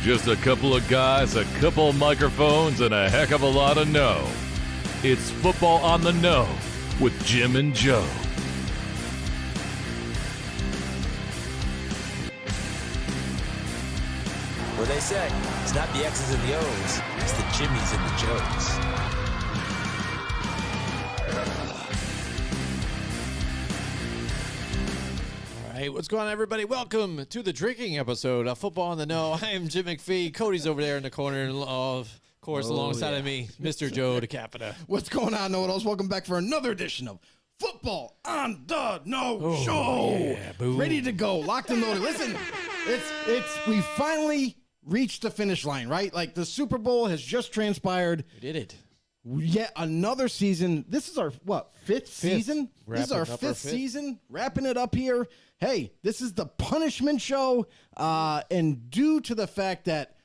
Just a couple of guys, a couple of microphones, and a heck of a lot of know. It's Football on the Know with Jim and Joe. What they say, it's not the X's and the O's, it's the Jimmies and the Joes. What's going on, everybody? Welcome to the drinking episode of Football on the Know. I am Jim McPhee. Cody's over there in the corner, of course, alongside of me, Mr. Joe DeCapita. What's going on, know-it-alls? Welcome back for another edition of Football on the Know Show. Yeah, boom. Ready to go, locked and loaded. Listen, we finally reached the finish line, right? Like the Super Bowl has just transpired. We did it. Yet another season. This is our, fifth season? This is our fifth season. Wrapping it up here. Hey, this is the punishment show. And due to the fact that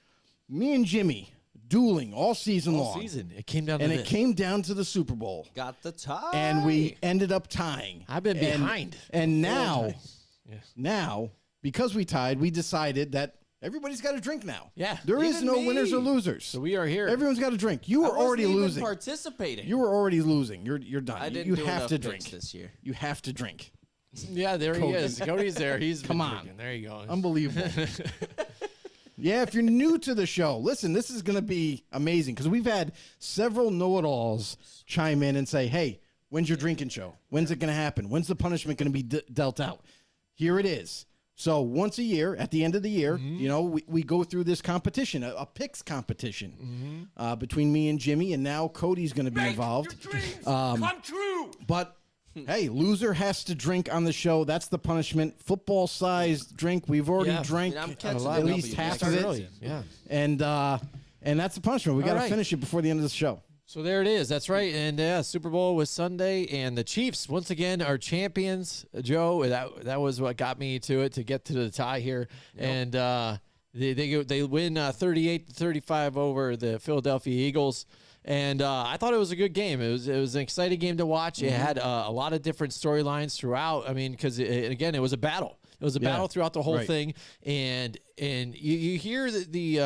me and Jimmy dueling all season long. It came down to and this. it came down to the Super Bowl. Got the tie. And we ended up tying. I've been behind. And now, because we tied, we decided that everybody's got to drink now. Yeah. There is no winners or losers. So we are here. Everyone's got to drink. You were already losing. Participating. You were already losing. You're done. I didn't you do have enough to picks drink this year. You have to drink. Yeah, there he is. Cody's there. He's Come on. drinking. There you go. Unbelievable. Yeah, if you're new to the show, listen, this is going to be amazing because we've had several know-it-alls chime in and say, hey, when's your drinking show? When's it going to happen? When's the punishment going to be dealt out? Here it is. So once a year, at the end of the year, we go through this competition, a picks competition between me and Jimmy, and now Cody's going to be involved. Your dreams come true. But hey, loser has to drink on the show. That's the punishment. Football-sized drink. We've already drank I'm at catching least half of it. Yeah. And that's the punishment. We got to right. finish it before the end of the show. So there it is. That's right. And Super Bowl was Sunday, and the Chiefs once again are champions. Joe, that was what got me to it to get to the tie here. Yep. And they win 38-35 over the Philadelphia Eagles. And I thought it was a good game. It was an exciting game to watch. It had a lot of different storylines throughout. I mean, because again, it was a battle. It was a battle throughout the whole thing, and you hear the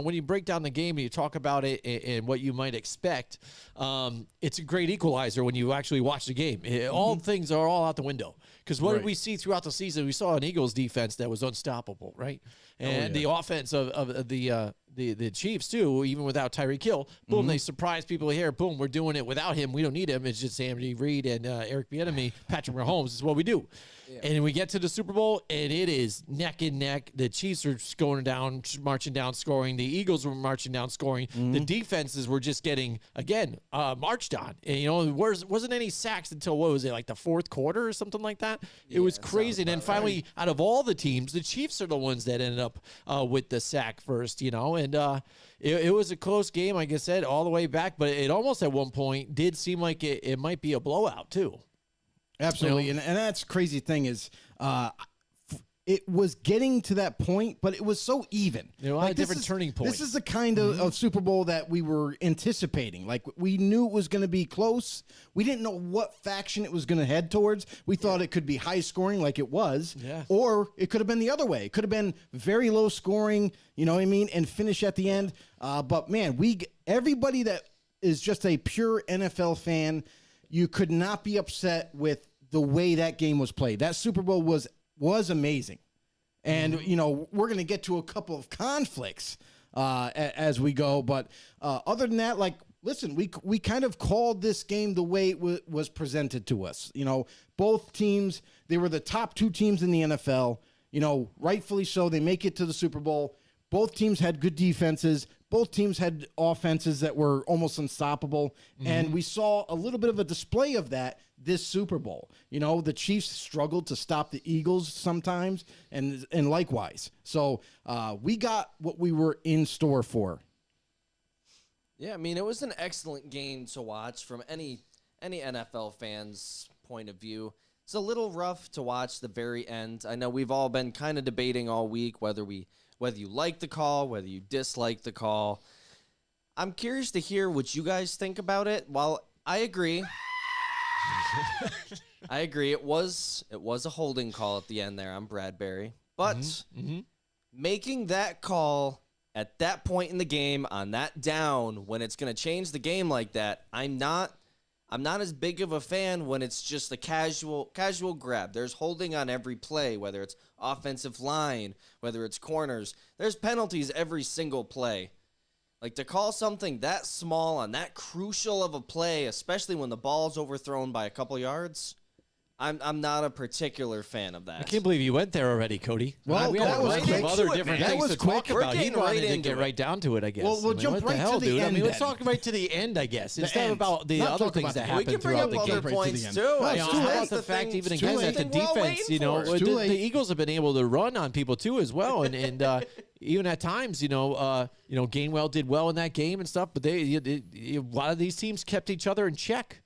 when you break down the game and you talk about it and what you might expect, it's a great equalizer when you actually watch the game. All things are all out the window because what did we see throughout the season? We saw an Eagles defense that was unstoppable, right? And the offense of the Chiefs too, even without Tyreek Hill, boom, they surprise people here. Boom, we're doing it without him. We don't need him. It's just Andy Reid and Eric Bieniemy, Patrick Mahomes is what we do. Yeah. And we get to the Super Bowl, and it is neck and neck. The Chiefs are going down, marching down, scoring. The Eagles were marching down, scoring. The defenses were just getting, again, marched on. And, there wasn't any sacks until, what was it, like the fourth quarter or something like that? Yeah, it was crazy. And then finally, out of all the teams, the Chiefs are the ones that ended up with the sack first, And it was a close game, like I said, all the way back. But it almost at one point did seem like it might be a blowout, too. Absolutely, and that's crazy thing is it was getting to that point, but it was so even. There were a lot of different turning points. This is the kind of Super Bowl that we were anticipating. Like, we knew it was going to be close. We didn't know what faction it was going to head towards. We thought it could be high scoring like it was, or it could have been the other way. It could have been very low scoring, you know what I mean, and finish at the end. But, man, everybody that is just a pure NFL fan, you could not be upset with the way that game was played. That Super Bowl was amazing. And, we're going to get to a couple of conflicts as we go. But other than that, listen, we kind of called this game the way it was presented to us. Both teams, they were the top two teams in the NFL. Rightfully so. They make it to the Super Bowl. Both teams had good defenses. Both teams had offenses that were almost unstoppable. And we saw a little bit of a display of that this Super Bowl. The Chiefs struggled to stop the Eagles sometimes, and likewise. So we got what we were in store for. Yeah, I mean, it was an excellent game to watch from any NFL fan's point of view. It's a little rough to watch the very end. I know we've all been kind of debating all week whether you like the call, whether you dislike the call. I'm curious to hear what you guys think about it. While I agree, it was a holding call at the end there on Bradbury, but making that call at that point in the game, on that down, when it's going to change the game like that, I'm not as big of a fan when it's just a casual grab. There's holding on every play, whether it's offensive line, whether it's corners. There's penalties every single play. Like, to call something that small on that crucial of a play, especially when the ball's overthrown by a couple yards, I'm not a particular fan of that. I can't believe you went there already, Cody. Well, we had that a was bunch of quick. other That different was things to quick. talk We're about. He getting wanted right to into get it. right down to it, I guess. Well, we'll I mean, jump what the right hell, to the dude? I end mean, let's then. talk right to the end, I guess, instead end. about the Not other talk things about that the- We happened can bring throughout up the other game. Right to the points, end. too. No, I it's mean, too How late. about the fact, even again, that the Something we're all defense, waiting you know, for. too late. the Eagles have been able to run on people too as well, and even at times, Gainwell did well in that game and stuff, but a lot of these teams kept each other in check.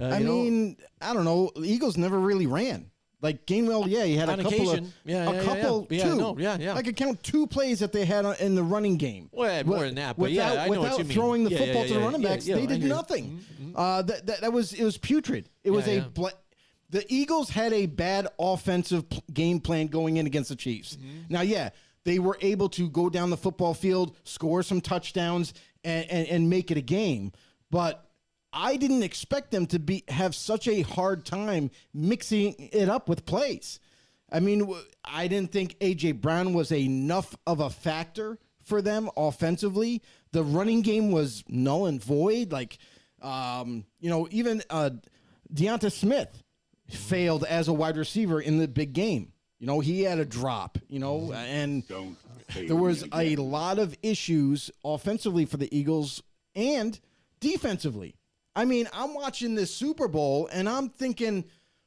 I mean, I don't know. The Eagles never really ran. Like Gainwell, he had On a couple occasion. two. I could count 2 plays that they had in the running game. Well, more than that, but I know what without you mean. throwing the football to the running backs, they I did hear you. nothing. It was putrid. It was the Eagles had a bad offensive game plan going in against the Chiefs. Now, they were able to go down the football field, score some touchdowns, and make it a game, but I didn't expect them to have such a hard time mixing it up with plays. I mean, I didn't think A.J. Brown was enough of a factor for them offensively. The running game was null and void. Like, even Deonta Smith failed as a wide receiver in the big game. He had a drop, and there was a lot of issues offensively for the Eagles and defensively. I mean, I'm watching this Super Bowl, and I'm thinking,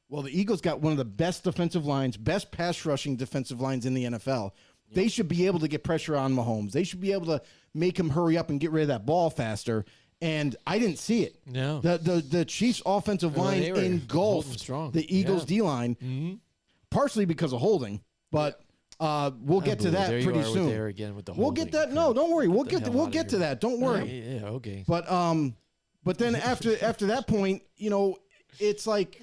well, the Eagles got one of the best defensive lines, best pass rushing defensive lines in the NFL. Yep. They should be able to get pressure on Mahomes. They should be able to make him hurry up and get rid of that ball faster. And I didn't see it. No. The Chiefs' offensive line engulfed the Eagles' D-line, partially because of holding, but we'll get to that pretty soon. There again with the we'll get that. No, don't worry. We'll get to that. Don't worry. Yeah, okay. But then after that point, it's like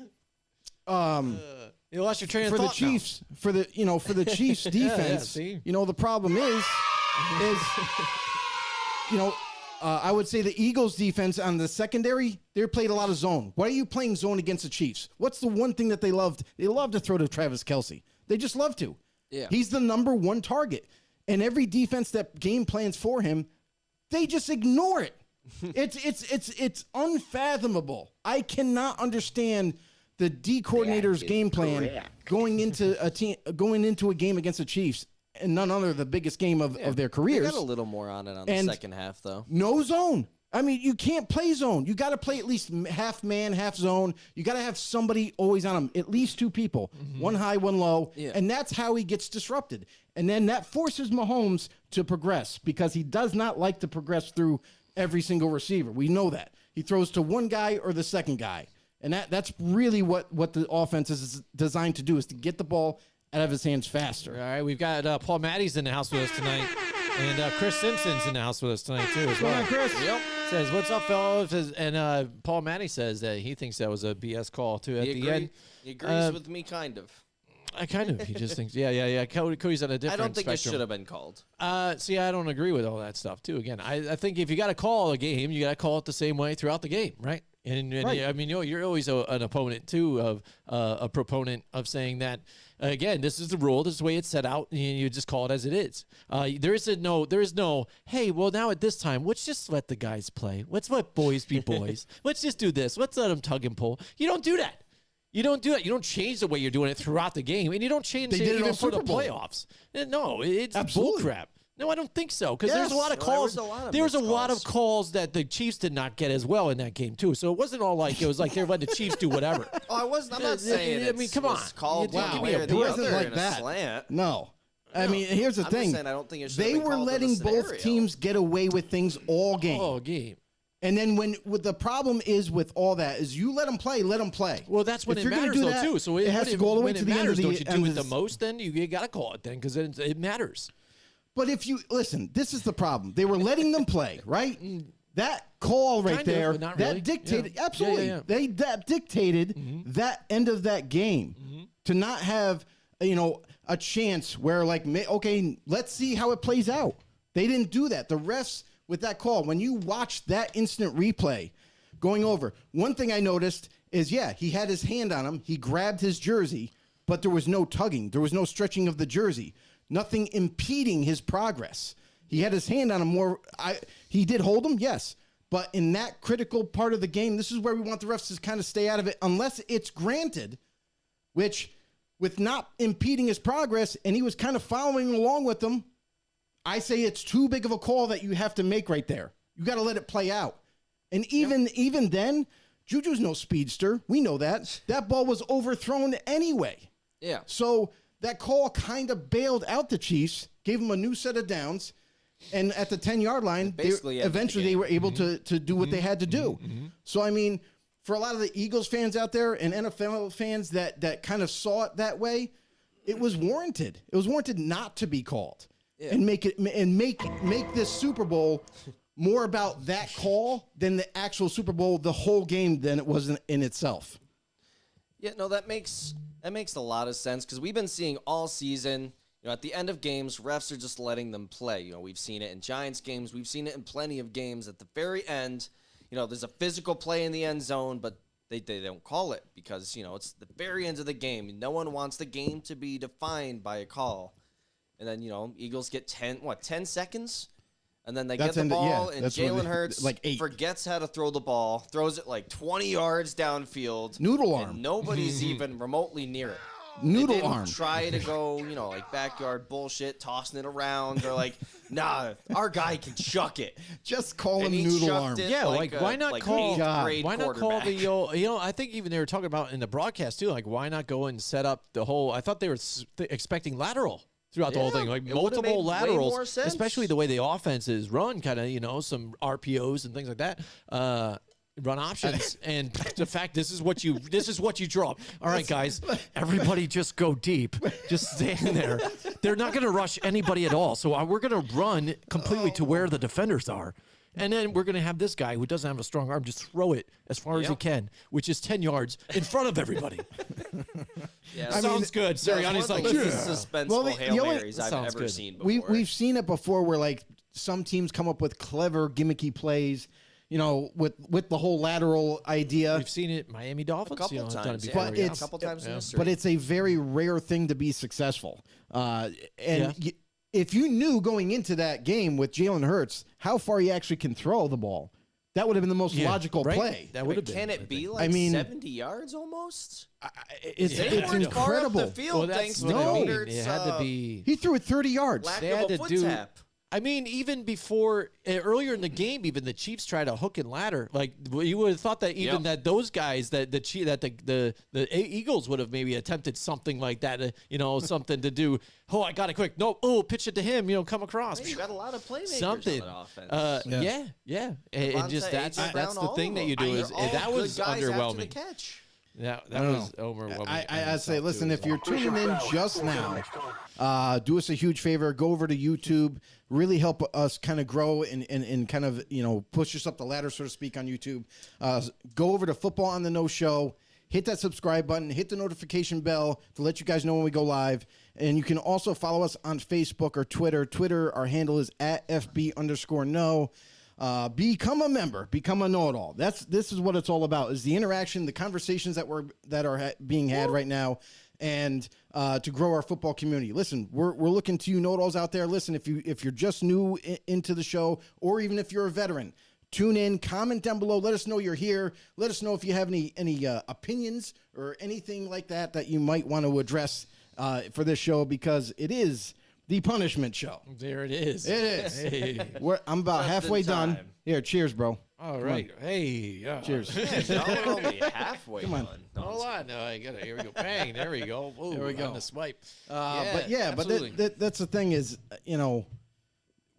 you lost your train of for thought the Chiefs for the Chiefs defense. The problem is I would say the Eagles defense on the secondary, they played a lot of zone. Why are you playing zone against the Chiefs? What's the one thing that they loved? They love to throw to Travis Kelce. They just love to. Yeah. He's the number one target. And every defense that game plans for him, they just ignore it. It's unfathomable. I cannot understand the D coordinator's game plan going into a game against the Chiefs, and none other the biggest game of their careers. They got a little more on it on the second half, though. No zone. I mean, you can't play zone. You got to play at least half man, half zone. You got to have somebody always on him, at least 2 people, one high, one low, and that's how he gets disrupted. And then that forces Mahomes to progress because he does not like to progress through every single receiver. We know that. He throws to one guy or the second guy. And that's really what the offense is designed to do, is to get the ball out of his hands faster. All right, we've got Paul Matty's in the house with us tonight. And Chris Simpson's in the house with us tonight, too, as well. Come on, Chris. Yep. Says, what's up, fellas? And Paul Matty says that he thinks that was a BS call, too, at the end. He agrees with me, kind of. I kind of. He just thinks, yeah. Cody's on a different I don't think spectrum. it should have been called. See, I don't agree with all that stuff, too. Again, I think if you got to call a game, you got to call it the same way throughout the game, right? And right. I mean, you're always an opponent, too, of a proponent of saying that, again, this is the rule. This is the way it's set out, and you just call it as it is. There is no, hey, well, now at this time, let's just let the guys play. Let's let boys be boys. Let's just do this. Let's let them tug and pull. You don't do that. You don't do it. You don't change the way you're doing it throughout the game, and you don't change it even for the playoffs. No, it's bullcrap. No, I don't think so, because there's a lot of calls. There's a lot of calls that the Chiefs did not get as well in that game too. So it wasn't all like it was like they were letting the Chiefs do whatever. I'm not saying. I mean, come on. Called Give one me way a or the break. other It wasn't like in a that. slant. No. I mean, here's the I'm thing. just saying I don't think it should have They been were called in letting the both scenario. teams get away with things all game. All game. And then with the problem is with all that is you let them play. Well, that's when If it you're gonna matters, do though, that, too. So it has to go all the way when to it the end of matters, the don't you end do of it the this- most? Then you got to call it then, because it matters. But if you listen, this is the problem. They were letting them play, right? That call right Kind of, there, but not really. that dictated Yeah. absolutely. Yeah. That dictated that end of that game to not have a chance where okay, let's see how it plays out. They didn't do that. The refs with that call, when you watch that instant replay going over, one thing I noticed is, he had his hand on him. He grabbed his jersey, but there was no tugging. There was no stretching of the jersey. Nothing impeding his progress. He had his hand on him more. He did hold him, yes. But in that critical part of the game, this is where we want the refs to kind of stay out of it unless it's granted, which with not impeding his progress, and he was kind of following along with them, I say it's too big of a call that you have to make right there. You got to let it play out. And even then, Juju's no speedster. We know that. That ball was overthrown anyway. Yeah. So that call kind of bailed out the Chiefs, gave them a new set of downs, and at the 10-yard line, eventually they were able to do what they had to do. So, I mean, for a lot of the Eagles fans out there and NFL fans that kind of saw it that way, it was warranted. It was warranted not to be called and make this Super Bowl more about that call than the actual Super Bowl, the whole game, than it was in itself. Yeah, no, that makes a lot of sense because we've been seeing all season, at the end of games, refs are just letting them play. We've seen it in Giants games. We've seen it in plenty of games. At the very end, there's a physical play in the end zone, but they don't call it because, it's the very end of the game. No one wants the game to be defined by a call. And then, Eagles get 10 seconds? And then they get the ball, and Jalen Hurts forgets how to throw the ball, throws it 20 yards downfield. Noodle arm. And nobody's even remotely near it. Noodle arm. Try to go, backyard bullshit, tossing it around. They're nah, our guy can chuck it. Just call him noodle arm. Yeah, why not call? Why not call the? I think even they were talking about in the broadcast too. Why not go and set up the whole? I thought they were expecting lateral throughout the whole thing, multiple laterals, especially the way the offense is run, kind of, some RPOs and things like that. Run options, and the fact this is what you draw. All right, guys, everybody just go deep. Just stand there. They're not going to rush anybody at all. So we're going to run completely to where the defenders are. And then we're going to have this guy who doesn't have a strong arm just throw it as far as he can, which is 10 yards in front of everybody. Sounds good. Sirianni's like, suspenseful Hail Marys I've ever seen before. We've seen it before where, some teams come up with clever, gimmicky plays, with the whole lateral idea. We've seen it Miami Dolphins. A couple times. Done it before, a couple times in history. But it's a very rare thing to be successful. If you knew going into that game with Jalen Hurts how far he actually can throw the ball, that would have been the most logical play. That would have been. Can it be 70 yards almost? It's incredible. Far up the field, thanks to Hurts. It had to be. He threw it 30 yards. Lack of a foot tap. I mean, even before earlier in the game, even the Chiefs tried to hook and ladder. You would have thought that even that those guys that the Eagles would have maybe attempted something like that. Something to do. Oh, I got it quick. No, pitch it to him. Come across. You got a lot of playmakers something. on that offense. Yeah. And just that's the thing that you do is that was underwhelming. That was overwhelming. I'd say, listen, if you're tuning in just now, do us a huge favor. Go over to YouTube. Really help us kind of grow and kind of, push us up the ladder, so to speak, on YouTube. Go over to Football on the No Show. Hit that subscribe button. Hit the notification bell to let you guys know when we go live. And you can also follow us on Facebook or Twitter. Twitter, our handle is @FB_no. Become a member, become a know-it-all. This is what it's all about, is the interaction, the conversations that are being had right now, and to grow our football community. Listen, we're looking to you know-it-alls out there. Listen, if you're just new into the show, or even if you're a veteran, tune in, comment down below, let us know you're here. Let us know if you have any opinions or anything like that you might want to address for this show, because it is the punishment show. There it is. It is. Hey. I'm about halfway done. Here, cheers, bro. All right. Hey. Cheers. We're only halfway done. Hold on. No, I got it. Here we go. Bang. There we go. Ooh, there we go. On the swipe. But that's the thing is,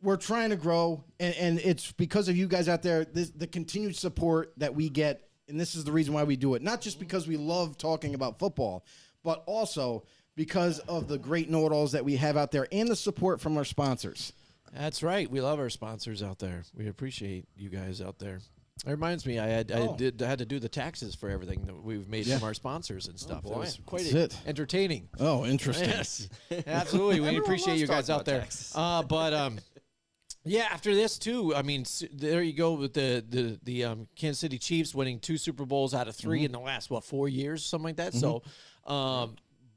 we're trying to grow, and it's because of you guys out there, the continued support that we get, and this is the reason why we do it. Not just because we love talking about football, but also because of the great know-it-alls that we have out there and the support from our sponsors. That's right. We love our sponsors out there. We appreciate you guys out there. It reminds me, I had to do the taxes for everything that we've made from our sponsors and stuff. It was quite entertaining. Oh, interesting. Yes, absolutely. We appreciate you guys out there. Yeah, after this too. I mean, there you go with the Kansas City Chiefs winning 2 Super Bowls out of 3 in the last 4 years, something like that. So,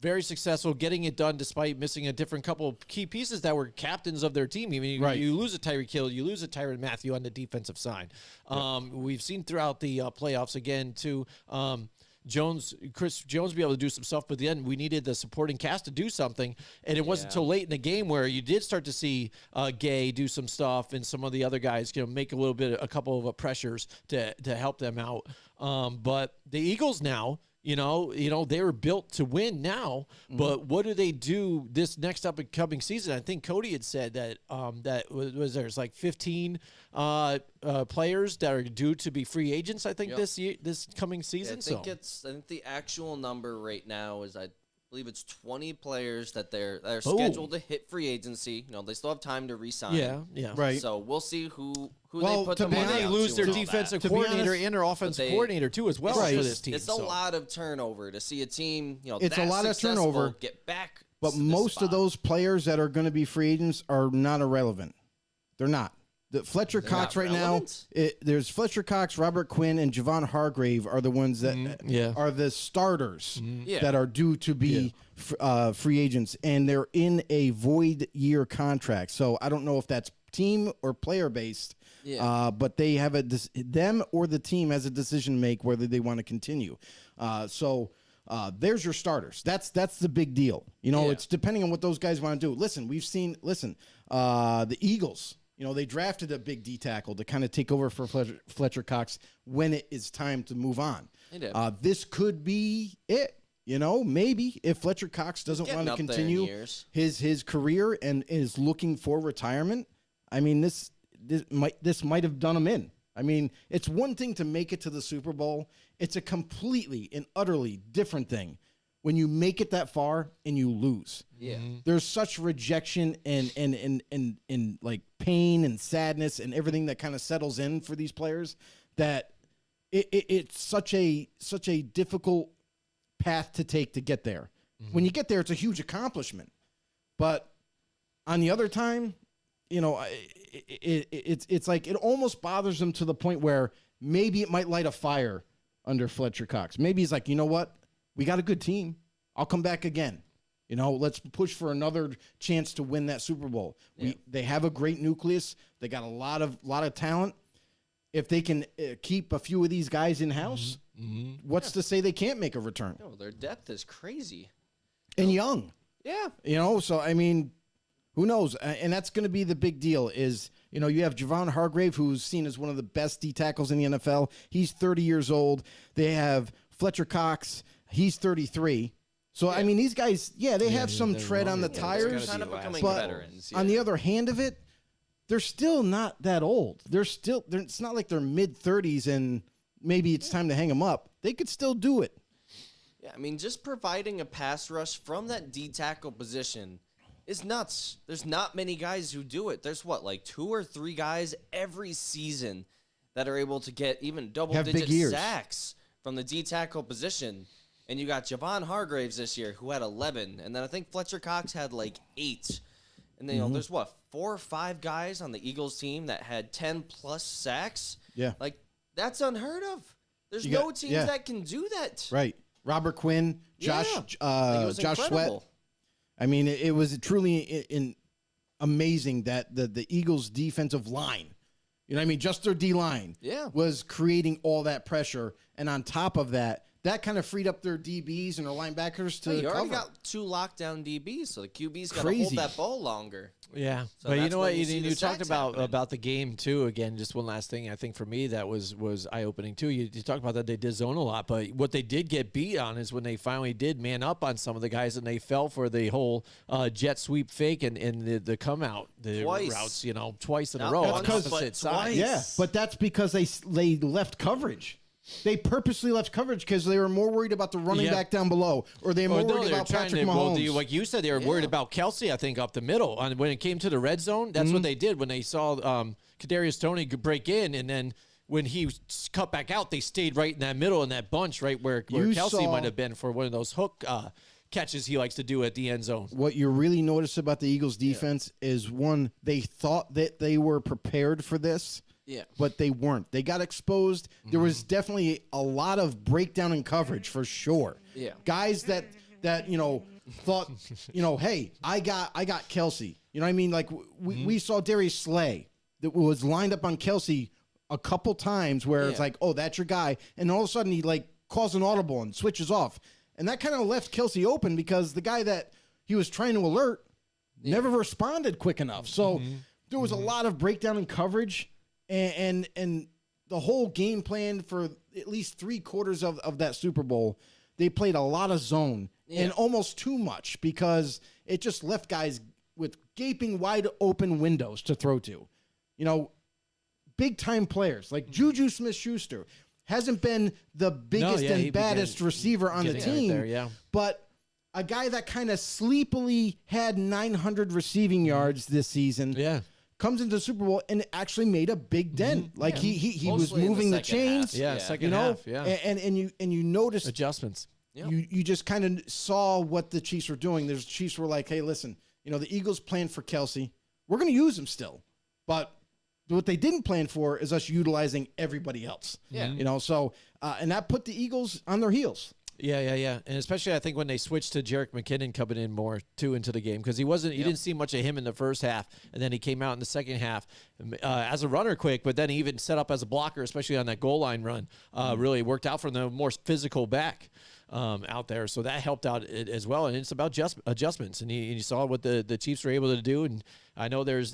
very successful, getting it done despite missing a different couple of key pieces that were captains of their team. I mean, you lose a Tyreek Hill, you lose a Tyrann Mathieu on the defensive side. We've seen throughout the playoffs again too. Chris Jones be able to do some stuff, but then we needed the supporting cast to do something, and it wasn't until late in the game where you did start to see Gay do some stuff and some of the other guys, make a couple of pressures to help them out. But the Eagles now, they were built to win now, but what do they do this next up and coming season? I think Cody had said that there's like 15 players that are due to be free agents. I think this coming season. I think the actual number right now is I believe it's 20 players that are scheduled to hit free agency. They still have time to re-sign. Yeah, right. So we'll see who Well, they put to the be money honest, they out lose to their and all defensive that. coordinator and their offensive coordinator too, as well for this team. It's a lot of turnover to see a team. It's a lot of turnover. Get back, But most of those players that are going to be free agents are not irrelevant. They're not. Fletcher Cox right now, there's Fletcher Cox, Robert Quinn, and Javon Hargrave are the ones that are the starters that are due to be free agents, and they're in a void year contract. So I don't know if that's team or player based, but they have them or the team has a decision to make whether they want to continue. So there's your starters. That's the big deal. It's depending on what those guys want to do. Listen, the Eagles. They drafted a big D tackle to kind of take over for Fletcher Cox when it is time to move on. This could be it. Maybe if Fletcher Cox doesn't want to continue his career and is looking for retirement, I mean, this might have done him in. I mean, it's one thing to make it to the Super Bowl. It's a completely and utterly different thing when you make it that far and you lose. There's such rejection and like pain and sadness and everything that kind of settles in for these players that it's such a difficult path to take to get there. When you get there, it's a huge accomplishment. But on the other time, it's like it almost bothers them to the point where maybe it might light a fire under Fletcher Cox. Maybe he's like, you know what? We got a good team. I'll come back again. Let's push for another chance to win that Super Bowl. They have a great nucleus. They got a lot of talent. If they can keep a few of these guys in house, what's to say they can't make a return? No, their depth is crazy and young. Yeah. So I mean, who knows? And that's going to be the big deal. Is you have Javon Hargrave, who's seen as one of the best D tackles in the NFL. He's 30 years old. They have Fletcher Cox. He's 33. So, I mean, these guys, they have some tread on the tires, kind of becoming but veterans. On the other hand of it, they're still not that old. It's not like they're mid-30s and maybe it's time to hang them up. They could still do it. Yeah, I mean, just providing a pass rush from that D tackle position is nuts. There's not many guys who do it. There's like 2 or 3 guys every season that are able to get even double-digit sacks from the D tackle position. And you got Javon Hargraves this year who had 11. And then I think Fletcher Cox had like 8. And then, there's 4 or 5 guys on the Eagles team that had 10-plus sacks? Yeah. Like, that's unheard of. There's no teams that can do that. Right. Robert Quinn, Josh incredible. Sweat. I mean, it was truly amazing that the Eagles' defensive line, just their D-line was creating all that pressure. And on top of that, that kind of freed up their DBs and their linebackers to you cover. already got 2 lockdown DBs, so the QB's got to hold that ball longer. Yeah, so but you know what? You You talked about the game too. Again, just one last thing. I think for me that was eye opening too. You talked about that they did zone a lot, but what they did get beat on is when they finally did man up on some of the guys, and they fell for the whole jet sweep fake and the come out routes. Twice in a row on opposite sides. Yeah, but that's because they left coverage. They purposely left coverage because they were more worried about the running back down below, or they were more worried about Patrick Mahomes. Like you said, they were worried about Kelsey, I think, up the middle. When it came to the red zone, that's what they did. When they saw Kadarius Toney break in, and then when he cut back out, they stayed right in that middle in that bunch, right where Kelsey might have been for one of those hook catches he likes to do at the end zone. What you really notice about the Eagles defense is, one, they thought that they were prepared for this. Yeah. But they weren't. They got exposed. There was definitely a lot of breakdown in coverage for sure. Yeah. Guys that thought, hey, I got Kelsey. You know what I mean? Like we saw Darius Slay that was lined up on Kelsey a couple times where it's like, oh, that's your guy. And all of a sudden he like calls an audible and switches off. And that kind of left Kelsey open because the guy that he was trying to alert never responded quick enough. So there was a lot of breakdown in coverage. And the whole game plan for at least 3/4 of that Super Bowl, they played a lot of zone and almost too much because it just left guys with gaping wide open windows to throw to. Big time players like Juju Smith-Schuster hasn't been the biggest and baddest receiver on the team, but a guy that kind of sleepily had 900 receiving yards this season. Yeah. Comes into the Super Bowl and actually made a big dent. Like he was moving the chains. Second half. Yeah. And you noticed adjustments. You just kind of saw what the Chiefs were doing. The Chiefs were like, hey, listen, the Eagles planned for Kelsey. We're going to use him still. But what they didn't plan for is us utilizing everybody else. Yeah. So and that put the Eagles on their heels. Yeah. And especially I think when they switched to Jerick McKinnon coming in more too into the game because you didn't see much of him in the first half, and then he came out in the second half as a runner quick, but then he even set up as a blocker, especially on that goal line run. Really worked out for the more physical back out there, so that helped out as well. And it's about adjustments, and you saw what the Chiefs were able to do. And I know there's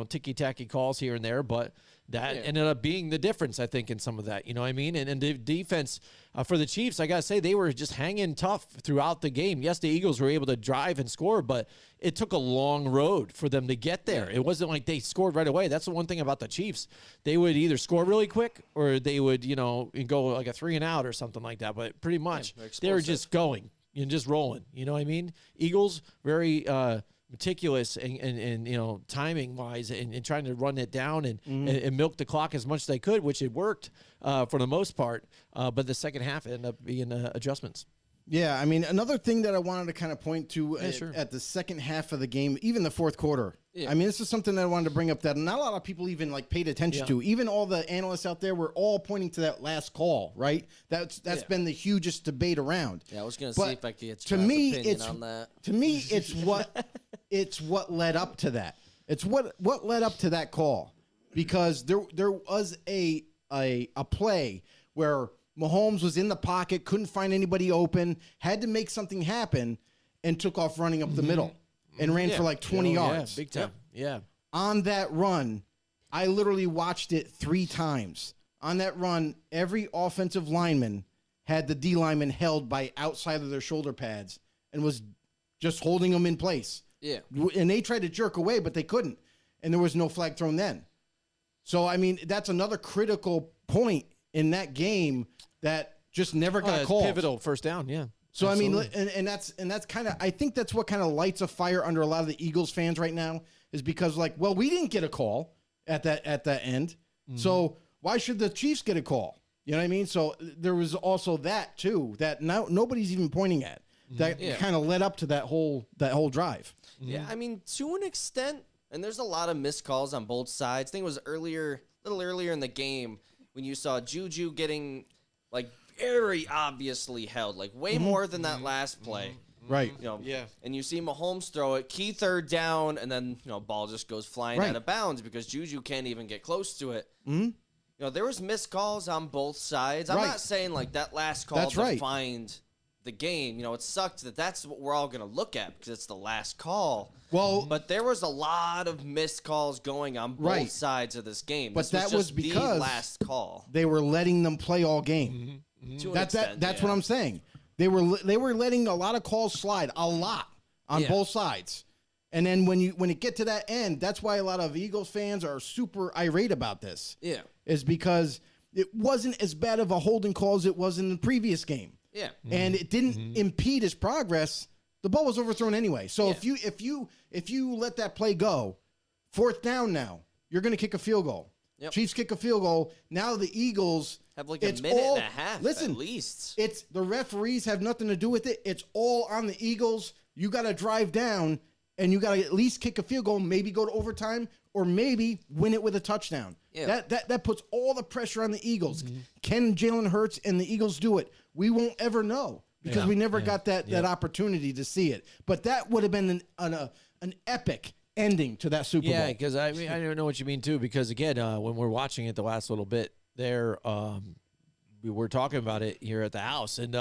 ticky-tacky calls here and there, but that ended up being the difference, I think, in some of that. You know what I mean? And the defense for the Chiefs, I got to say, they were just hanging tough throughout the game. Yes, the Eagles were able to drive and score, but it took a long road for them to get there. It wasn't like they scored right away. That's the one thing about the Chiefs. They would either score really quick or they would, go like a 3-and-out or something like that. But pretty much they were just going and just rolling. You know what I mean? Eagles, very meticulous and timing wise and trying to run it down and milk the clock as much as they could, which it worked for the most part. But the second half ended up being adjustments. Yeah, I mean, another thing that I wanted to kind of point to at the second half of the game, even the fourth quarter. Yeah. I mean, this is something that I wanted to bring up that not a lot of people even paid attention to. Even all the analysts out there were all pointing to that last call, right? That's been the hugest debate around. Yeah, I was going to see if I could get to me, opinion on that. To me, it's what led up to that. It's what led up to that call, because there was a play where Mahomes was in the pocket, couldn't find anybody open, had to make something happen, and took off running up the middle and ran for like 20 yards. Yeah, big time. Yeah. On that run, I literally watched it 3 times. On that run, every offensive lineman had the D lineman held by outside of their shoulder pads and was just holding them in place. Yeah. And they tried to jerk away, but they couldn't. And there was no flag thrown then. So, I mean, that's another critical point in that game that just never got called. Pivotal first down, yeah. So absolutely. I mean, and that's kind of, I think that's what kind of lights a fire under a lot of the Eagles fans right now, is because we didn't get a call at that end, so why should the Chiefs get a call? You know what I mean? So there was also that too that now nobody's even pointing at that kind of led up to that whole drive. Yeah, I mean, to an extent, and there's a lot of missed calls on both sides. I think it was a little earlier in the game when you saw Juju getting very obviously held, way more than that last play. Right. And you see Mahomes throw it, key third down, and then, ball just goes flying out of bounds because Juju can't even get close to it. There was missed calls on both sides. I'm not saying that last call defined the game. It sucked that's what we're all going to look at because it's the last call. Well, but there was a lot of missed calls going on both sides of this game. But that was because the last call. They were letting them play all game. That's what I'm saying. They were letting a lot of calls slide, a lot on both sides. And then when it get to that end, that's why a lot of Eagles fans are super irate about this. Yeah. Is because it wasn't as bad of a holding call as it was in the previous game. Yeah. And it didn't impede his progress. The ball was overthrown anyway. So if you let that play go, fourth down now, you're going to kick a field goal. Yep. Chiefs kick a field goal. Now the Eagles Have like a it's minute all- and a half listen, at least. It's the referees have nothing to do with it. It's all on the Eagles. You got to drive down and you got to at least kick a field goal, maybe go to overtime or maybe win it with a touchdown. Yeah. That puts all the pressure on the Eagles. Can Jalen Hurts and the Eagles do it? We won't ever know because we never got that opportunity to see it. But that would have been an epic ending to that Super Bowl. Yeah, because I don't know what you mean too. Because again, when we're watching it the last little bit there, we were talking about it here at the house, and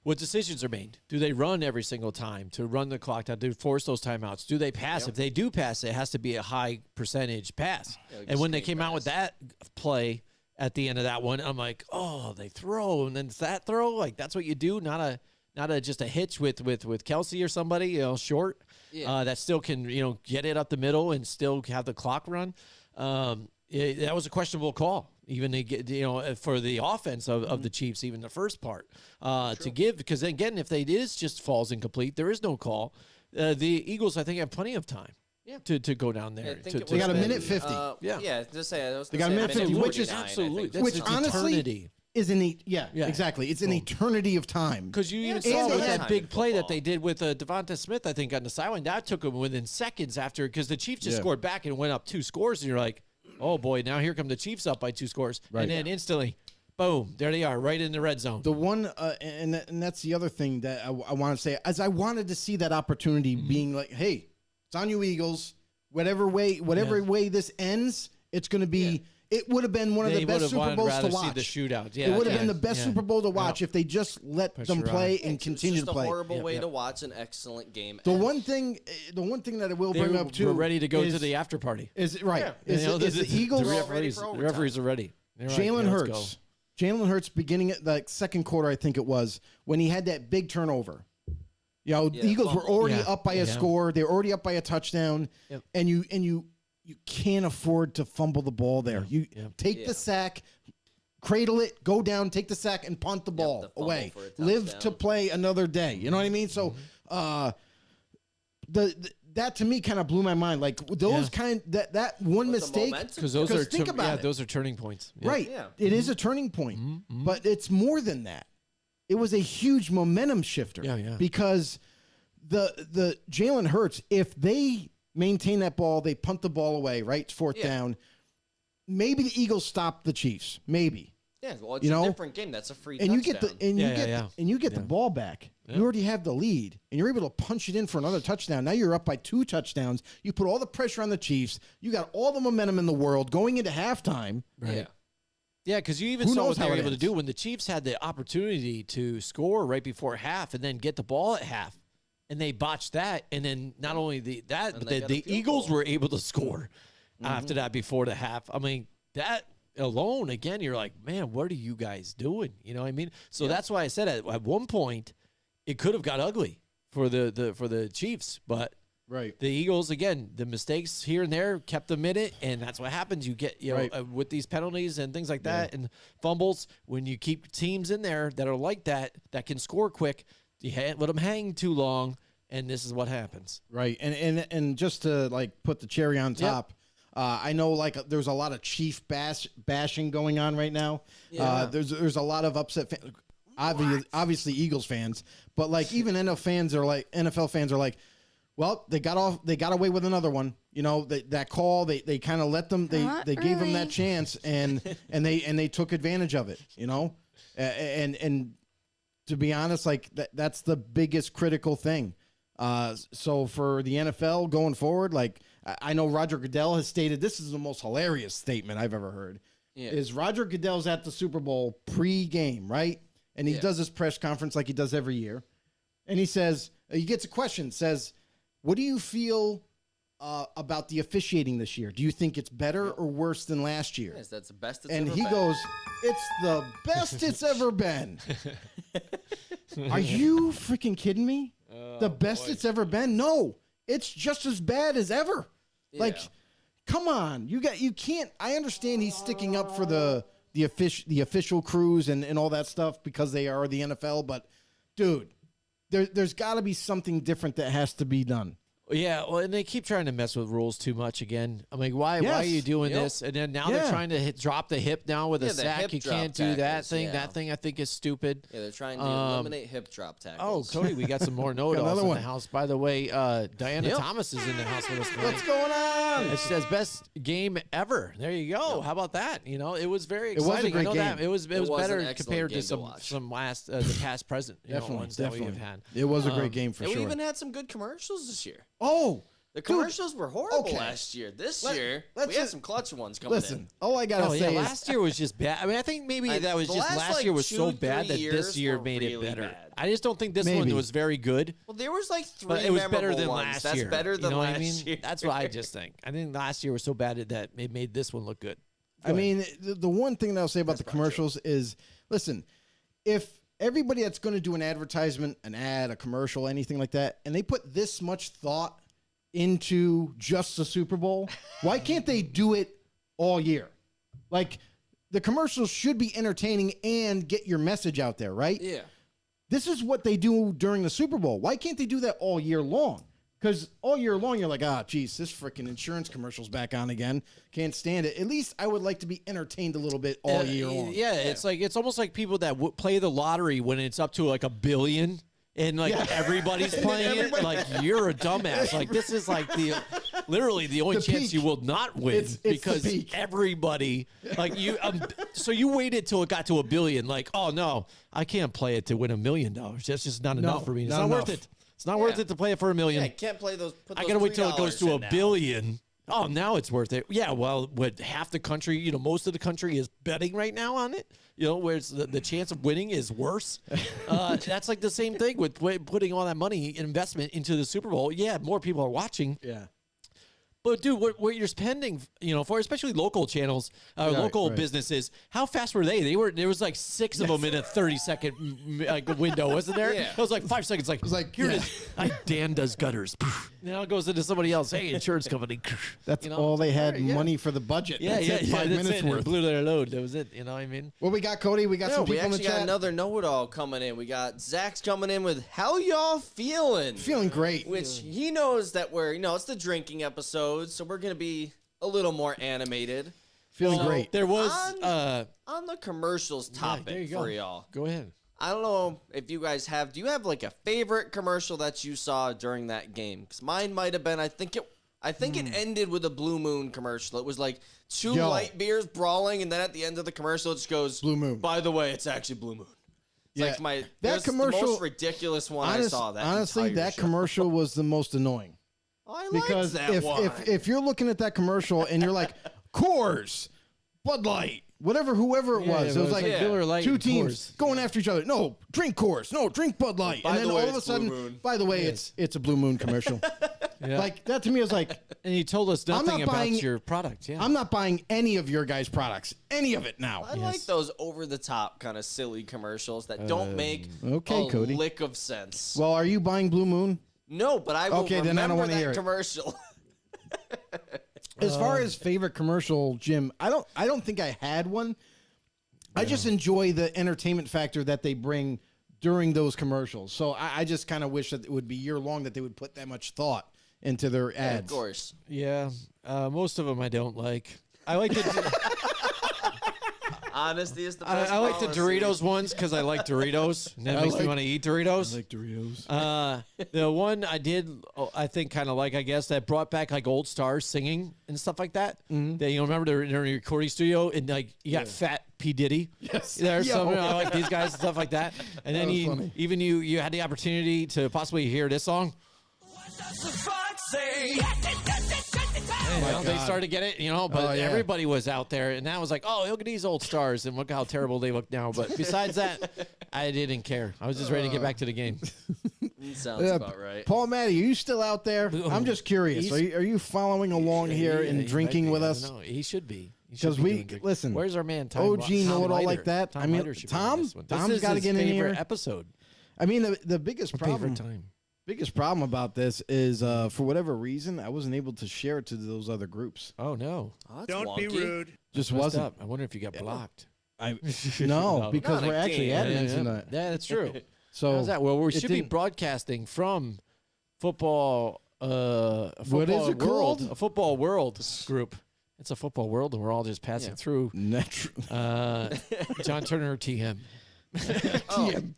what decisions are made? Do they run every single time to run the clock down? Do force those timeouts? Do they pass? If they do pass, it has to be a high percentage pass. Like and when they screen came out with that play at the end of that one, I'm like, oh, they throw, and then it's that throw, like that's what you do, not a just a hitch with Kelsey or somebody, short. Yeah. That still can, get it up the middle and still have the clock run. That was a questionable call, even to get, for the offense of the Chiefs, even the first part to give. Because again, if it is just falls incomplete, there is no call. The Eagles, I think, have plenty of time. Yeah. To go down I there. think it They got a was minute 50. Yeah, just say I was They got a minute 50, which is 49, I absolutely think. that's Which it's honestly eternity. is Yeah. exactly. It's an eternity of time. Because you even it's saw all with the that time big in play that football. they did with Devonta Smith, I think, on the sideline. That took them within seconds after, because the Chiefs just scored back and went up 2 scores, and you're like, oh boy, now here come the Chiefs up by 2 scores, and then instantly, boom, there they are, right in the red zone. The one, and that's the other thing that I want to say, as I wanted to see that opportunity being like, hey, it's on you, Eagles. Whatever way this ends, it's going to be. It would have been one of the best Super Bowls to watch. See the shootout. Yeah, it would have been the best Super Bowl to watch if they just let them Pressure play on. and continue It's to just play. a horrible way to watch an excellent game. The end. one thing that I will They bring up too, were ready to go is, to the after party. Is right? Yeah. Is the Eagles? The referees are ready. They're like, Jalen yeah, let's go. Hurts. Jalen Hurts, beginning at the second quarter, I think it was, when he had that big turnover. The Eagles were already up by a score. They were already up by a touchdown, and you can't afford to fumble the ball there. You take the sack, cradle it, go down, take the sack, and punt the ball the fumble away. for a Live touchdown. to play another day. You know what I mean? So, that to me kind of blew my mind. Like those that one With the mistake, momentum. Because those are think about it. those are turning points. Yeah. right? Yeah. It is a turning point, but it's more than that. It was a huge momentum shifter. Yeah. Because the Jalen Hurts, if they maintain that ball, they punt the ball away, right? It's fourth down. Maybe the Eagles stop the Chiefs. Maybe. Yeah, well, it's You know? a different game. That's a free And touchdown. you get the ball back. You already have the lead, and you're able to punch it in for another touchdown. Now you're up by 2 touchdowns. You put all the pressure on the Chiefs. You got all the momentum in the world going into halftime. Yeah. Yeah, because you even Who saw knows what they how were it able to ends. do when the Chiefs had the opportunity to score right before half and then get the ball at half, and they botched that. And then not only but they got a the field Eagles goal. were able to score after that before the half. I mean, that alone, again, you're like, man, what are you guys doing? You know what I mean? So that's why I said at one point it could have got ugly for the Chiefs, but. Right. The Eagles, again, the mistakes here and there kept them in it, and that's what happens. You get, with these penalties and things like that and fumbles, when you keep teams in there that are like that can score quick, you let them hang too long, and this is what happens. Right. And just to like put the cherry on top, I know like there's a lot of Chief bashing going on right now. There's a lot of upset fans. Obviously Eagles fans, but like even NFL fans are like, well, they got away with another one. You know, that call, they kind of let them, they gave them that chance and they took advantage of it, you know? And to be honest, like that's the biggest critical thing. So for the NFL going forward, like I know Roger Goodell has stated, this is the most hilarious statement I've ever heard. Yeah. Is Roger Goodell's at the Super Bowl pre-game, right? And he does his press conference like he does every year. And he says, he gets a question, says, what do you feel about the officiating this year? Do you think it's better or worse than last year? Yes, that's the best it's And ever he been. goes, it's the best it's ever been. Are you freaking kidding me? The best it's ever been? No, it's just as bad as ever. Like, come on, you can't. I understand he's sticking up for the official crews and all that stuff because they are the NFL, but dude, there's got to be something different that has to be done. Yeah, well, and they keep trying to mess with rules too much again. I'm like, why are you doing this? And then now they're trying to drop the hip now with a the sack. hip You drop can't do that tackles, thing. yeah. That thing I think is stupid. Yeah, they're trying to eliminate hip drop Oh, tackles. Cody, we got some more know-it-alls another in one. the house. By the way, Diana Thomas is in the house with us tonight. What's going on? It says best game ever. There you go. How about that? You know, it was very was a exciting. great I know that. game. It was was an better excellent compared game to to watch. some last the past present Definitely, ones that we have definitely. had. It was a great game for And sure. we even had some good commercials this year. Oh, The dude, commercials were horrible okay. last year. This Let- year, let's we had just- some clutch ones coming listen. in. All I gotta Oh yeah, say is last year was just bad. I mean, I think maybe that was the just last, last like, year was so 2-3 bad that this years year were made it really better. bad. I just don't think this Maybe. one was very good. Well, there was like 3 But it was better memorable than ones. last That's year. better than you know last what I mean? year. That's what I just think. I think last year was so bad that it made this one look good. I mean, the one thing that I'll say about the commercials is, listen, if everybody that's going to do an advertisement, an ad, a commercial, anything like that, and they put this much thought into just the Super Bowl, why can't they do it all year? Like, the commercials should be entertaining and get your message out there, right? Yeah. This is what they do during the Super Bowl. Why can't they do that all year long? Because all year long, you're like, geez, this freaking insurance commercial's back on again. Can't stand it. At least I would like to be entertained a little bit all year long. Yeah, it's almost like people that play the lottery when it's up to like $1 billion. And like everybody's playing it, like you're a dumbass. Like this is like literally the only The chance peak. you will not win It's the because peak. everybody like you. So you waited till it got to $1 billion. Like, oh no, I can't play it to win $1 million. That's just not enough for me. It's not not worth enough. it. It's not worth it to play it for $1 million. Yeah, can't play those. Put I those gotta wait till it goes $3 to in $1 now. billion. Oh, now it's worth it. Yeah, well, with half the country, most of the country is betting right now on it. Where it's the chance of winning is worse. That's like the same thing with putting all that money investment into the Super Bowl. Yeah, more people are watching. Yeah. But dude, what you're spending, for especially local channels, local right. businesses, how fast were they? There was like 6 of them in a 30-second window, wasn't there? Yeah. It was like 5 seconds. Like, here it is. Dan does gutters. Now it goes into somebody else. Hey, insurance company. That's all they had yeah. money for the budget. Yeah, That's yeah, it, yeah. 5 that's minutes it. worth. Blew their load. That was it. You know what I mean? What we got, Cody? We got some We people in the actually got chat. another know-it-all coming in. We got Zach's coming in with "How y'all feeling?" Feeling great. Which he knows that we're, it's the drinking episode, so we're gonna be a little more animated. Feeling great. There was. On the commercials there topic you go. for y'all. Go ahead. I don't know if you guys have. Do you have like a favorite commercial that you saw during that game? Because mine might have been. I think it ended with a Blue Moon commercial. It was like two Yo. light beers brawling, and then at the end of the commercial, it just goes Blue Moon. By the way, it's actually Blue Moon. It's Yeah. like it That was commercial- the most ridiculous one I saw. That honestly, entire that show. commercial was the most annoying. I Because liked that one. if you're looking at that commercial and you're like, Coors, Bud Light, whoever it Yeah, was, it was like Miller Lite two and teams Coors. going after each other. No, drink Coors. No, drink Bud Light. By And the then way, all of a it's Blue sudden, Moon. by the way, it's a Blue Moon commercial. Yeah. Like that to me is like, And you told us I'm nothing not about buying- your product. Yeah. I'm not buying any of your guys' products, any of it now. I like those over-the-top kind of silly commercials that don't make okay, a Cody. lick of sense. Well, are you buying Blue Moon? No, but I will Okay, then I don't remember wanna that hear it. commercial. As far as favorite commercial, Jim, I don't think I had one. I just enjoy the entertainment factor that they bring during those commercials. So I just kind of wish that it would be year long that they would put that much thought into their ads. Of course. Yeah. Most of them I don't like. I like the Honesty is the best I like the policy. Doritos ones because I like Doritos. And that makes me want to eat Doritos. Doritos. The one I did, I think, kind of like, I guess, that brought back like old stars singing and stuff like that. That, remember they're in a recording studio and like you got Fat P Diddy. Yes. There's Yo. some I like these guys and stuff like that. And then was funny. you had the opportunity to possibly hear this song. They started to get it, but yeah. everybody was out there, and that was like, oh, look at these old stars, and look how terrible they look now. But besides that, I didn't care. I was just ready to get back to the game. Sounds Yeah, about right. Paul Matty, are you still out there? I'm just curious. Are you following along here Yeah, and he drinking might be. with I us? don't know. He should be. He should Because be we doing good. listen. Where's our man Tom? OG know it all like that. Tom I mean, Leiter should be on Tom? this one. Tom's This is gotta his get in favorite here. episode. I mean, the biggest problem. Favorite time. Biggest problem about this is, for whatever reason, I wasn't able to share it to those other groups. Oh no. Oh, that's Don't be wonky. rude. Just Messed wasn't. up. I wonder if you got blocked. No, because Not we're actually again. admins tonight. Yeah, that's true. So How's that? Well, we it should be didn't- broadcasting from football a football What is it world, called? a football world group. It's a football world, and we're all just passing through. John Turner TM. TM.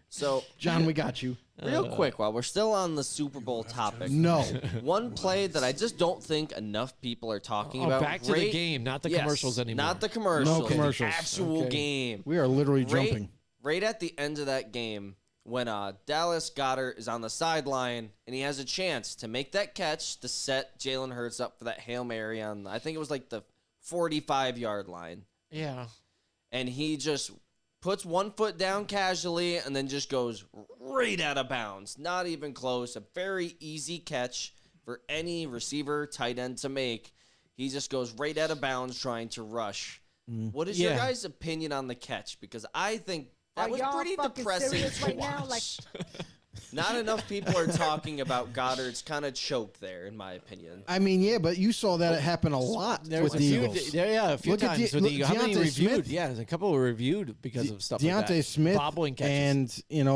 So, John, we got you. real quick, while we're still on the Super Bowl topic, No. one play that I just don't think enough people are talking about. Back to the game, not the commercials anymore. Not the commercials. No commercials. The actual game. We are literally jumping. Right at the end of that game, when Dallas Goedert is on the sideline and he has a chance to make that catch to set Jalen Hurts up for that Hail Mary on, I think it was like the 45-yard line. Yeah. And he just puts one foot down casually and then just goes right out of bounds. Not even close. A very easy catch for any receiver, tight end to make. He just goes right out of bounds trying to rush. What is your guys' opinion on the catch? Because I think that was pretty depressing to right watch. now? Like, Not enough people are talking about Goddard's kind of choke there, in my opinion. I mean, yeah, but you saw that happen a lot There with was the a few, Eagles. a few Look at times. De- with the, look, how many Deontay reviewed? Smith. Yeah, there's a couple were reviewed because of stuff like Deontay that. Smith Bobbling catches. and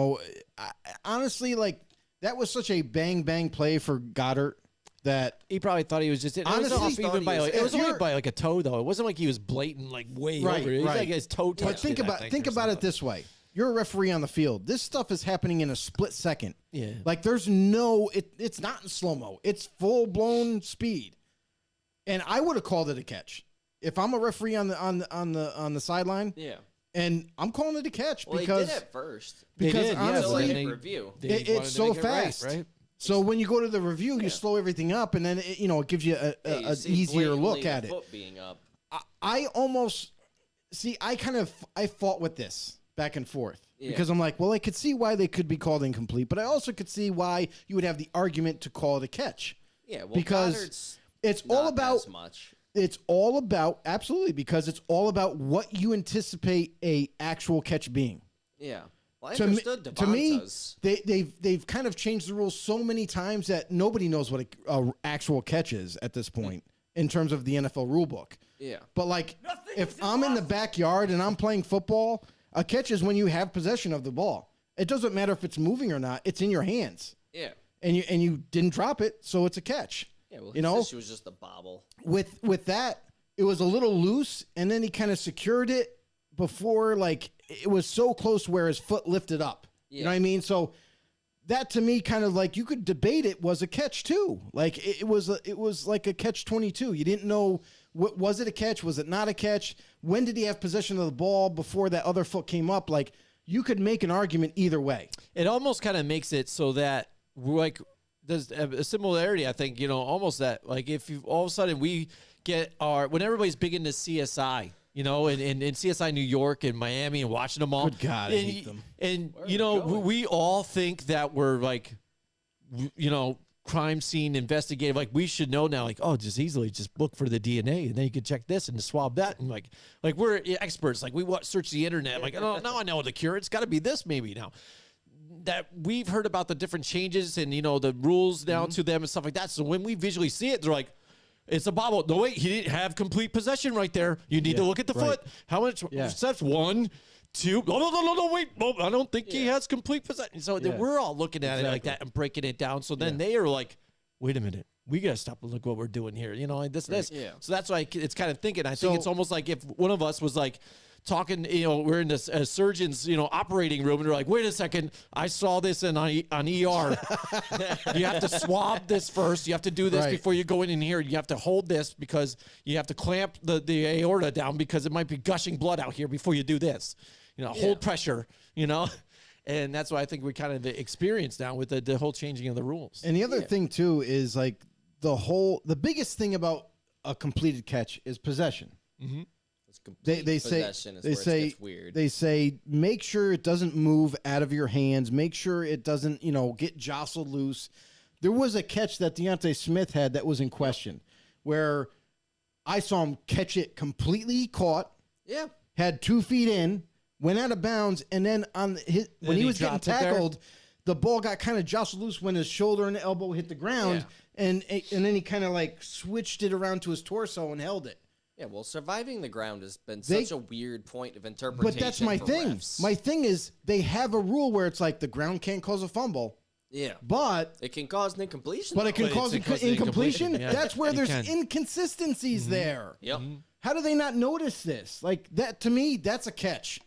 honestly, like that was such a bang play for Goddard that he probably thought he was just. It Honestly, was off he even thought by he was- like, it was if only you're- by like a toe though. It wasn't like he was blatant like way Right, over. It was right. like his toe touched. But think it, I about it something. this way: you're a referee on the field. This stuff is happening in a split second. Yeah. like there's no. It's not in slow mo. It's full blown speed, and I would have called it a catch if I'm a referee on the sideline. Yeah. And I'm calling it a catch Well, because he did at first. They because did, yeah, Until honestly, they they- review. They It's wanted to so make it right, fast. right? so when you go to the review, you slow everything up, and then it gives you Yeah, you an see easier look blatantly at the it. foot being up. I almost see. I fought with this back and forth Yeah. because I'm like, well, I could see why they could be called incomplete, but I also could see why you would have the argument to call it a catch. Yeah, well, because Goddard's it's all not about as much. It's all about absolutely because it's all about what you anticipate a actual catch being. Yeah. Well, I To me, understood to me, Devonta's. they've kind of changed the rules so many times that nobody knows what a actual catch is at this point in terms of the NFL rule book. Yeah. But like, if I'm in the backyard and I'm playing football, a catch is when you have possession of the ball. It doesn't matter if it's moving or not; it's in your hands, Yeah. and you didn't drop it, so it's a catch. Yeah, well, you know, she was just a bobble. with that, it was a little loose, and then he kind of secured it before, like it was so close where his foot lifted up. You know what I mean? So that to me, kind of like you could debate it was a catch too. Like it was like a catch 22. You didn't know was it a catch? Was it not a catch? When did he have possession of the ball before that other foot came up? Like you could make an argument either way. It almost kind of makes it so that like there's a similarity. I think almost that like if you all of a sudden we get when everybody's big into CSI. In CSI New York and Miami and watching them all. Good God, I hate them. And we all think that we're like, crime scene investigative. Like we should know now. Like, oh, just easily just look for the DNA, and then you can check this and swab that, and like we're experts. Like we search the internet. Like, oh, now I know the cure. It's got to be this maybe now. That we've heard about the different changes and the rules down to them and stuff like that. So when we visually see it, they're like, it's a bobble. No, wait, he didn't have complete possession right there. You need to look at the foot. How much steps? 1, 2. No, wait. No, I don't think he has complete possession. So we're all looking at it like that and breaking it down. So then they are like, wait a minute. We got to stop and look what we're doing here. This. Yeah. So that's why it's kind of thinking. I think it's almost like if one of us was like, talking, we're in this surgeon's, operating room, and they're like, wait a second, I saw this on ER. You have to swab this first. You have to do this before you go in here. You have to hold this because you have to clamp the aorta down because it might be gushing blood out here before you do this. Hold pressure, and that's why I think we kind of experience now with the whole changing of the rules. And the other thing too is like the biggest thing about a completed catch is possession. Mm-hmm. They say Possession is where it gets weird. They say make sure it doesn't move out of your hands. Make sure it doesn't get jostled loose. There was a catch that Deontay Smith had that was in question, where I saw him catch it completely caught. Yeah. Had 2 feet in, went out of bounds, and then when he was getting tackled, the ball got kind of jostled loose when his shoulder and elbow hit the ground, and then he kind of like switched it around to his torso and held it. Yeah, well, surviving the ground has been such a weird point of interpretation. But that's my for thing. refs. My thing is they have a rule where it's like the ground can't cause a fumble. Yeah. But It can cause an incompletion. it can But cause it's because incompletion. incompletion, yeah. That's where It there's can. inconsistencies there. Yep. How do they not notice this? Like that to me, that's a catch.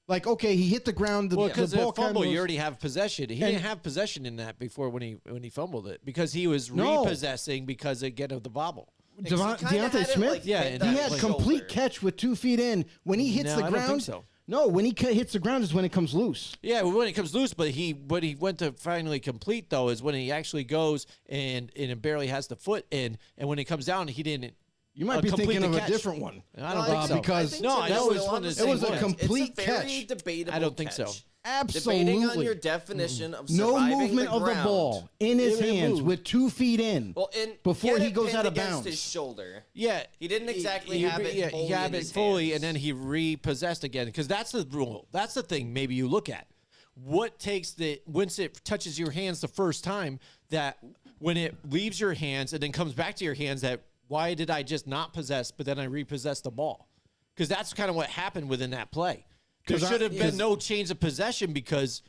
Like, okay, he hit the ground. The, Well, the because ball a fumble, kind of you already have possession. He didn't have possession in that before when he fumbled it because he was repossessing because again of the bobble. Deontay Smith. Yeah, he and had like- complete catch with 2 feet in. When he hits No, the I ground, don't think so. No, when he hits the ground is when it comes loose. Yeah, when it comes loose, but he went to finally complete though is when he actually goes and it barely has the foot in, and when it comes down, he didn't. You might be complete thinking the of catch. a different one. I don't think so. because No, I know it's one of the it same was a ones. complete it's a very catch. debatable I don't think so. catch. Absolutely. Debating on your definition of No surviving movement the of the ground. ball in his It didn't hands move. with 2 feet in. Well, before he goes pinned out of against bounds. his shoulder. Yeah, He didn't exactly he- have it yeah, fully he had in it his fully, hands. and then he repossessed again because that's the rule. That's the thing. Maybe you look at what takes once it touches your hands the first time. That when it leaves your hands and then comes back to your hands, that why did I just not possess, but then I repossessed the ball? Because that's kind of what happened within that play. There 'Cause should have because- been no change of possession because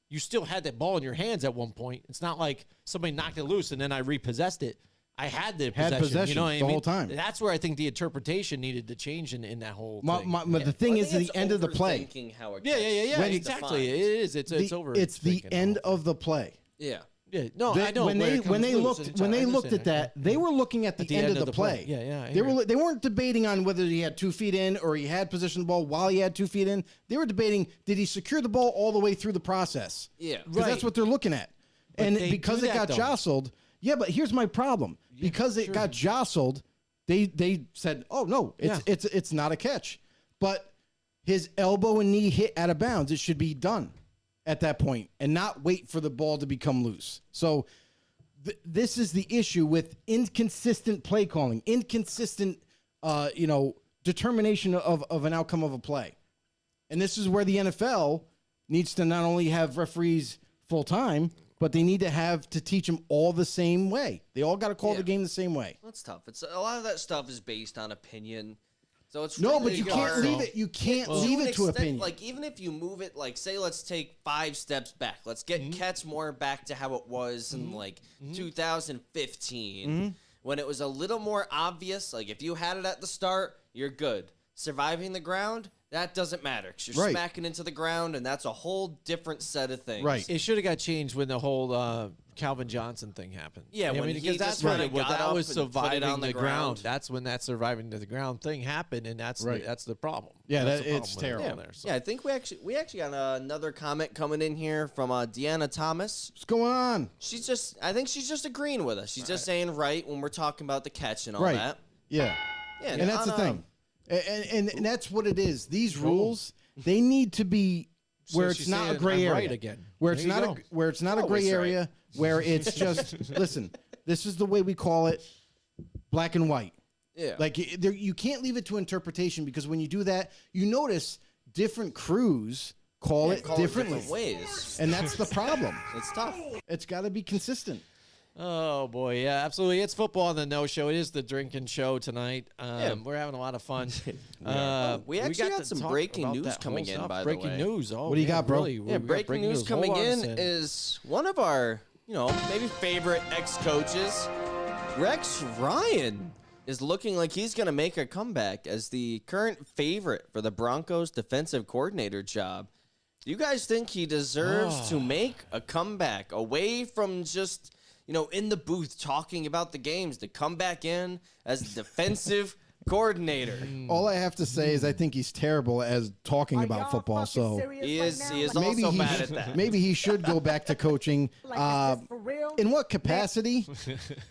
you still had that ball in your hands at one point. It's not like somebody knocked it loose and then I repossessed it. I had the possession. possession you know what I the mean? whole time. That's where I think the interpretation needed to change in that whole thing. But the thing I is, think at it's the end of the play, overthinking how a yeah, catch is exactly. defined. It is. It's over. it's the end of the play. Yeah. Yeah, no, They- I know. when where they it when comes they loose looked and when I they looked understand at that, they were looking at the, end of the play. Yeah, yeah. I They hear were you. they weren't debating on whether he had 2 feet in or he had possession of the ball while he had 2 feet in. They were debating, did he secure the ball all the way through the process? Yeah. Because Right. that's what they're looking at. And they because do it that, got though. jostled, yeah. But here's my problem: because it got jostled, they said, "Oh no, it's not a catch." But his elbow and knee hit out of bounds. It should be done at that point and not wait for the ball to become loose. So this is the issue with inconsistent play calling, inconsistent, determination of an outcome of a play. And this is where the NFL needs to not only have referees full time, but they need to teach them all the same way. They all got to call the game the same way. That's tough. It's a lot of that stuff is based on opinion. So it's No, really but you hard. can't leave it. You can't leave an it to extent, opinion. Like even if you move it, like say, let's take 5 steps back. Let's get catch more back to how it was in like 2015 when it was a little more obvious. Like if you had it at the start, you're good. Surviving the ground, that doesn't matter because you're Right. smacking into the ground, and that's a whole different set of things. Right. It should have got changed when the whole Calvin Johnson thing happened. Yeah, when he because that's just what kinda it was. got That up was and put it surviving on the the ground. ground. That's when that surviving to the ground thing happened, and that's the problem. Yeah, That's that- the it's problem with it terrible. there, so. Yeah, I think we actually got another comment coming in here from Deanna Thomas. What's going on? I think she's just agreeing with us. She's just saying right when we're talking about the catch and all Right. that. Yeah. Yeah, And that's the thing. And that's what it is. These rules, they need to be where So it's she's not a saying gray I'm area. right again. Where it's There you not go. where it's not a Always gray right. area, where it's just listen, this is the way we call it, black and white. Yeah. Like you can't leave it to interpretation because when you do that, you notice different crews call it Call differently. different ways. And that's the problem. It's tough. It's got to be consistent. Oh boy, yeah, absolutely. It's football on the no show. It is the drinking show tonight. Yeah. We're having a lot of fun. We actually got to some talk breaking about news that coming whole in, stuff. by the breaking way. news. Oh, What do you got, bro? Really? Yeah, We got breaking news Hold coming on a in second. is one of our, maybe favorite ex-coaches, Rex Ryan, is looking like he's going to make a comeback as the current favorite for the Broncos defensive coordinator job. Do you guys think he deserves to make a comeback away from just, in the booth talking about the games, to come back in as defensive coordinator? All I have to say is I think he's terrible as talking about football. So He is maybe also he bad at that. maybe he should go back to coaching. In what capacity?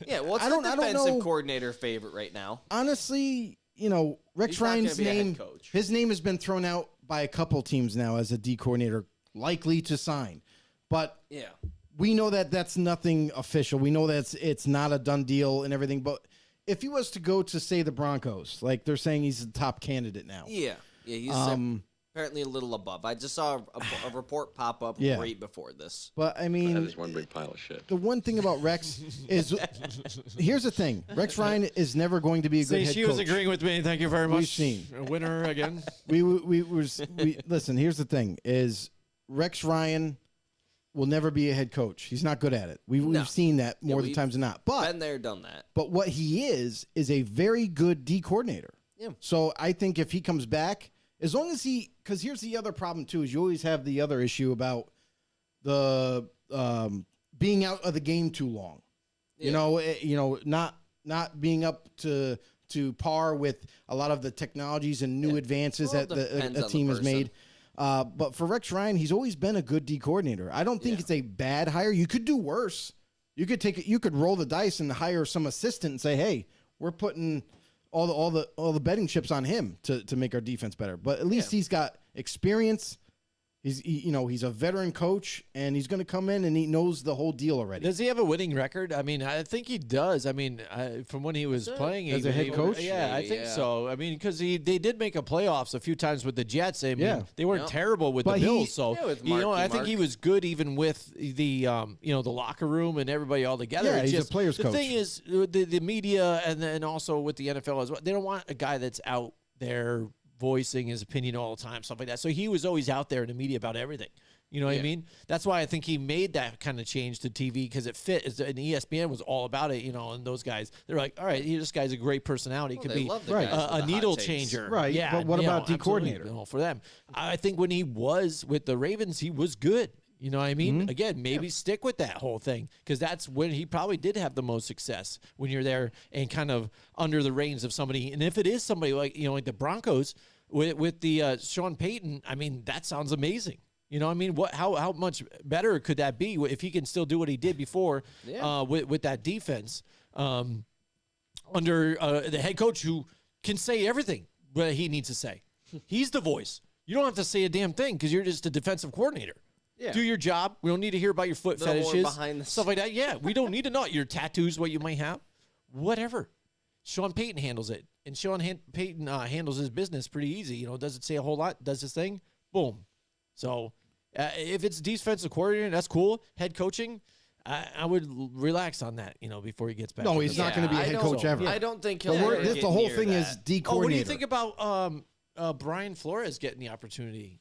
Yeah, what's I don't the defensive know. coordinator favorite right now? Honestly, Rex He's not gonna Ryan's be a head name, coach. his name has been thrown out by a couple teams now as a D coordinator, likely to sign. But Yeah. we know that that's nothing official. We know that it's not a done deal and everything. But if he was to go to, say, the Broncos, like they're saying he's the top candidate now. Yeah, he's apparently a little above. I just saw a report pop up Yeah. right before this. But, I mean, That is one big pile of shit. the one thing about Rex is, here's the thing. Rex Ryan is never going to be a good See, head she coach. was agreeing with me. Thank you very much. We've seen. A winner again. We listen, here's the thing is Rex Ryan will never be a head coach. He's not good at it. We've seen that more than times than not. But been there, done that. But what he is a very good D coordinator. Yeah. So I think if he comes back, as long as because here's the other problem too, is you always have the other issue about the being out of the game too long. Yeah. Not being up to par with a lot of the technologies and new advances that a team has made. But for Rex Ryan, he's always been a good D coordinator. I don't think it's a bad hire. You could do worse. You could roll the dice and hire some assistant and say, hey, we're putting all the betting chips on him to make our defense better. But at least he's got experience. He's a veteran coach, and he's going to come in and he knows the whole deal already. Does he have a winning record? I mean, I think he does. I mean, from when he was playing as a head coach, I think so. I mean, because they did make a playoffs a few times with the Jets. I mean, they weren't terrible with the Bills. So I think he was good even with the the locker room and everybody all together. Yeah, he's a player's coach. The thing is, the media and also with the NFL as well, they don't want a guy that's out there voicing his opinion all the time, stuff like that. So he was always out there in the media about everything. You know what I mean? That's why I think he made that kind of change to TV because it fit. And ESPN was all about it, and those guys, they're like, all right, this guy's a great personality. He could be a needle changer. Right. Yeah. But what about D coordinator? For them. I think when he was with the Ravens, he was good. You know what I mean? Mm-hmm. Again, maybe stick with that whole thing because that's when he probably did have the most success when you're there and kind of under the reins of somebody. And if it is somebody like the Broncos with the Sean Payton, I mean, that sounds amazing. You know what I mean? How much better could that be if he can still do what he did before with that defense under the head coach who can say everything what he needs to say. He's the voice. You don't have to say a damn thing because you're just a defensive coordinator. Yeah. Do your job. We don't need to hear about your foot fetishes, stuff like that. Yeah, we don't need to know your tattoos, what you might have, whatever. Sean Payton handles it, and Sean Payton handles his business pretty easy. Doesn't say a whole lot, does his thing, boom. So if it's defensive coordinator, that's cool. Head coaching, I would relax on that, before he gets back. No, he's not going to be a head coach ever. I don't think he'll. The whole thing is D coordinator. What do you think about Brian Flores getting the opportunity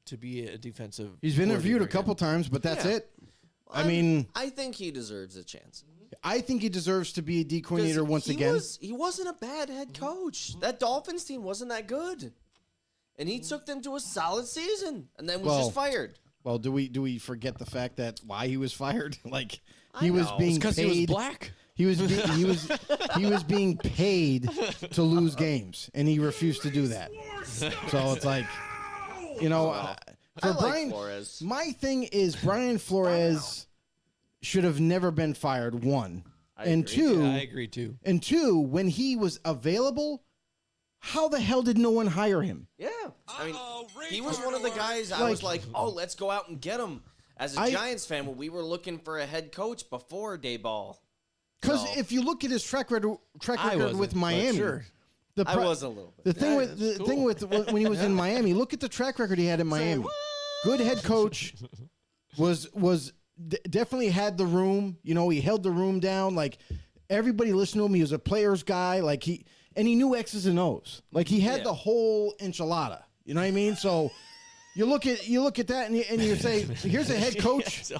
to be a defensive? He's been interviewed a couple times, but that's it. I mean, I think he deserves a chance. I think he deserves to be a D coordinator once again. He wasn't a bad head coach. That Dolphins team wasn't that good, and he took them to a solid season, and then was just fired. Well, do we forget the fact that why he was fired? Like he was being paid. He was black. He was being paid to lose games, and he refused to do that. So it's like, for Brian Flores. My thing is Brian Flores should have never been fired. One, and two, I agree too. And two, when he was available, how the hell did no one hire him? Yeah, I mean, he was one of the guys I was like, oh, let's go out and get him. As a Giants fan, when we were looking for a head coach before Dayball. Because if you look at his track record with Miami, sure. I was a little bit. The thing with when he was in Miami, look at the track record he had in Miami. Good head coach, was definitely had the room. He held the room down. Like everybody listened to him. He was a player's guy. Like he knew X's and O's. Like he had the whole enchilada. You know what I mean? So you look at that and you say, here's a head coach.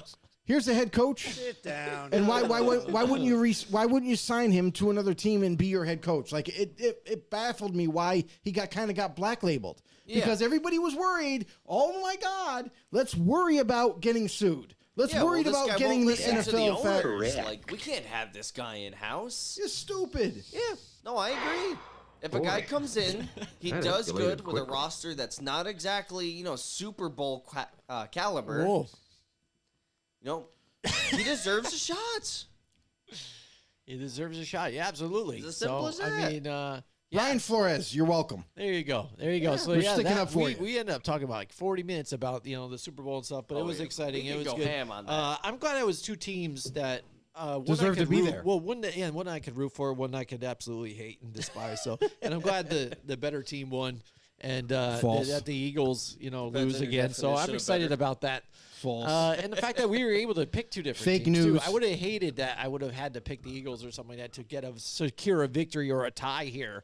Here's the head coach. Sit down. And why wouldn't you sign him to another team and be your head coach? Like it baffled me why he got black labeled. Because everybody was worried. Oh my God, let's worry about getting sued. Let's worry about getting the NFL factors. Like we can't have this guy in house. You're stupid. Yeah. No, I agree. If a guy comes in, he does good with a roster that's not exactly Super Bowl caliber. Whoa. He deserves a shot. He deserves a shot. Yeah, absolutely. It's as simple as that. I mean, Brian Flores, you're welcome. There you go. So we're sticking up for you. We ended up talking about like 40 minutes about the Super Bowl and stuff, but it was exciting. It was go good. ham on that. I'm glad it was two teams that deserve to be there. Well, one I could root for, one I could absolutely hate and despise. So, and I'm glad the better team won, and that the Eagles lose again. So I'm excited about that. False. And the fact that we were able to pick two different Fake teams, too. news. I would have hated that. I would have had to pick the Eagles or something like that to get secure a victory or a tie here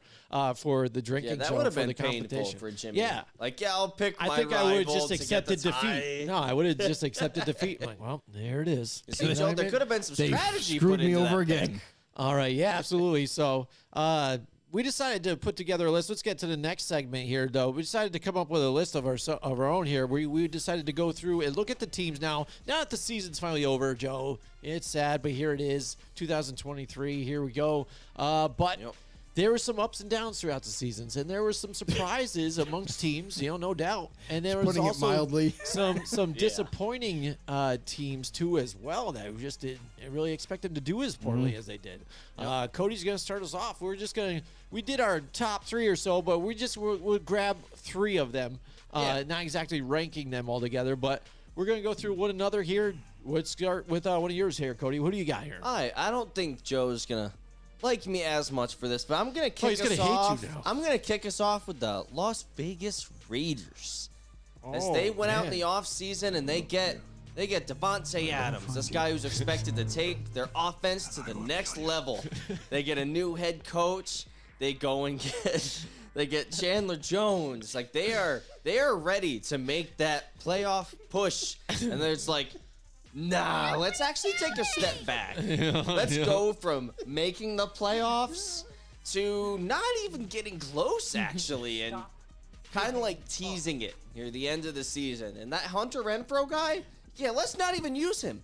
for the drinking Yeah, that show would have for been the painful competition. for Jimmy. Yeah. Like, I'll pick my I think I would have rival just to get accepted the tie. defeat. No, I would have just accepted defeat. I'm like, well, there it is. See, You know Joe, what I there mean? could have been some They strategy screwed put me into over that again. pick. All right, yeah, absolutely. So we decided to put together a list. Let's get to the next segment here, though. We decided to come up with a list of our own here. We decided to go through and look at the teams now. Now that the season's finally over, Joe, it's sad, but here it is, 2023. Here we go. But there were some ups and downs throughout the seasons, and there were some surprises amongst teams, no doubt. And there was Putting it also mildly. some disappointing teams too as well that we just didn't really expect them to do as poorly as they did. Cody's going to start us off. We did our top three or so, but we'll grab three of them, not exactly ranking them all together, but we're going to go through one another here. Let's start with one of yours here, Cody. What do you got here? I don't think Joe's going to like me as much for this, but I'm going to kick he's us gonna hate you off. now. I'm going to kick us off with the Las Vegas Raiders. As Oh, they went out in man. the offseason and they get Devontae Adams, this guy who's expected to take their offense to the next level. They get a new head coach. They go and get Chandler Jones. Like they are ready to make that playoff push. And there's like, nah, let's actually take a step back. Let's go from making the playoffs to not even getting close, actually, and kind of like teasing it near the end of the season. And that Hunter Renfrow guy, let's not even use him.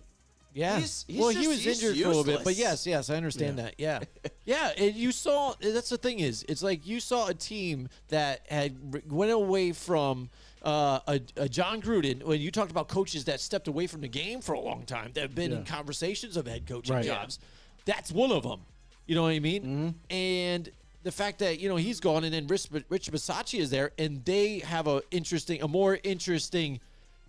Yeah. He's he just- was he's injured for a little bit, but useless. yes, I understand that. Yeah. Yeah, and you saw, that's the thing is, it's like you saw a team that went away from a John Gruden, when you talked about coaches that stepped away from the game for a long time, that have been in conversations of head coaching jobs. That's one of them. You know what I mean? Mm-hmm. And the fact that, he's gone and then Rich Bisaccia is there, and they have a more interesting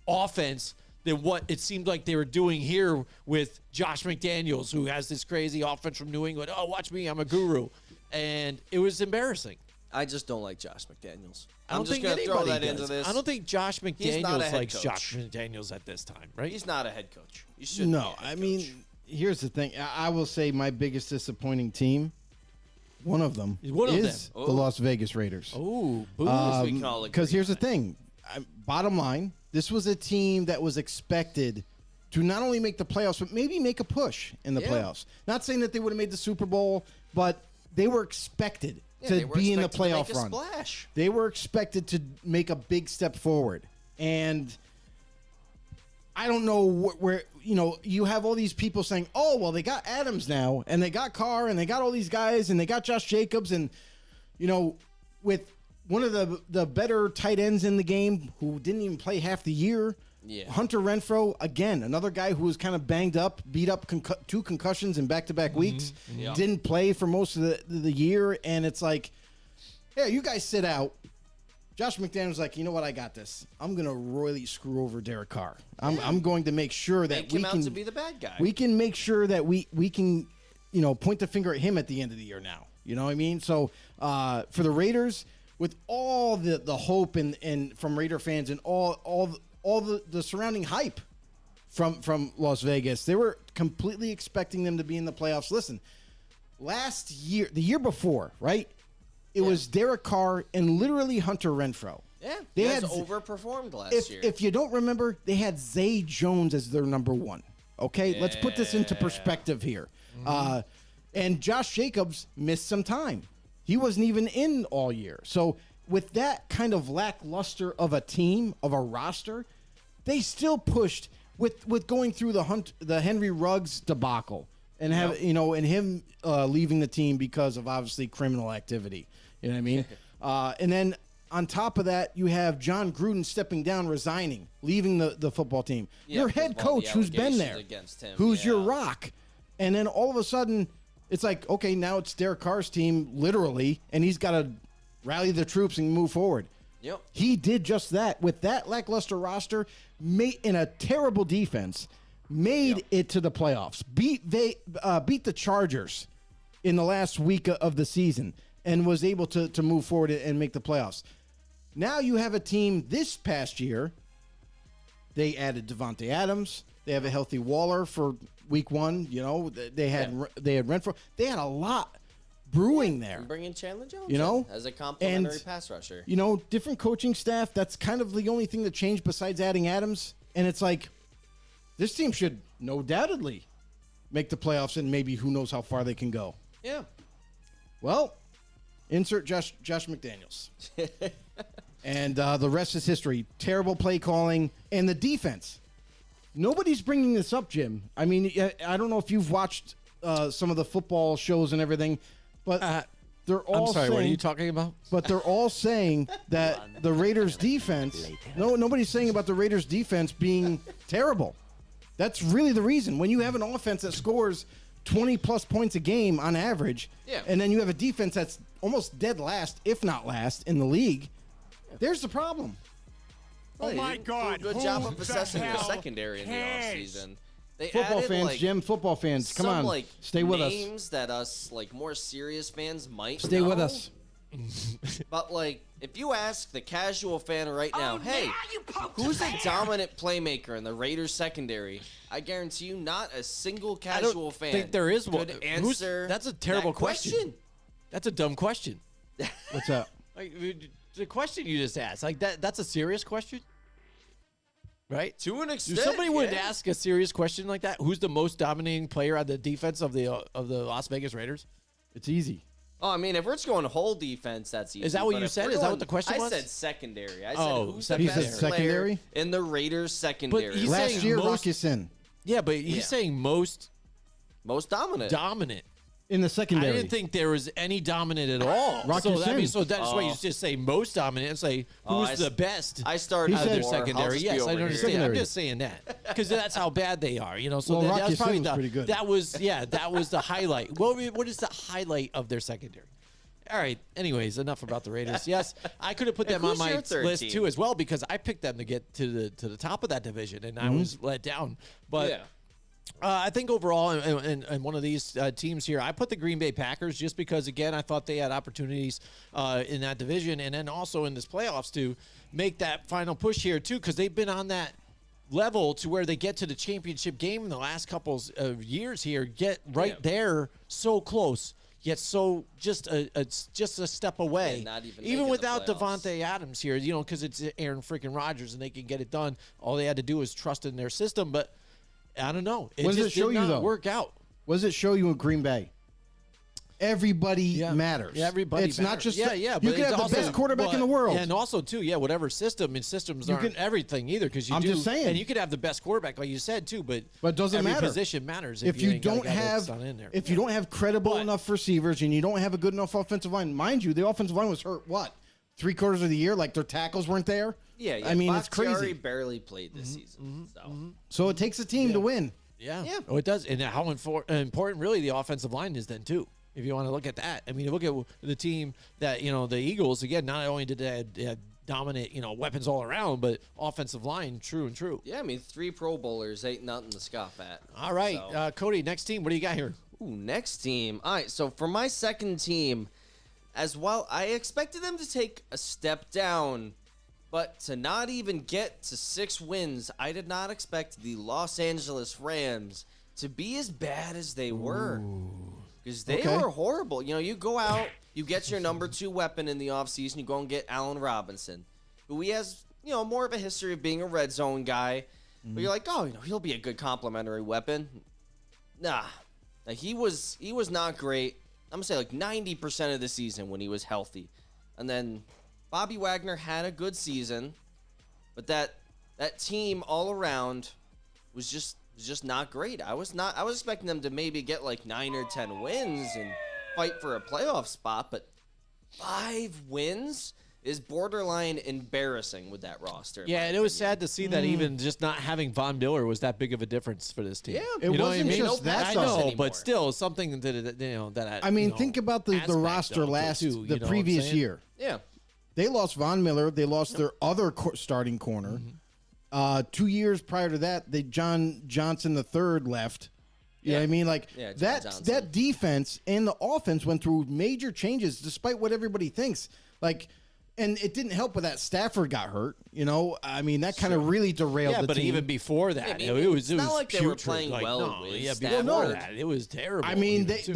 offense than what it seemed like they were doing here with Josh McDaniels, who has this crazy offense from New England. Oh, watch me, I'm a guru. And it was embarrassing. I just don't like Josh McDaniels. I I'm don't just think going to throw anybody that does. into this. I don't think Josh not a McDaniels head likes coach. Josh McDaniels at this time, right? He's not a head coach. You shouldn't. No, be a I head mean, coach. here's the thing. I will say my biggest disappointing team, one of them, One of is them. the Las Vegas Raiders. Oh, boo. As we can all agree. Because here's the thing. Bottom line, this was a team that was expected to not only make the playoffs, but maybe make a push in the playoffs. Not saying that they would have made the Super Bowl, but they were expected They to were be in the expected to playoff make a run. splash. They were expected to make a big step forward. And I don't know where you have all these people saying, oh, well, they got Adams now, and they got Carr, and they got all these guys, and they got Josh Jacobs, and, with one of the better tight ends in the game who didn't even play half the year. Yeah. Hunter Renfrow, again, another guy who was kind of banged up, beat up, two concussions in back-to-back weeks, didn't play for most of the year, and it's like, hey, you guys sit out. Josh McDaniels like, you know what, I got this. I'm going to royally screw over Derek Carr. I'm going to make sure that Make we him out can to be the bad guy. we can make sure that we can, point the finger at him at the end of the year now. You know what I mean? So for the Raiders, with all the hope and from Raider fans and all the surrounding hype from Las Vegas, they were completely expecting them to be in the playoffs. Listen, last year, the year before, right? It was Derek Carr and literally Hunter Renfrow. Yeah, They he had overperformed last year. If you don't remember, they had Zay Jones as their number one. Okay, let's put this into perspective here. And Josh Jacobs missed some time. He wasn't even in all year. So with that kind of lackluster of a team, of a roster, they still pushed with going through the Henry Ruggs debacle and and him leaving the team because of obviously criminal activity. You know what I mean? And then on top of that, you have John Gruden stepping down, resigning, leaving the football team. Yeah, Your because head of all the coach who's been there, allegations against him, who's your yeah. rock. And then all of a sudden, it's like, okay, now it's Derek Carr's team, literally, and he's got to rally the troops and move forward. Yep. He did just that with that lackluster roster, in a terrible defense, made it to the playoffs. Beat the Chargers in the last week of the season and was able to move forward and make the playoffs. Now you have a team this past year They added Devontae Adams. They have a healthy Waller for week 1. You know, they had Renfro. They had a lot brewing there. And bringing Chandler Jones, you know, as a complimentary and, pass rusher. You know, different coaching staff. That's kind of the only thing that changed besides adding Adams. And it's like, this team should no doubtedly make the playoffs, and maybe who knows how far they can go. Yeah. Well, insert Josh McDaniels. And the rest is history. Terrible play calling. And the defense. Nobody's bringing this up, Jim. I mean, I don't know if you've watched some of the football shows and everything, but they're all I'm sorry, saying, what are you talking about? But they're all saying that the Raiders' defense, nobody's saying about the Raiders' defense being terrible. That's really the reason. When you have an offense that scores 20-plus points a game on average, and then you have a defense that's almost dead last, if not last, in the league, there's the problem. Oh my God! Do a good job of assessing their secondary in the offseason. They Football added, fans, like, Jim. Football fans, come on, like, stay with us. Names that us like more serious fans might Stay know. with us. But like, if you ask the casual fan right now, hey, who's a dominant playmaker in the Raiders secondary? I guarantee you, not a single casual fan. I think there is one. Could answer. That's a terrible that question. That's a dumb question. What's up? Like, the question you just asked, like that's a serious question, right? To an extent, If somebody would ask a serious question like that, who's the most dominating player on the defense of the Las Vegas Raiders? It's easy. Oh, I mean, if we're just going whole defense, that's easy. Is that what But you if said? we're Is that going- what the question was? I said secondary. I Oh, said who's secondary. the He best said player secondary? in the Raiders secondary? he's Last saying year, most- Rock Sin Yeah, but he's Yeah. saying most most dominant. dominant. in the I secondary. didn't think there was any dominant at all. Rock so your that means sin. that's why you just say most dominant and say who's I the s- best. I started He out of their said- secondary. Yes, I understand. Secondary. I'm just saying that because that's how bad they are. You know, so Well, that, Rock that's probably Ya-Sin was the, pretty good. that was that was the highlight. What is the highlight of their secondary? All right. Anyways, enough about the Raiders. Yes, I could have put them on who's my your third list team? too as well because I picked them to get to the top of that division, and I was let down. But Yeah. I think overall, in one of these teams here, I put the Green Bay Packers just because, again, I thought they had opportunities in that division and then also in this playoffs to make that final push here, too, because they've been on that level to where they get to the championship game in the last couple of years here, get right there so close. Yet so just a step away, Yeah, not even making the without playoffs. Devontae Adams here, you know, because it's Aaron freaking Rodgers and they can get it done. All they had to do was trust in their system, but I don't know. What does just it show did you, not though? work out. What does it show you in Green Bay? Everybody matters. Yeah, everybody It's not matters. just yeah. you but can it's have the also- best quarterback in the world. and also too, whatever system. And systems aren't can- everything either because you I'm do. just saying. And you could have the best quarterback, like you said too, but But it doesn't every matter. position matters if you ain't got a don't guy that's have not in there. if you don't have credible But- enough receivers and you don't have a good enough offensive line, mind you, the offensive line was hurt. What 3/4 of the year? Like their tackles weren't there. Yeah, I mean, it's Bakhtiari crazy. barely played this season. So So it takes a team to win. Yeah. Yeah. Oh, it does. And how important really the offensive line is then too. If you want to look at that, I mean, you look at the team that the Eagles. Again, not only did they have dominant weapons all around, but offensive line, true and true. yeah, I mean 3 Pro Bowlers ain't nothing to scoff at. All right, So- Cody. Next team. What do you got here? Ooh, next team. All right, so for my second team, as well, I expected them to take a step down, but to not even get to 6 wins, I did not expect the Los Angeles Rams to be as bad as they were. Because they Okay. were horrible. You go out, you get your number 2 weapon in the offseason, you go and get Allen Robinson, who he has, more of a history of being a red zone guy. But you're like, oh, he'll be a good complementary weapon. Nah. Like, he was not great. I'm going to say like 90% of the season when he was healthy. And then Bobby Wagner had a good season, but that team all around was just not great. I was expecting them to maybe get like 9 or 10 wins and fight for a playoff spot, but 5 wins is borderline embarrassing with that roster. in Yeah, my and it was opinion. sad to see that even just not having Von Miller was that big of a difference for this team. Yeah, It You know what I wasn't mean? just that, I though. know, anymore. but still something that I mean, think about the aspect roster of it, last too, you the know what I'm previous saying? year. Yeah. They lost Von Miller. They lost their other starting corner. 2 years prior to that, John Johnson III left. You know what I mean? Like Yeah, John that Johnson. defense and the offense went through major changes, despite what everybody thinks. Like And it didn't help with that Stafford got hurt. You know, I mean, that kind of really derailed Yeah, the but team. even before that, Yeah, it was not like they were putrid. playing Like, well no, with yeah, Stafford. before that, it was terrible. I mean, even, too.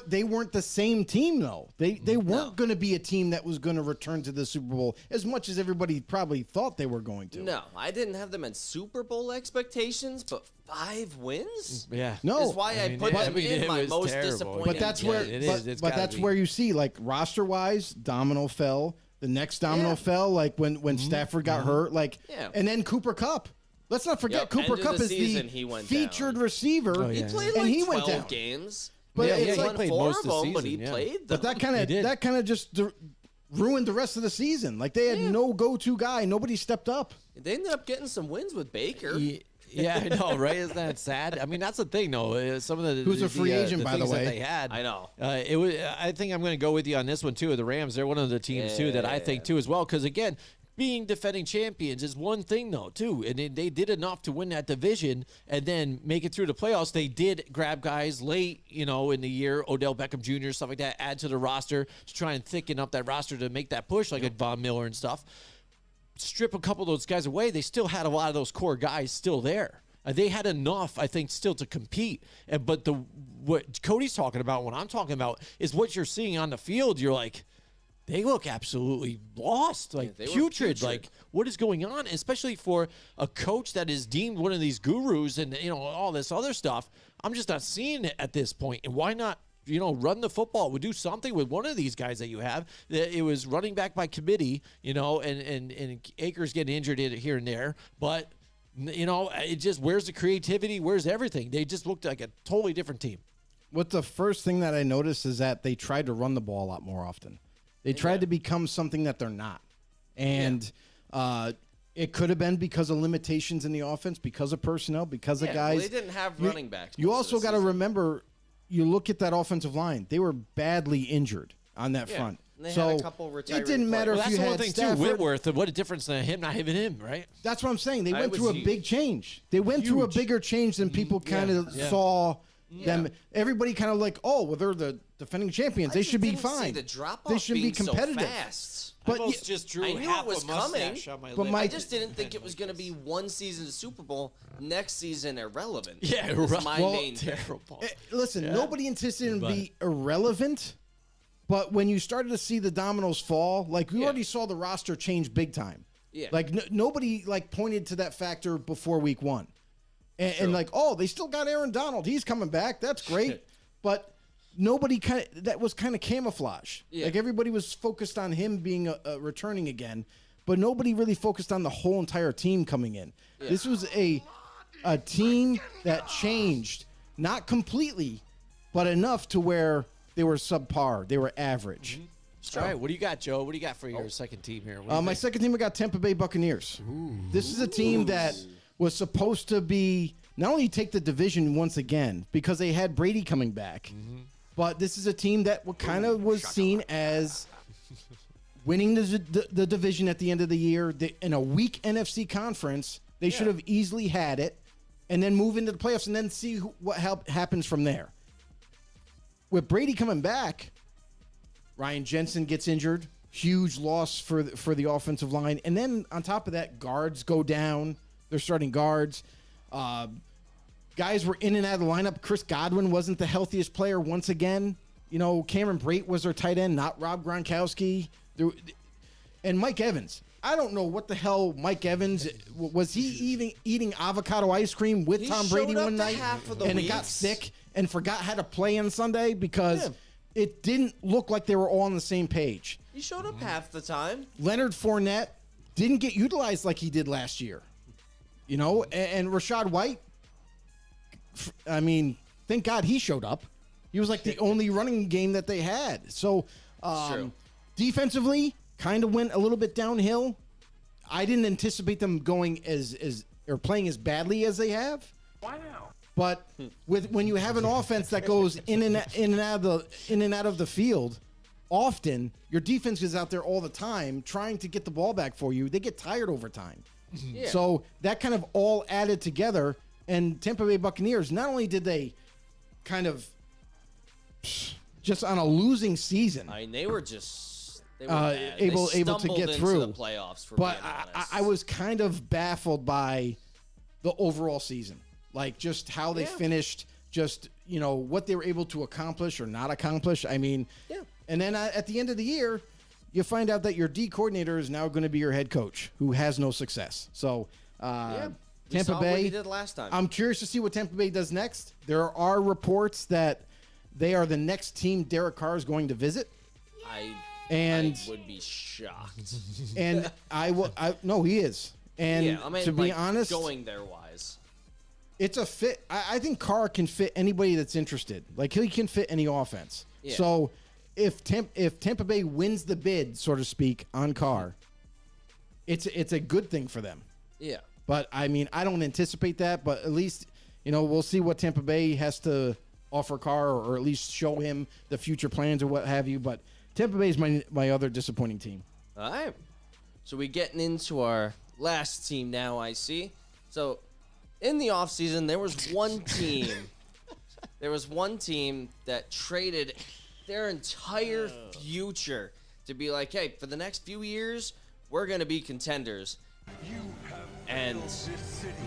they weren't the same team though. They weren't going to be a team that was going to return to the Super Bowl as much as everybody probably thought they were going to. No, I didn't have them in Super Bowl expectations, but 5 wins Yeah. No. is why I mean, put I them mean, in it my was most terrible. disappointing. But that's Yeah, where, it is. It's but gotta that's be. where you see, like, roster wise, domino fell. The next domino Yeah. fell, like when Stafford got hurt, like, Yeah. and then Cooper Kupp. Let's not forget Yep, Cooper end of Kupp the is season, the he went featured down. receiver. He yeah. played and like he 12 went down. games. But Yeah, it's he like, played four most of of the them, but he season, yeah. played them. but that kind He of did. just ruined the rest of the season. Like they had no go-to guy. Nobody stepped up. They ended up getting some wins with Baker. Yeah, I know, right? Isn't that sad? I mean, that's the thing, though. Some of the Who's a free agent, by the things that way. they had. I know. It was. I think I'm going to go with you on this one too. The Rams, they're one of the teams too that I think too as well. Because again, being defending champions is one thing though too, and they did enough to win that division and then make it through the playoffs. They did grab guys late, in the year, Odell Beckham Jr. stuff like that, add to the roster to try and thicken up that roster to make that push, like a Von Miller and stuff. Strip a couple of those guys away, they still had a lot of those core guys still there. They had enough, I think, still to compete. But what Cody's talking about, what I'm talking about, is what you're seeing on the field. You're like, they look absolutely lost, like they were putrid. putrid. Like, what is going on? Especially for a coach that is deemed one of these gurus and all this other stuff. I'm just not seeing it at this point. And why not? Run the football. Would do something with one of these guys that you have. It was running back by committee, and Akers getting injured here and there, but. It just, where's the creativity? Where's everything? They just looked like a totally different team. What the first thing that I noticed is that they tried to run the ball a lot more often. They tried to become something that they're not. And it could have been because of limitations in the offense, because of personnel, because of guys. Well, they didn't have running backs. You most also of the got to season. remember, you look at that offensive line. They were badly injured on that front. They had so a couple retiring it didn't matter players. if That's you the one had thing Stafford. too. Whitworth, what a difference than him not having him, right? That's what I'm saying. They I went was through a huge. big change. They went through a bigger change than people kind of saw them. Everybody kind of like, oh, well, they're the defending champions. I They just should be didn't see fine. the drop They off should be being so competitive. fast. But I almost you- just drew I knew half it was a mustache coming, on my but lip. my- I just didn't think it was going to be one season Super Bowl, next season irrelevant. Yeah, That's right. my Well, main thing. terrible. Listen, nobody anticipated him to be irrelevant, but when you started to see the dominoes fall, like we already saw the roster change big time. Yeah. Like nobody like pointed to that factor before week one, and like, oh, they still got Aaron Donald. He's coming back. That's great, but nobody that was kind of camouflage. Yeah. Like everybody was focused on him being returning again, but nobody really focused on the whole entire team coming in. This was a team that changed, not completely, but enough to where they were subpar. They were average. All right, what do you got, Joe? What do you got for your second team here? What do you My think? second team, I got Tampa Bay Buccaneers. This is a team that was supposed to be not only take the division once again because they had Brady coming back, but this is a team that kind of was seen as winning the division at the end of the year. In a weak NFC conference, they should have easily had it, and then move into the playoffs and then see what happens from there. With Brady coming back, Ryan Jensen gets injured. Huge loss for the offensive line. And then on top of that, guards go down. They're starting guards. Guys were in and out of the lineup. Chris Godwin wasn't the healthiest player once again. Cameron Brate was their tight end, not Rob Gronkowski. And Mike Evans. I don't know what the hell Mike Evans, was he even eating avocado ice cream with He Tom showed Brady up one to night half of the and it got weeks. sick and forgot how to play on Sunday because it didn't look like they were all on the same page. He showed up half the time. Leonard Fournette didn't get utilized like he did last year. And Rashad White, I mean, thank God he showed up. He was like the only running game that they had. So True. defensively, kind of went a little bit downhill. I didn't anticipate them going or playing as badly as they have. Wow. But when you have an offense that goes in and out of the field often, your defense is out there all the time trying to get the ball back for you. They get tired over time. Yeah. So that kind of all added together, and Tampa Bay Buccaneers, not only did they kind of just on a losing season. I mean, they They were bad. able They to stumbled get into through. the playoffs. For But being honest. I was kind of baffled by the overall season, like just how they finished, just what they were able to accomplish or not accomplish. I mean, and then at the end of the year, you find out that your D coordinator is now going to be your head coach, who has no success. So Tampa saw Bay, what he did last time. I'm curious to see what Tampa Bay does next. There are reports that they are the next team Derek Carr is going to visit. I would be shocked. And no, he is. And I mean, to be honest, going there wise, it's a fit. I think Carr can fit anybody that's interested. Like, he can fit any offense. Yeah. So if Tampa Bay wins the bid, so to speak, on Carr, it's a good thing for them. Yeah. But I mean, I don't anticipate that. But at least we'll see what Tampa Bay has to offer Carr, or at least show him the future plans or what have you. But Tampa Bay is my other disappointing team. All right. So we getting into our last team now, I see. So in the offseason, there was one team. There was one team that traded their entire future to be like, hey, for the next few years, we're going to be contenders. And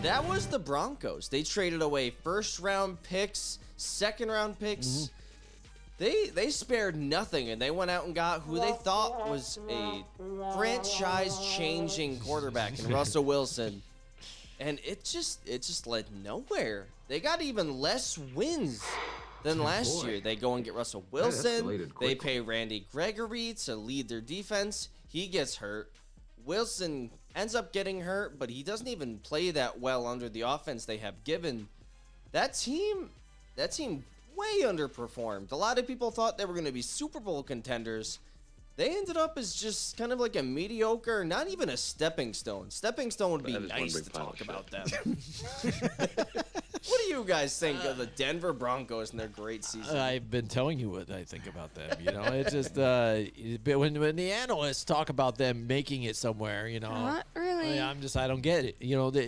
that was the Broncos. They traded away first-round picks, second-round picks. They spared nothing, and they went out and got who they thought was a franchise-changing quarterback in Russell Wilson. And it just led nowhere. They got even less wins than last year. They go and get Russell Wilson. They pay Randy Gregory to lead their defense. He gets hurt. Wilson ends up getting hurt, but he doesn't even play that well under the offense they have given. That team way underperformed. A lot of people thought they were going to be Super Bowl contenders. They ended up as just kind of like a mediocre, not even a stepping stone. Stepping stone would be nice to talk about them. What do you guys think of the Denver Broncos and their great season? I've been telling you what I think about them. It's just when the analysts talk about them making it somewhere, Not really. I don't get it.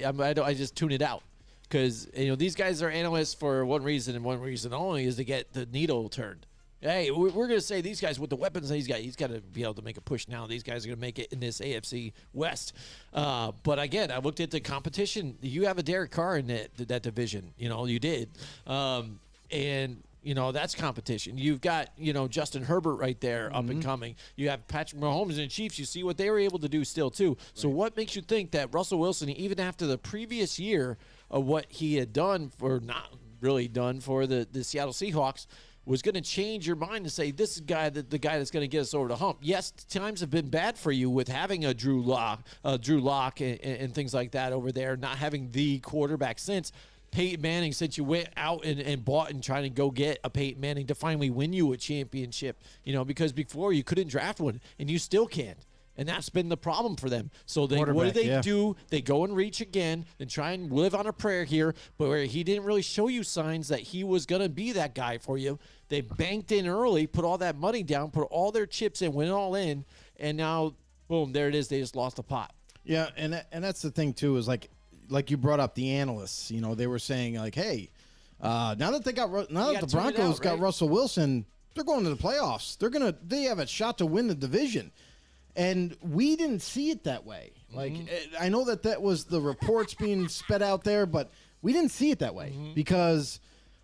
I just tune it out. Because these guys are analysts for one reason and one reason only, is to get the needle turned. Hey, we're going to say these guys with the weapons he's got to be able to make a push now. These guys are going to make it in this AFC West. But again, I looked at the competition. You have a Derek Carr in that division. You did. And that's competition. You've got, Justin Herbert right there up and coming. You have Patrick Mahomes and the Chiefs. You see what they were able to do still, too. So what makes you think that Russell Wilson, even after the previous year of what he had done, or not really done for the Seattle Seahawks, was going to change your mind to say, this is the guy that's going to get us over the hump? Yes, times have been bad for you with having a Drew Lock and things like that over there, not having the quarterback since Peyton Manning, since you went out and bought and trying to go get a Peyton Manning to finally win you a championship, because before you couldn't draft one, and you still can't. And that's been the problem for them. So what do they do? They go and reach again and try and live on a prayer here, but where he didn't really show you signs that he was going to be that guy for you. They banked in early, put all that money down, put all their chips in, went all in, and now, boom, there it is. They just lost the pot. Yeah, and that's the thing, too, is like you brought up the analysts. They were saying, like, hey, now that the Broncos got Russell Wilson, they're going to the playoffs. They have a shot to win the division. And we didn't see it that way. Like, I know that was the reports being sped out there, but we didn't see it that way. Because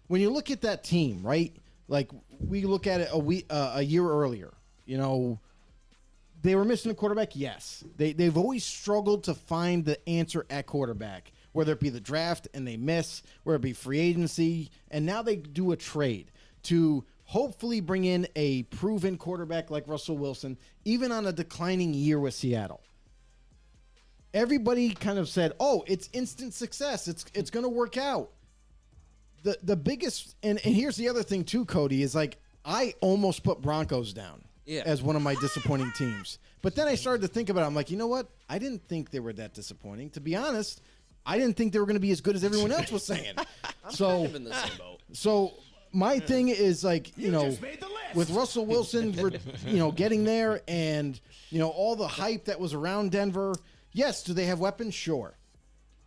when you look at that team, right, like we look at it a year earlier, they were missing a quarterback. Yes. They've always struggled to find the answer at quarterback, whether it be the draft and they miss, whether it be free agency. And now they do a trade to hopefully bring in a proven quarterback like Russell Wilson, even on a declining year with Seattle. Everybody kind of said, oh, it's instant success. It's going to work out. The biggest, and here's the other thing too, Cody, is like, I almost put Broncos down as one of my disappointing teams. But then I started to think about it. I'm like, you know what? I didn't think they were that disappointing. To be honest, I didn't think they were going to be as good as everyone else was saying. I'm kind of in the same boat. So my thing is like, with Russell Wilson, getting there and, all the hype that was around Denver. Yes, do they have weapons? Sure.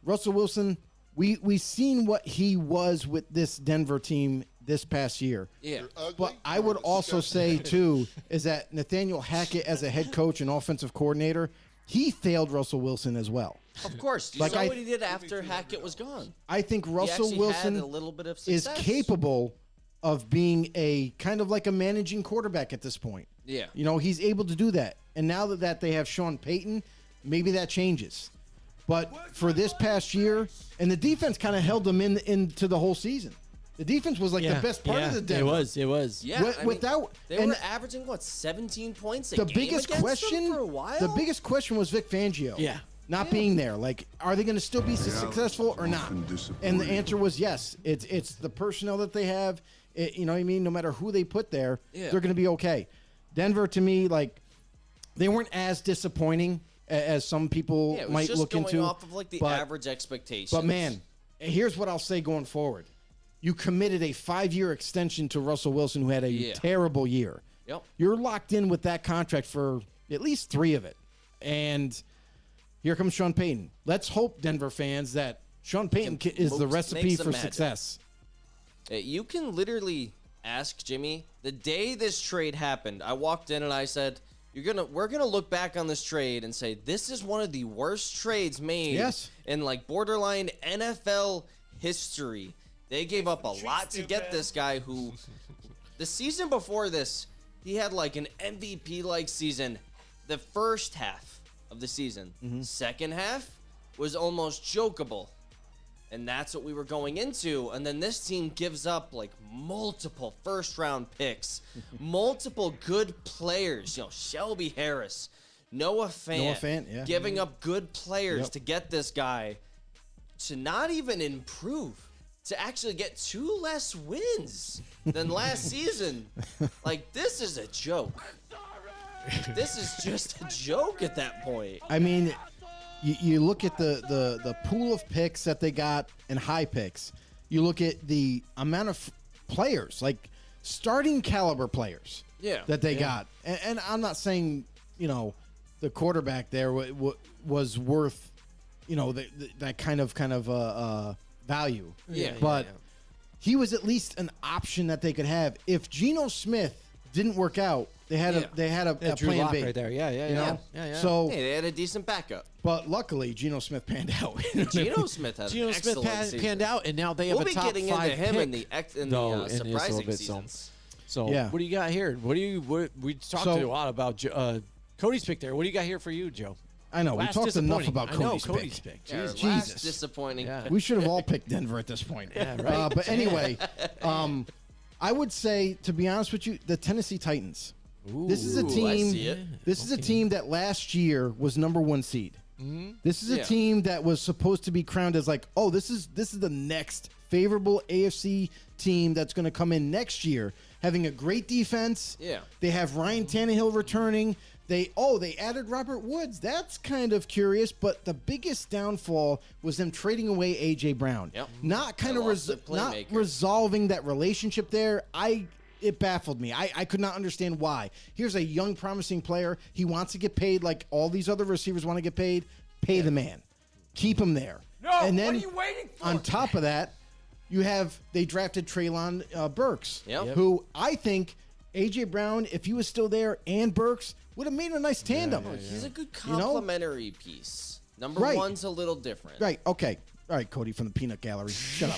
Russell Wilson we seen what he was with this Denver team this past year. Yeah. But I would also say, too, is that Nathaniel Hackett as a head coach and offensive coordinator, he failed Russell Wilson as well. Of course. You Like saw I- what he did after Hackett was gone. I think Russell actually Wilson had a little bit of is success. capable of being a kind of like a managing quarterback at this point. Yeah. You know, he's able to do that. And now that they have Sean Payton, maybe that changes. But for this past year, and the defense kind of held them into the whole season. The defense was like the best part of the Denver. It was. Yeah. Wi- I mean, without- they and were averaging, 17 points a The game biggest against question, them for a while? the biggest question was Vic Fangio. Yeah. Not being there. Like, are they going to still be successful or not? And the answer was yes. It's the personnel that they have. You know what I mean? No matter who they put there, they're going to be okay. Denver, to me, like, they weren't as disappointing as some people Yeah, it was might just look going into. off of the but- average expectations. But man, here's what I'll say going forward. You committed a 5-year extension to Russell Wilson, who had a terrible year. Yep. You're locked in with that contract for at least 3 of it. And here comes Sean Payton. Let's hope, Denver fans, that Sean Payton is the recipe make for some magic. success. You can literally ask Jimmy. The day this trade happened, I walked in and I said, we're gonna look back on this trade and say this is one of the worst trades made in borderline NFL history. They gave up a lot to get this guy who the season before this, he had an MVP season the first half of the season. Second half was almost jokeable. And that's what we were going into. And then this team gives up multiple first-round picks, multiple good players. Shelby Harris, Noah Fant, giving up good players to get this guy to not even improve, to actually get 2 less wins than last season. This is a joke. This is just a joke at that point. I mean, you look at the pool of picks that they got and high picks. You look at the amount of players, starting caliber players that they got. And I'm not saying, the quarterback there was worth, that kind of value. But he was at least an option that they could have. If Geno Smith didn't work out, they had a Drew plan Lock B right there. Yeah. You know? Yeah. So, Hey, they had a decent backup. but luckily, Geno Smith panned out. Geno Smith had Geno an Smith excellent season. panned out, and now they have We'll a be top getting 5 into him pick. in the in just a little surprising bit, seasons. So Yeah. what do you got here? We talked a lot about Cody's pick there. What do you got here for you, Joe? I know. Last We talked enough disappointing. about I know, Cody's Cody's pick. pick. Yeah, Jesus. last Jesus. disappointing. Yeah. We should have all picked Denver at this point. Yeah, right. But anyway, I would say, to be honest with you, the Tennessee Titans. This is a Ooh, I team. see it. This is a team that last year was number 1 seed. This is a Yeah. team that was supposed to be crowned as this is the next favorable AFC team that's going to come in next year, having a great defense. Yeah. They have Ryan Tannehill returning. They added Robert Woods. That's kind of curious, but the biggest downfall was them trading away AJ Brown. Yep. Not kind They of lost their not playmaker. resolving that relationship there. It baffled me. I could not understand why. Here's a young, promising player. He wants to get paid like all these other receivers want to get paid. Pay the man. Keep him there. No, and then, what are you waiting for? On top of that, they drafted Treylon Burks, Yep. who I think A.J. Brown, if he was still there, and Burks, would have made a nice tandem. He's a good You know? complementary piece. Number Right. 1's a little different. Right, okay. All right, Cody from the Peanut Gallery. Shut up.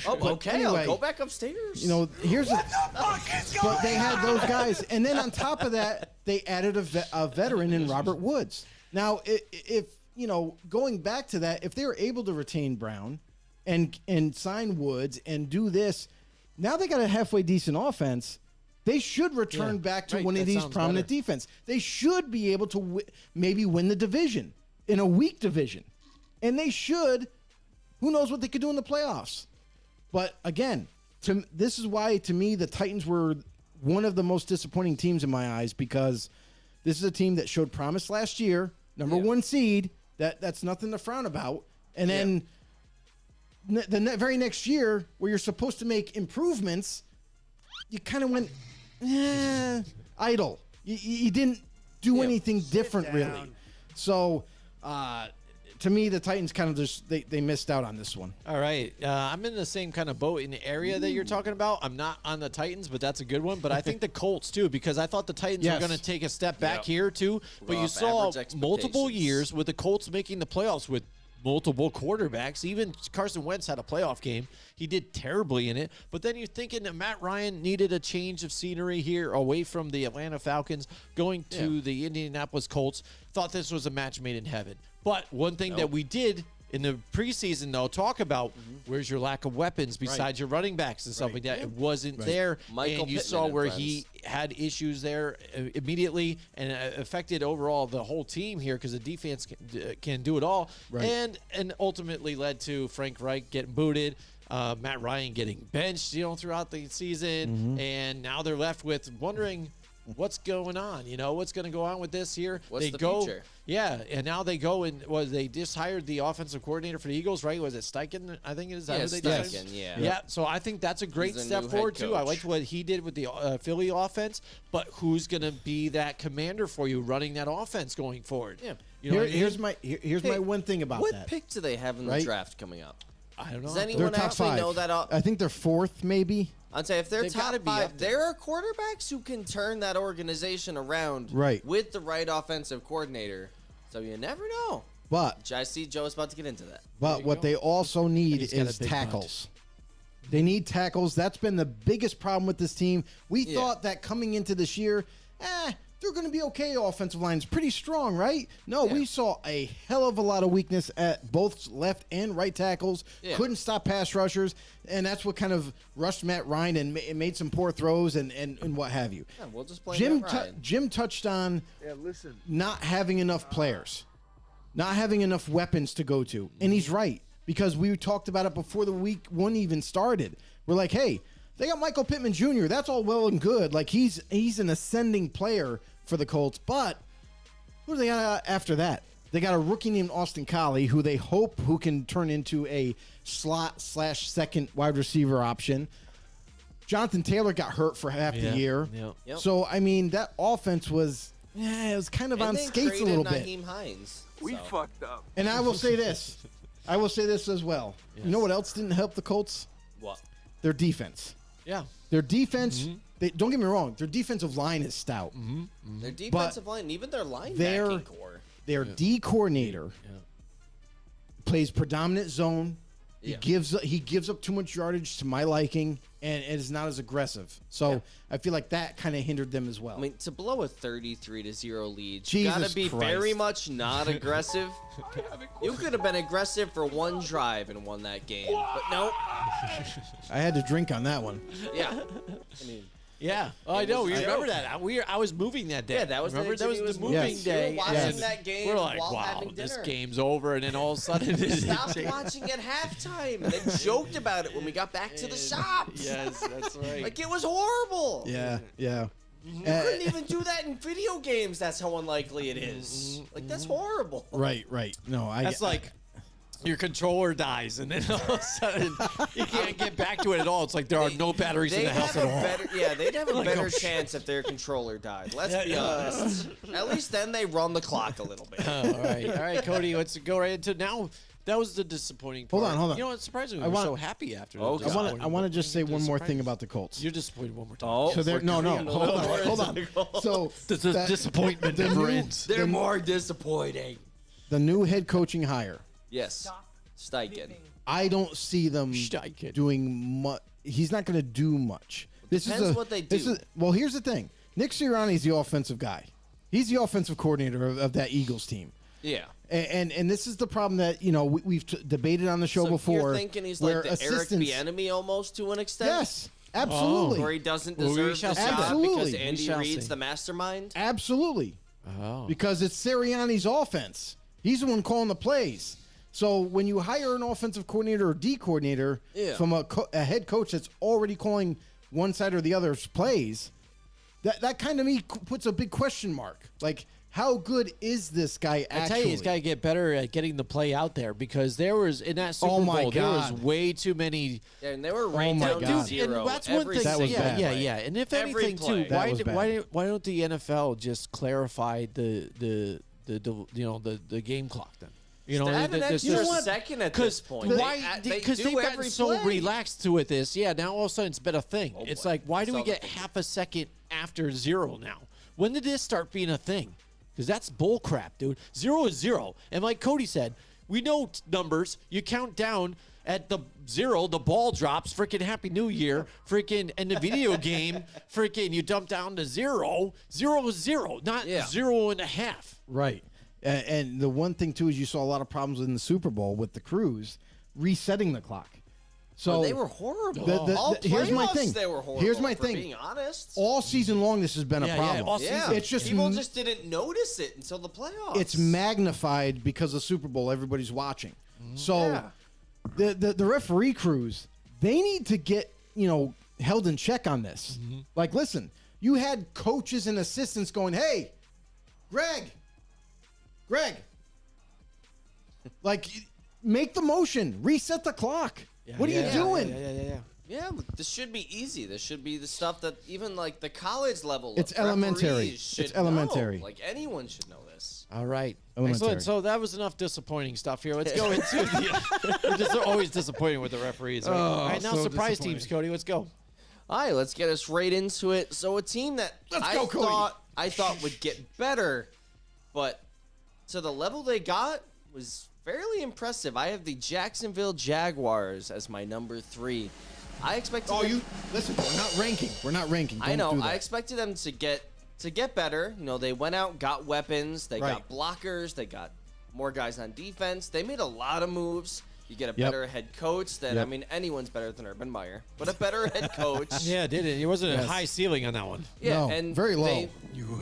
Oh, okay. anyway, I'll go back upstairs. Here's but they had those guys, and then on top of that, they added a veteran in Robert Woods. Now, if going back to that, if they were able to retain Brown and sign Woods and do this, now they got a halfway decent offense. They should return back to one of these prominent defense. They should be able to maybe win the division in a weak division, and they should. Who knows what they could do in the playoffs? But again, this is why, to me, the Titans were one of the most disappointing teams in my eyes, because this is a team that showed promise last year, number 1 seed. That's nothing to frown about. And then the very next year, where you're supposed to make improvements, you kind of went idle. You didn't do anything different, really. So, to me, the Titans kind of just they missed out on this one. All right. I'm in the same kind of boat in the area that you're talking about. I'm not on the Titans, but that's a good one. But I think the Colts, too, because I thought the Titans were going to take a step back here, too. But you saw multiple years with the Colts making the playoffs with multiple quarterbacks. Even Carson Wentz had a playoff game. He did terribly in it. But then you're thinking that Matt Ryan needed a change of scenery here away from the Atlanta Falcons, going to the Indianapolis Colts. Thought this was a match made in heaven. But one thing that we did in the preseason, though, talk about where's your lack of weapons besides your running backs and stuff like that. It wasn't there. Michael and you Pittman saw and where friends. he had issues there immediately and affected overall the whole team here because the defense can do it all. And ultimately led to Frank Reich getting booted, Matt Ryan getting benched, throughout the season. And now they're left with wondering what's going on, what's going to go on with this here. What's the future? Yeah, and now they go and they just hired the offensive coordinator for the Eagles, right? Was it Steichen? I think it is. Steichen, Yeah, so I think that's a great step forward, too. I liked what he did with the Philly offense, but who's going to be that commander for you running that offense going forward? Yeah. Here's my one thing about what that. pick do they have in the draft coming up? I don't know. Does They're anyone top actually 5. know that? I think they're 4th, maybe. I'd say if they're They've top gotta be 5, up there. there are quarterbacks who can turn that organization around with the right offensive coordinator. So you never know. But I see Joe's about to get into that. But what they also need He's got is a big tackles. They need tackles. That's been the biggest problem with this team. We thought that coming into this year, they're going to be okay. Offensive line is pretty strong, right? No, we saw a hell of a lot of weakness at both left and right tackles. Couldn't stop pass rushers, and that's what kind of rushed Matt Ryan and made some poor throws and what have you. Yeah, we'll just blame Matt Ryan. Jim touched on not having enough players, not having enough weapons to go to, and he's right because we talked about it before the week one even started. We're like, hey, they got Michael Pittman Jr. That's all well and good. Like he's an ascending player for the Colts, but who do they got after that? They got a rookie named Austin Collie, who they hope who can turn into a slot/second wide receiver option. Jonathan Taylor got hurt for half the year. Yep. So, I mean, that offense was, it was kind of on skates a little bit. Naheem Hines, We fucked up. And I will say this. I will say this as well. Yes. You know what else didn't help the Colts? What? Their defense. Yeah. Their defense, don't get me wrong, their defensive line is stout. Their defensive line, even their their- linebacking core. Their D coordinator plays predominant zone. He gives up too much yardage to my liking, and is not as aggressive. So I feel like that kind of hindered them as well. I mean, to blow a 33-0 lead, you Jesus gotta be Christ. very much not aggressive. You could have been aggressive for one drive and won that game, but no. I had to drink on that one. Yeah. I mean, Yeah. Oh, I know. was You a remember joke. that? I was moving that day. Yeah, that was the remember day that was Jimmy the was moving moving. day. You were watching that game We're like, while wow, having this dinner. game's over, and then all of a sudden, Stop watching at halftime. And they joked about it when we got back to the shops. Yes, that's right. Like, it was horrible. Yeah. You couldn't even do that in video games. That's how unlikely it is. Like, that's horrible. Right. No, That's like your controller dies, and then all of a sudden you can't get back to it at all. It's like there are no batteries in They'd the house have at a all. better, they'd have a Like, better oh, shit. chance if their controller died. Let's be honest. At least then they run the clock a little bit. All right, Cody. Let's go right into now. That was the disappointing part. Hold on. You know what? Surprisingly, I we're want- so happy after that. Okay. I want to just say one more thing about the Colts. You're disappointed one more time. Oh, So they're no. Hold on. So the disappointment the never new- ends. they're more disappointing. the new head coaching hire. Yes. Steichen. I don't see them Steichen. doing much. He's not going to do much. Depends what they do. Well, here's the thing. Nick Sirianni's the offensive guy. He's the offensive coordinator of that Eagles team. Yeah. And this is the problem that we've debated on the show So before. you're thinking he's like where the Eric assistants- Bieniemy almost to an extent? Yes, absolutely, Where he doesn't Well, we deserve the shall see. job Absolutely. because We Andy shall Reid's see. the mastermind? absolutely. Oh. Because it's Sirianni's offense. He's the one calling the plays. So when you hire an offensive coordinator or D coordinator from a head coach that's already calling one side or the other's plays, that kind of puts a big question mark. Like, how good is this guy actually? I tell you, he's got to get better at getting the play out there because there was in that Super Oh, my Bowl there was God. way too many. Yeah, and they were right my down to God. zero. And that's one every thing. That was single bad. play. Yeah. And if Every anything, play. too, That was bad. why don't the NFL just clarify the game clock then? You know, They have an there's extra just- second at this point. Why? Because do they've gotten every so play. relaxed to with this. Yeah, now all of a sudden it's been a thing. Oh, it's boy. like, why do we Saw the get thing. half a second after 0 now? When did this start being a thing? Because that's bull crap, dude. 0 is 0. And like Cody said, we know numbers. You count down at the 0, the ball drops, freaking Happy New Year, freaking in the video game, freaking you dump down to 0. 0 is 0, not 0.5. Right. And the one thing, too, is you saw a lot of problems in the Super Bowl with the crews resetting the clock. So they were horrible. All here's my thing. They were horrible. Here's my for thing. Being honest, All season long, this has been a problem. all season. It's just people just didn't notice it until the playoffs. it's magnified because of Super Bowl. Everybody's watching. So the referee crews, they need to get held in check on this. Like, listen, you had coaches and assistants going, "Hey, Greg, like, make the motion, reset the clock. What are you doing?" Yeah, but this should be easy. This should be the stuff that even like the college level. It's elementary. referees should It's elementary. know. Like anyone should know this. All right. Elementary. Excellent. So that was enough disappointing stuff here. Let's go into the. We're just always disappointing with the referees. Right? All right, now so surprise disappointing. teams, Cody. Let's go. All right, let's get us right into it. So a team that I thought would get better, but to the level they got was fairly impressive. I have the Jacksonville Jaguars as my number 3. I expected. Listen. We're not ranking. I Don't know. do that. I expected them to get better. You know, they went out, got weapons, they got blockers, they got more guys on defense. They made a lot of moves. You get a better head coach. I mean, anyone's better than Urban Meyer, but a better head coach. Yeah, did it? It wasn't a high ceiling on that one. Yeah, No, and very low. They,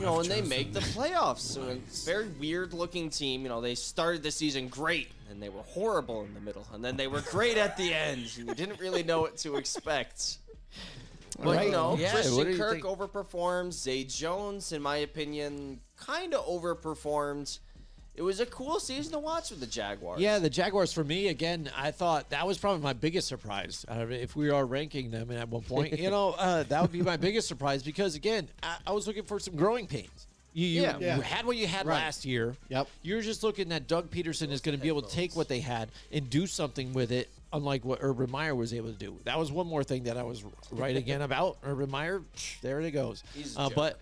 and they make the playoffs. So a very weird-looking team. You know, they started the season great, and they were horrible in the middle, and then they were great at the end. And you didn't really know what to expect. But you know, Yeah, what do Christian you Kirk think? overperformed. Zay Jones, in my opinion, kind of overperformed. It was a cool season to watch with the Jaguars. Yeah, the Jaguars, for me, again, I thought that was probably my biggest surprise. If we are ranking them at one point, that would be my biggest surprise because, again, I was looking for some growing pains. You had what you had last year. Yep. You're just looking at Doug Peterson is going to be able to take what they had and do something with it, unlike what Urban Meyer was able to do. That was one more thing that I was right again about. Urban Meyer, there it goes. He's a But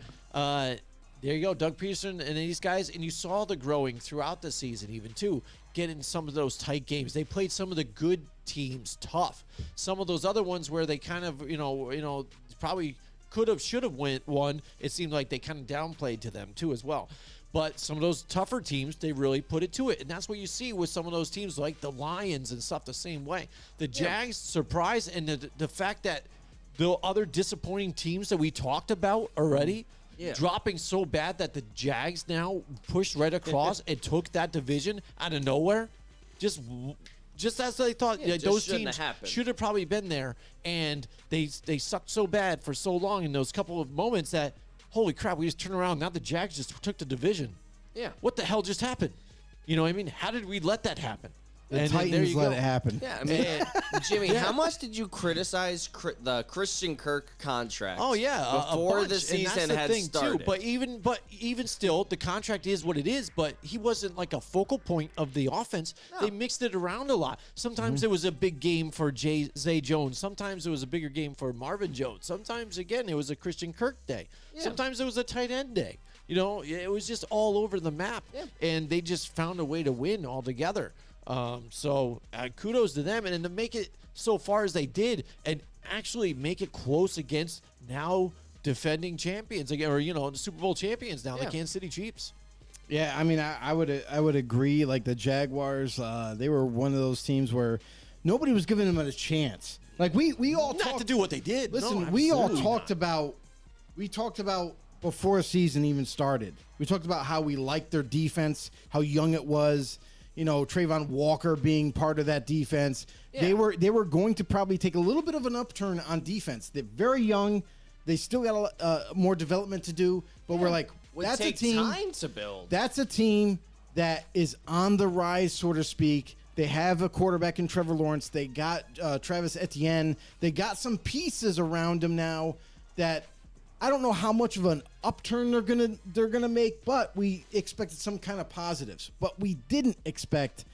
there you go, Doug Peterson and these guys, and you saw the growing throughout the season, even too, getting some of those tight games. They played some of the good teams tough. Some of those other ones where they kind of, probably could have, should have won. It seemed like they kind of downplayed to them too as well. But some of those tougher teams, they really put it to it. And that's what you see with some of those teams like the Lions and stuff the same way. The Jags surprise, and the fact that the other disappointing teams that we talked about already dropping so bad that the Jags now pushed right across and took that division out of nowhere. Just as they thought, those teams should have probably been there, and they sucked so bad for so long in those couple of moments that, holy crap, we just turned around. Now the Jags just took the division. Yeah. What the hell just happened? You know what I mean? How did we let that happen? The Titans let it happen. Yeah, I mean, Jimmy, how much did you criticize the Christian Kirk contract? Oh yeah, before a bunch. the season and that's had the thing started. Too. But even still, the contract is what it is. But he wasn't like a focal point of the offense. No. They mixed it around a lot. Sometimes it was a big game for Zay Jones. Sometimes it was a bigger game for Marvin Jones. Sometimes again it was a Christian Kirk day. Yeah. Sometimes it was a tight end day. You know, it was just all over the map, and they just found a way to win altogether. So kudos to them, and then to make it so far as they did, and actually make it close against now defending champions again, or the Super Bowl champions now, the Kansas City Chiefs. Yeah, I mean, I would agree. Like the Jaguars, they were one of those teams where nobody was giving them a chance. Like we all not to do what they did. Listen, no, we all absolutely talked not. about. We talked about before the season even started. We talked about how we liked their defense, how young it was. Trayvon Walker being part of that defense. Yeah. They were going to probably take a little bit of an upturn on defense. They're very young. They still got more development to do. But we're like, that's a team. Time to build. That's a team that is on the rise, so to speak. They have a quarterback in Trevor Lawrence. They got Travis Etienne. They got some pieces around him now that I don't know how much of an upturn they're gonna make, but we expected some kind of positives. But we didn't expect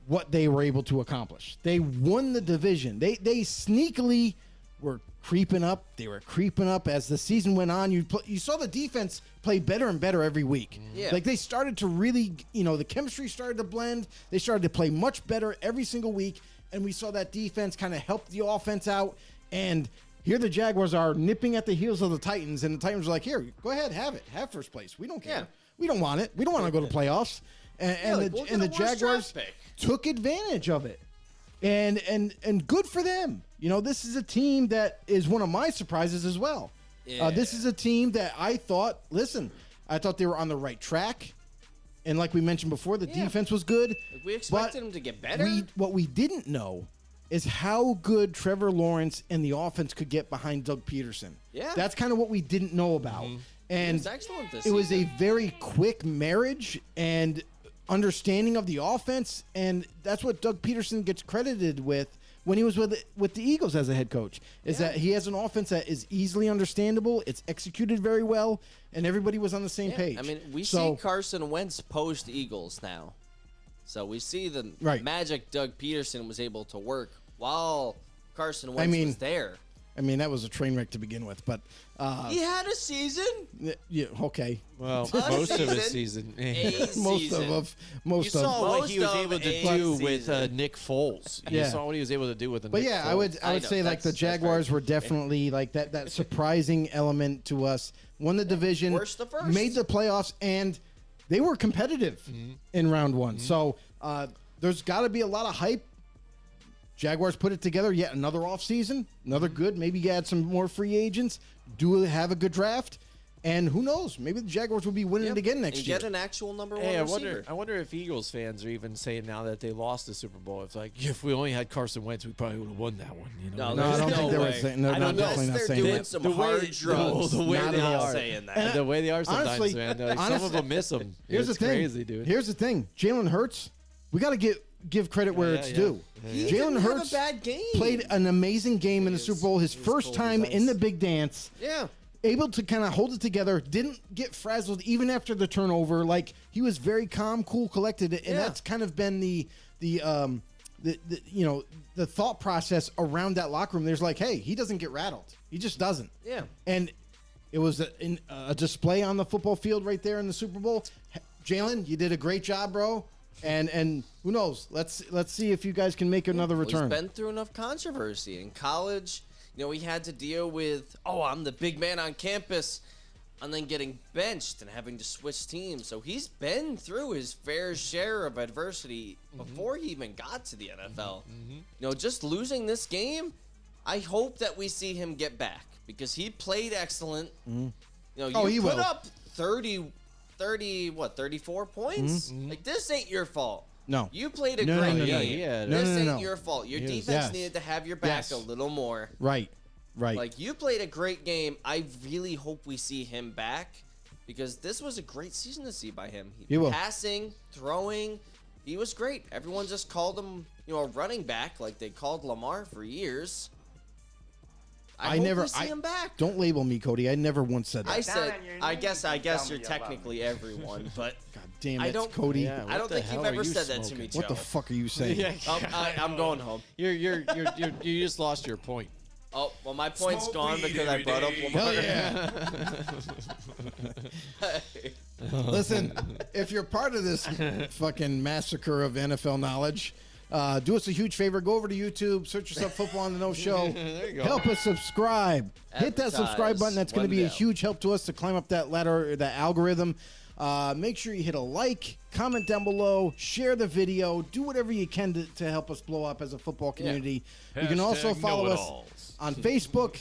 what they were able to accomplish. They won the division. They sneakily were creeping up. They were creeping up as the season went on. You saw the defense play better and better every week. Yeah. Like they started to really, the chemistry started to blend. They started to play much better every single week, and we saw that defense kind of help the offense out. And here the Jaguars are nipping at the heels of the Titans, and the Titans are like, here, go ahead, have first place. We don't care. Yeah. We don't want it. We don't want to go to playoffs. And the Jaguars took advantage of it. And good for them. This is a team that is one of my surprises as well. Yeah. This is a team that I thought they were on the right track. And like we mentioned before, the defense was good. We expected them to get better. What we didn't know is how good Trevor Lawrence and the offense could get behind Doug Peterson. Yeah. That's kind of what we didn't know about. It And was excellent this it was a season. very quick marriage and understanding of the offense, and that's what Doug Peterson gets credited with when he was with the Eagles as a head coach, is that he has an offense that is easily understandable, it's executed very well, and everybody was on the same page. I mean, we see Carson Wentz post Eagles now. So we see the magic Doug Peterson was able to work while Carson Wentz was there. I mean, that was a train wreck to begin with, but He had a season. yeah, okay. Well, A most of his season. season. Most You saw what he was Most able of to a do with season. Nick Foles. Yeah. You saw what he was able to do with the But Nick yeah, Foles. I would know, say like the that's Jaguars very were definitely like that surprising element to us. Won the division, Worst to first. made the playoffs, and they were competitive in round one. So there's got to be a lot of hype. Jaguars put it together yet another offseason, another good. Maybe you add some more free agents. Do have a good draft. And who knows? Maybe the Jaguars will be winning it again next and year. get an actual number one Hey, receiver. I wonder if Eagles fans are even saying now that they lost the Super Bowl. It's like, if we only had Carson Wentz, we probably would have won that one. No, No, I don't there's think they no were way. saying. No, I no, don't know. definitely not Unless saying they're doing that. some hard drugs. the way Not they all are. saying that. The way they are sometimes, Honestly, man. Like, some honestly, of them miss them. Here's It's the thing, crazy, dude. Here's the thing. Jalen Hurts, we got to give credit where it's due. He Jalen didn't have Hurts a bad game. played an amazing game in the Super Bowl. His first time in the big dance. Yeah. Able to kind of hold it together, didn't get frazzled even after the turnover. Like he was very calm, cool, collected, and that's kind of been the thought process around that locker room. There's like, hey, he doesn't get rattled. He just doesn't. Yeah. And it was a display on the football field right there in the Super Bowl. Jalen, you did a great job, bro. And who knows? Let's see if you guys can make another return. He's been through enough controversy in college. He had to deal with, I'm the big man on campus, and then getting benched and having to switch teams. So he's been through his fair share of adversity before he even got to the NFL. Just losing this game, I hope that we see him get back because he played excellent. He will. put up 34 points? Like, this ain't your fault. No. You played a No, great no, no, game. yeah. This No, no, no. ain't your fault. Your defense Yes. needed to have your back Yes. a little more. Right. Like, you played a great game. I really hope we see him back because this was a great season to see by him. He will. Passing, throwing, he was great. Everyone just called him, a running back like they called Lamar for years. I hope we see him back. Don't label me, Cody. I never once said that. I said, I guess you're technically everyone, but God damn I it, don't- Cody. Yeah, I don't what the think hell you've are ever you said that to me, smoking? Joe. What the fuck are you saying? I'm going home. You just lost your point. Oh, well, my point's gone because I brought up Lamar. Hell yeah. Listen, if you're part of this fucking massacre of NFL knowledge, do us a huge favor. Go over to YouTube, search yourself Football on the No Show. There you go. Help us subscribe. Hit that subscribe button. That's going to be a huge help to us to climb up that ladder, that algorithm. Make sure you hit a like, comment down below, share the video, do whatever you can to help us blow up as a football community. You can also Hashtag follow us know-it-alls. on Facebook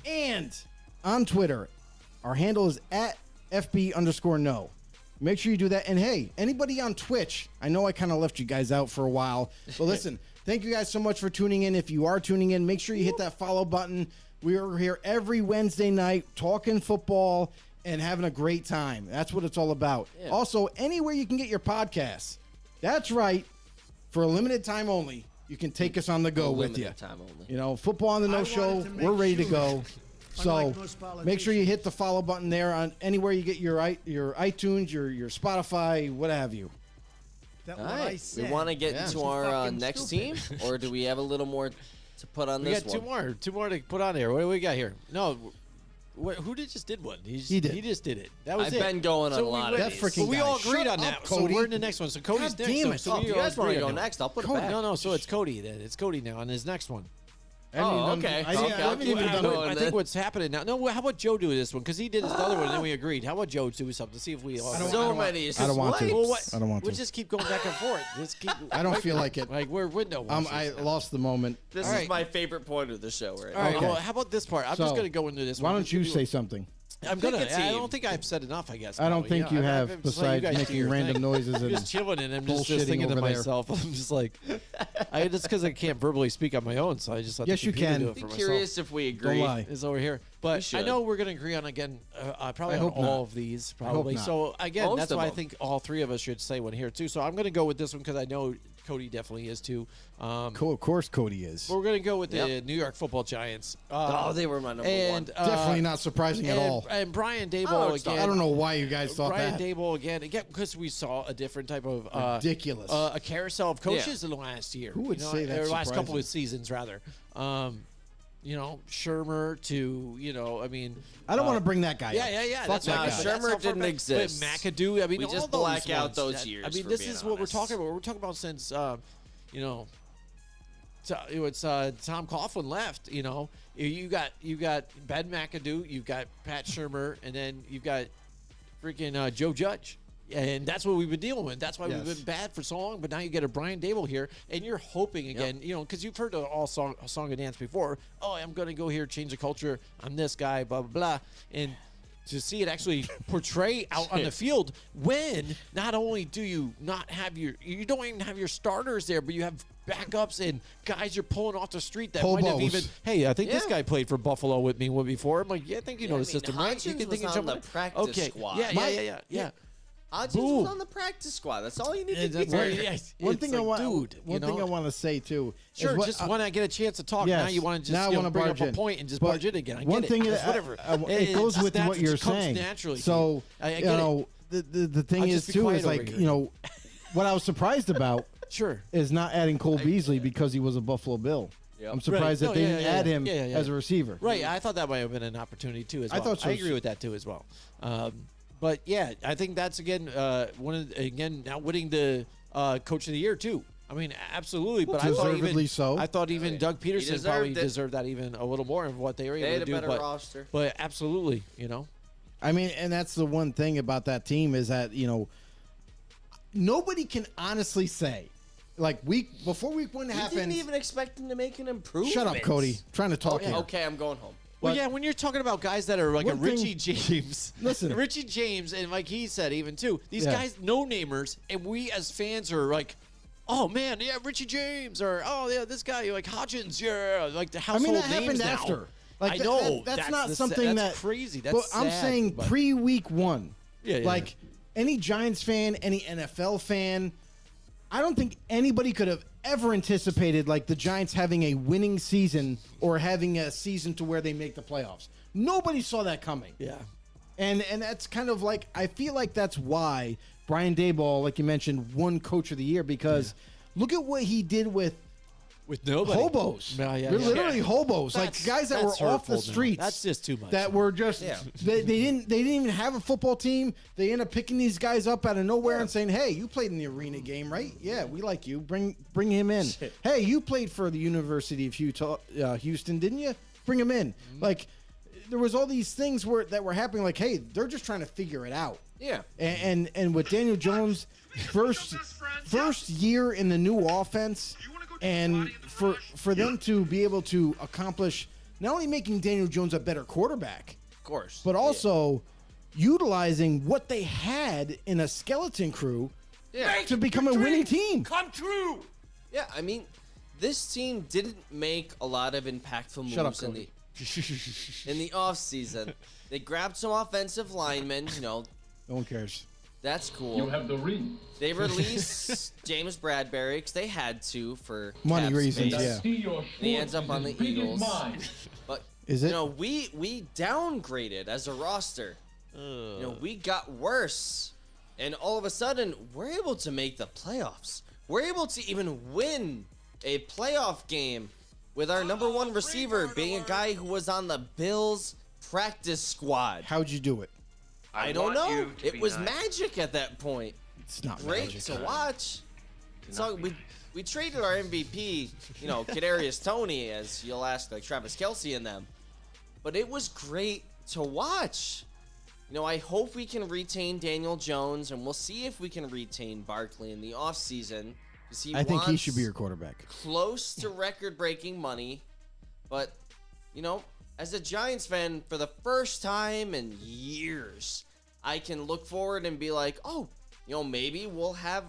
and on Twitter. Our handle is at FB_no. Make sure you do that. And hey, anybody on Twitch, I know I kind of left you guys out for a while, but listen, thank you guys so much for tuning in. If you are tuning in, make sure you hit that follow button. We are here every Wednesday night talking football and having a great time. That's what it's all about. Yeah. Also, anywhere you can get your podcasts. That's right. For a limited time only, you can take us on the go with you. Limited time only. Football on the No Show, we're ready to go. So make sure you hit the follow button there on anywhere you get your iTunes, your Spotify, what have you. All right. We want to get into our next team, or do we have a little more to put on We this got one? two more to put on here. What do we got here? No, who just did one? He did. He just did it. That was I've it. been going on a lot of That these. freaking we guy. all agreed Shut on up, that. Cody. So we're in the next one. So Cody's God next. damn so, it. so Oh, we if you all guys want to agree go on that. next, I'll put it Cody, back. No, so it's Cody then. It's Cody now on his next one. I haven't Oh, even done- okay. I didn't- Okay, I I'll haven't keep even it done going. I think what's happening now. No, how about Joe do this one? Because he did his other one, and then we agreed. How about Joe do something to see if we all. So many. I don't want to. Well, what? I don't want We'll to. just keep going back and forth. Just keep. I don't feel like it. Like we're window washers. I lost the moment. This All is right. my favorite point of the show right All right. Okay. Well, how about this part? I'm So, just gonna go into this. Why one. don't you say something? I'm Pick gonna. a team. I don't think I've said enough. I guess. I don't probably. think you have, I'm just letting you besides guys do making your random thing. noises I'm and just chilling and I'm just bullshitting thinking to over there. myself. I'm just like, just because I can't verbally speak on my own, so I just let Yes, the you computer can. do it Be for curious if we agree. Don't lie. Is over here, but I should. know we're gonna agree on again. Probably I on hope not. all of these. Probably. not. So again, Most that's of why I them. think all three of us should say one here too. So I'm gonna go with this one because I know Cody definitely is too. Of course, Cody is. But we're gonna go with the Yep. New York Football Giants. Oh, they were my number and one. Definitely not surprising at all. And Brian Oh, Daboll it's again. I don't know why you guys thought Brian that. Daboll again because we saw a different type of Ridiculous. a carousel of coaches in the last year. Who would say that's or last couple surprising? of seasons rather. Shermer to I mean. I don't want to bring that guy up. Yeah. Fuck That's that how- guy. that's Shermer how far didn't back- exist. But McAdoo. I mean, We all just those black out ones those that- years, I mean, for this being is what we're honest. talking about. We're talking about since it's Tom Coughlin left. You got Ben McAdoo, you've got Pat Shermer, and then you've got freaking Joe Judge. And that's what we've been dealing with. That's why we've been bad for so long. But now you get a Brian Daboll here, and you're hoping again, because you've heard a song and dance before. Oh, I'm going to go here, change the culture. I'm this guy, blah, blah, blah. And to see it actually portray out on the field when not only do you not have you don't even have your starters there, but you have backups and guys you're pulling off the street that might have Hobos. even, hey, I think this Yeah. guy played for Buffalo with me before. I'm like, yeah, I think you know the system, right? You Hodgins can was think on the practice okay. squad. Yeah. Hodgins Boom. was on the practice squad. That's all you need to And that's do. right. Yeah. One It's thing like, I want, dude, one thing I want to say too. is Sure, what- just when I get a chance to talk, yes, now you want to now I just wanna bring up barge a in. point and just But barge it again. I one get thing it. that Whatever. it goes with that's what you're just comes saying. naturally. to So me. I get it. the thing I'll is just be too quiet is over like here. what I was surprised about Sure. is not adding Cole Beasley because he was a Buffalo Bill. Yep. I'm surprised Right. that they No, didn't yeah, add yeah. him Yeah, yeah. as a receiver. Right. I thought that might have been an opportunity too as I well. thought so, I agree too. with that too as well. But yeah, I think that's again now winning the coach of the year too. I mean, absolutely. But I thought Deservedly even so. I thought even Doug Peterson deserved probably it. deserved that even a little more of what they were able They had to a do. better but, roster. but absolutely, I mean, and that's the one thing about that team is that nobody can honestly say, like before week one We happens. didn't even expect him to make an improvement. Shut up, Cody. I'm trying to talk here. Okay, I'm going home. Well, But- yeah, when you're talking about guys that are like a One thing- Richie James, Listen. Richie James, and like he said, even too, these Yeah. guys no namers, and we as fans are like, oh man, yeah, Richie James, or oh yeah, this guy like Hodgins, yeah, like the I household mean, that names happened now. after. I know that's not the something that's that crazy. That's but I'm sad, saying but- pre-week one. Yeah, like any Giants fan, any NFL fan, I don't think anybody could have ever anticipated like the Giants having a winning season or having a season to where they make the playoffs. Nobody saw that coming. yeah. And that's kind of like I feel like that's why Brian Daboll, like you mentioned, won Coach of the Year because look at what he did with nobody. hobos. Yeah, yeah, They're yeah. literally hobos, like That's- guys that were that's off the hurtful now. streets. That's just too much. That were just they didn't even have a football team. They end up picking these guys up out of nowhere and saying, "Hey, you played in the arena game, right? Yeah, we like you. Bring him in. Hey, you played for the University of Houston, didn't you? Bring him in." Like there was all these things that were happening. Like, hey, they're just trying to figure it out. Yeah. And with Daniel Jones, first year in the new offense, and for them to be able to accomplish not only making Daniel Jones a better quarterback, Of course. but also utilizing what they had in a skeleton crew to become a winning team. Come true. Yeah, I mean, this team didn't make a lot of impactful moves Shut up, in Cody. the offseason. They grabbed some offensive linemen, No one cares. that's cool. You have the ring. They released James Bradbury because they had to for Money cap reasons, space. yeah. See your He ends up on the big as Eagles. mine. But Is it? You know, we downgraded as a roster. You know, we got worse. And all of a sudden, we're able to make the playoffs. We're able to even win a playoff game with our number one receiver being a guy who was on the Bills practice squad. How'd you do it? I don't know. It was magic at that point. It's not Great magic. to watch. So we traded our MVP, you know, Kadarius Toney, as you'll ask, like Travis Kelce and them. But it was great to watch. You know, I hope we can retain Daniel Jones, and we'll see if we can retain Barkley in the offseason. I think he should be your quarterback. Close to record-breaking money. But, you know, as a Giants fan, for the first time in years, I can look forward and be like, oh, you know, maybe we'll have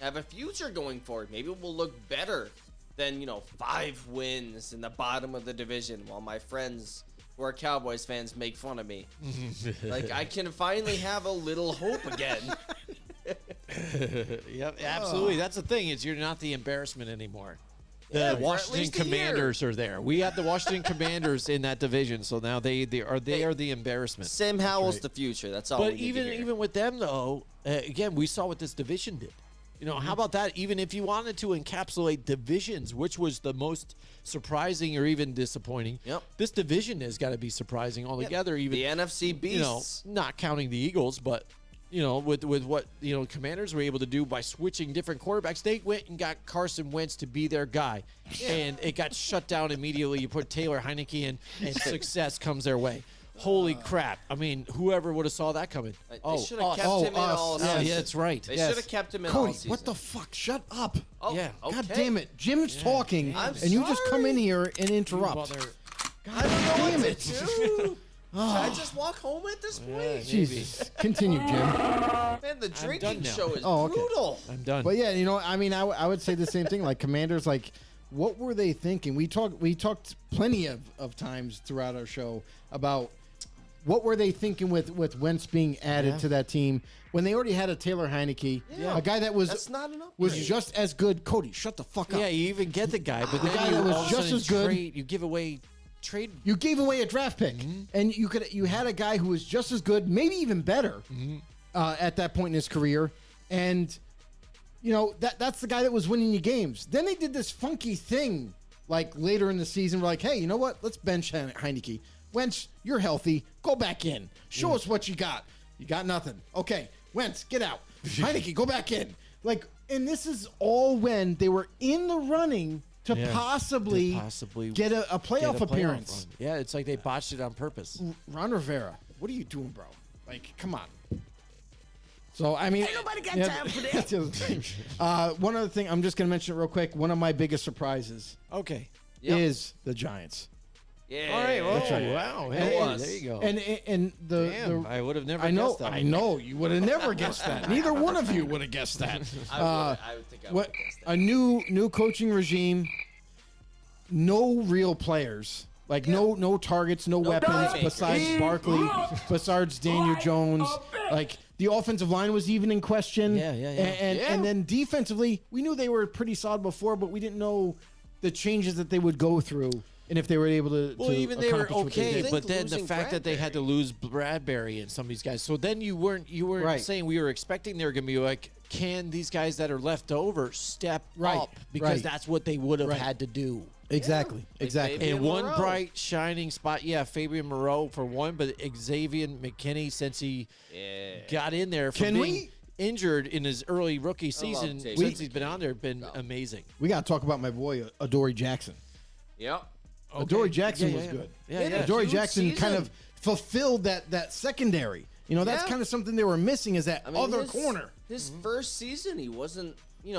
a future going forward. Maybe we'll look better than, you know, 5 wins in the bottom of the division while my friends who are Cowboys fans make fun of me. Like, I can finally have a little hope again. Yep, absolutely. That's the thing, is you're not the embarrassment anymore. The Yeah, for at Washington least a year. Commanders are there. We had the Washington Commanders in that division, so now they are the embarrassment. Sam Howell's the future. That's all But we need to hear. even with them though, again, we saw what this division did. You know, how about that? Even if you wanted to encapsulate divisions, which was the most surprising or even disappointing, Yep. this division has got to be surprising altogether. Even the NFC you know, beasts. not counting the Eagles, but you know, with what you know, Commanders were able to do by switching different quarterbacks, they went and got Carson Wentz to be their guy, and it got shut down immediately. You put Taylor Heineke in, and success comes their way. Holy crap! I mean, whoever would have saw that coming? They Oh, should have us. kept him in us. all Yeah, season. yeah, that's right. They Yes. should have kept him in all Cody, season. what the fuck? Shut up. Oh, Yeah. okay. God damn it. Jim's talking, I'm and you just come sorry. in here and Well, interrupt. they're- I don't know damn what it. to do. Should I just walk home at this point? Jesus. Continue, Jim. Man, the drinking done now. show is Oh, okay. brutal. I'm done. But yeah, you know, I mean, I would say the same thing. Like Commanders, like, what were they thinking? We talked plenty of times throughout our show about what were they thinking with Wentz being added to that team when they already had a Taylor Heineke, Yeah. a guy that was That's not enough. just as good. Cody, shut the fuck up. Yeah, you even get the guy, but then guy you that was all of a just sudden as good. trade, you give away trade. You gave away a draft pick, and you had a guy who was just as good, maybe even better, at that point in his career, and you know that's the guy that was winning you games. Then they did this funky thing, like later in the season, we're like, hey, you know what? Let's bench Heineke. Wentz, you're healthy. Go back in. Show us what you got. You got nothing. Okay, Wentz, get out. Heineke, go back in. Like, and this is all when they were in the running to Yeah, possibly get a playoff Get a appearance. run. Yeah, it's like they botched it on purpose. Ron Rivera, what are you doing, bro? Like, come on. So, I mean, nobody got time for that. One other thing, I'm just going to mention it real quick. One of my biggest surprises Okay. Yep. is the Giants. Yeah. All right. Well, That's right. wow. It Hey, was. there you go. And the, Damn, the I would have never I know, guessed that. I know, you would have never guessed that. Neither one of you would have guessed that. I would think I would What have guessed that. a new coaching regime, no real players. Like no targets, no weapons playmakers. besides Barkley, besides Daniel Jones. Like the offensive line was even in question. Yeah. And then defensively, we knew they were pretty solid before, but we didn't know the changes that they would go through and if they were able to. Well, to even they were accomplish what they okay, did. but then the losing fact that they had to lose Bradbury and some of these guys. So then you weren't Right. saying we were expecting they were going to be like, can these guys that are left over step Right, up? Because right. that's what they would have Right. had to do. Exactly. Like Exactly. Fabian And one Moreau. bright shining spot, Fabian Moreau for one, but Xavier McKinney, since he got in there from Can being we- injured in his early rookie season, Xavier. since he's been on there, been amazing. We got to talk about my boy Adoree Jackson. Yep. Adoree Jackson Yeah, was yeah. good. Yeah, yeah. Adoree Huge Jackson kind season. of fulfilled that secondary. You know, that's Yeah. kind of something they were missing is that I mean, other his- corner. His first season, he wasn't,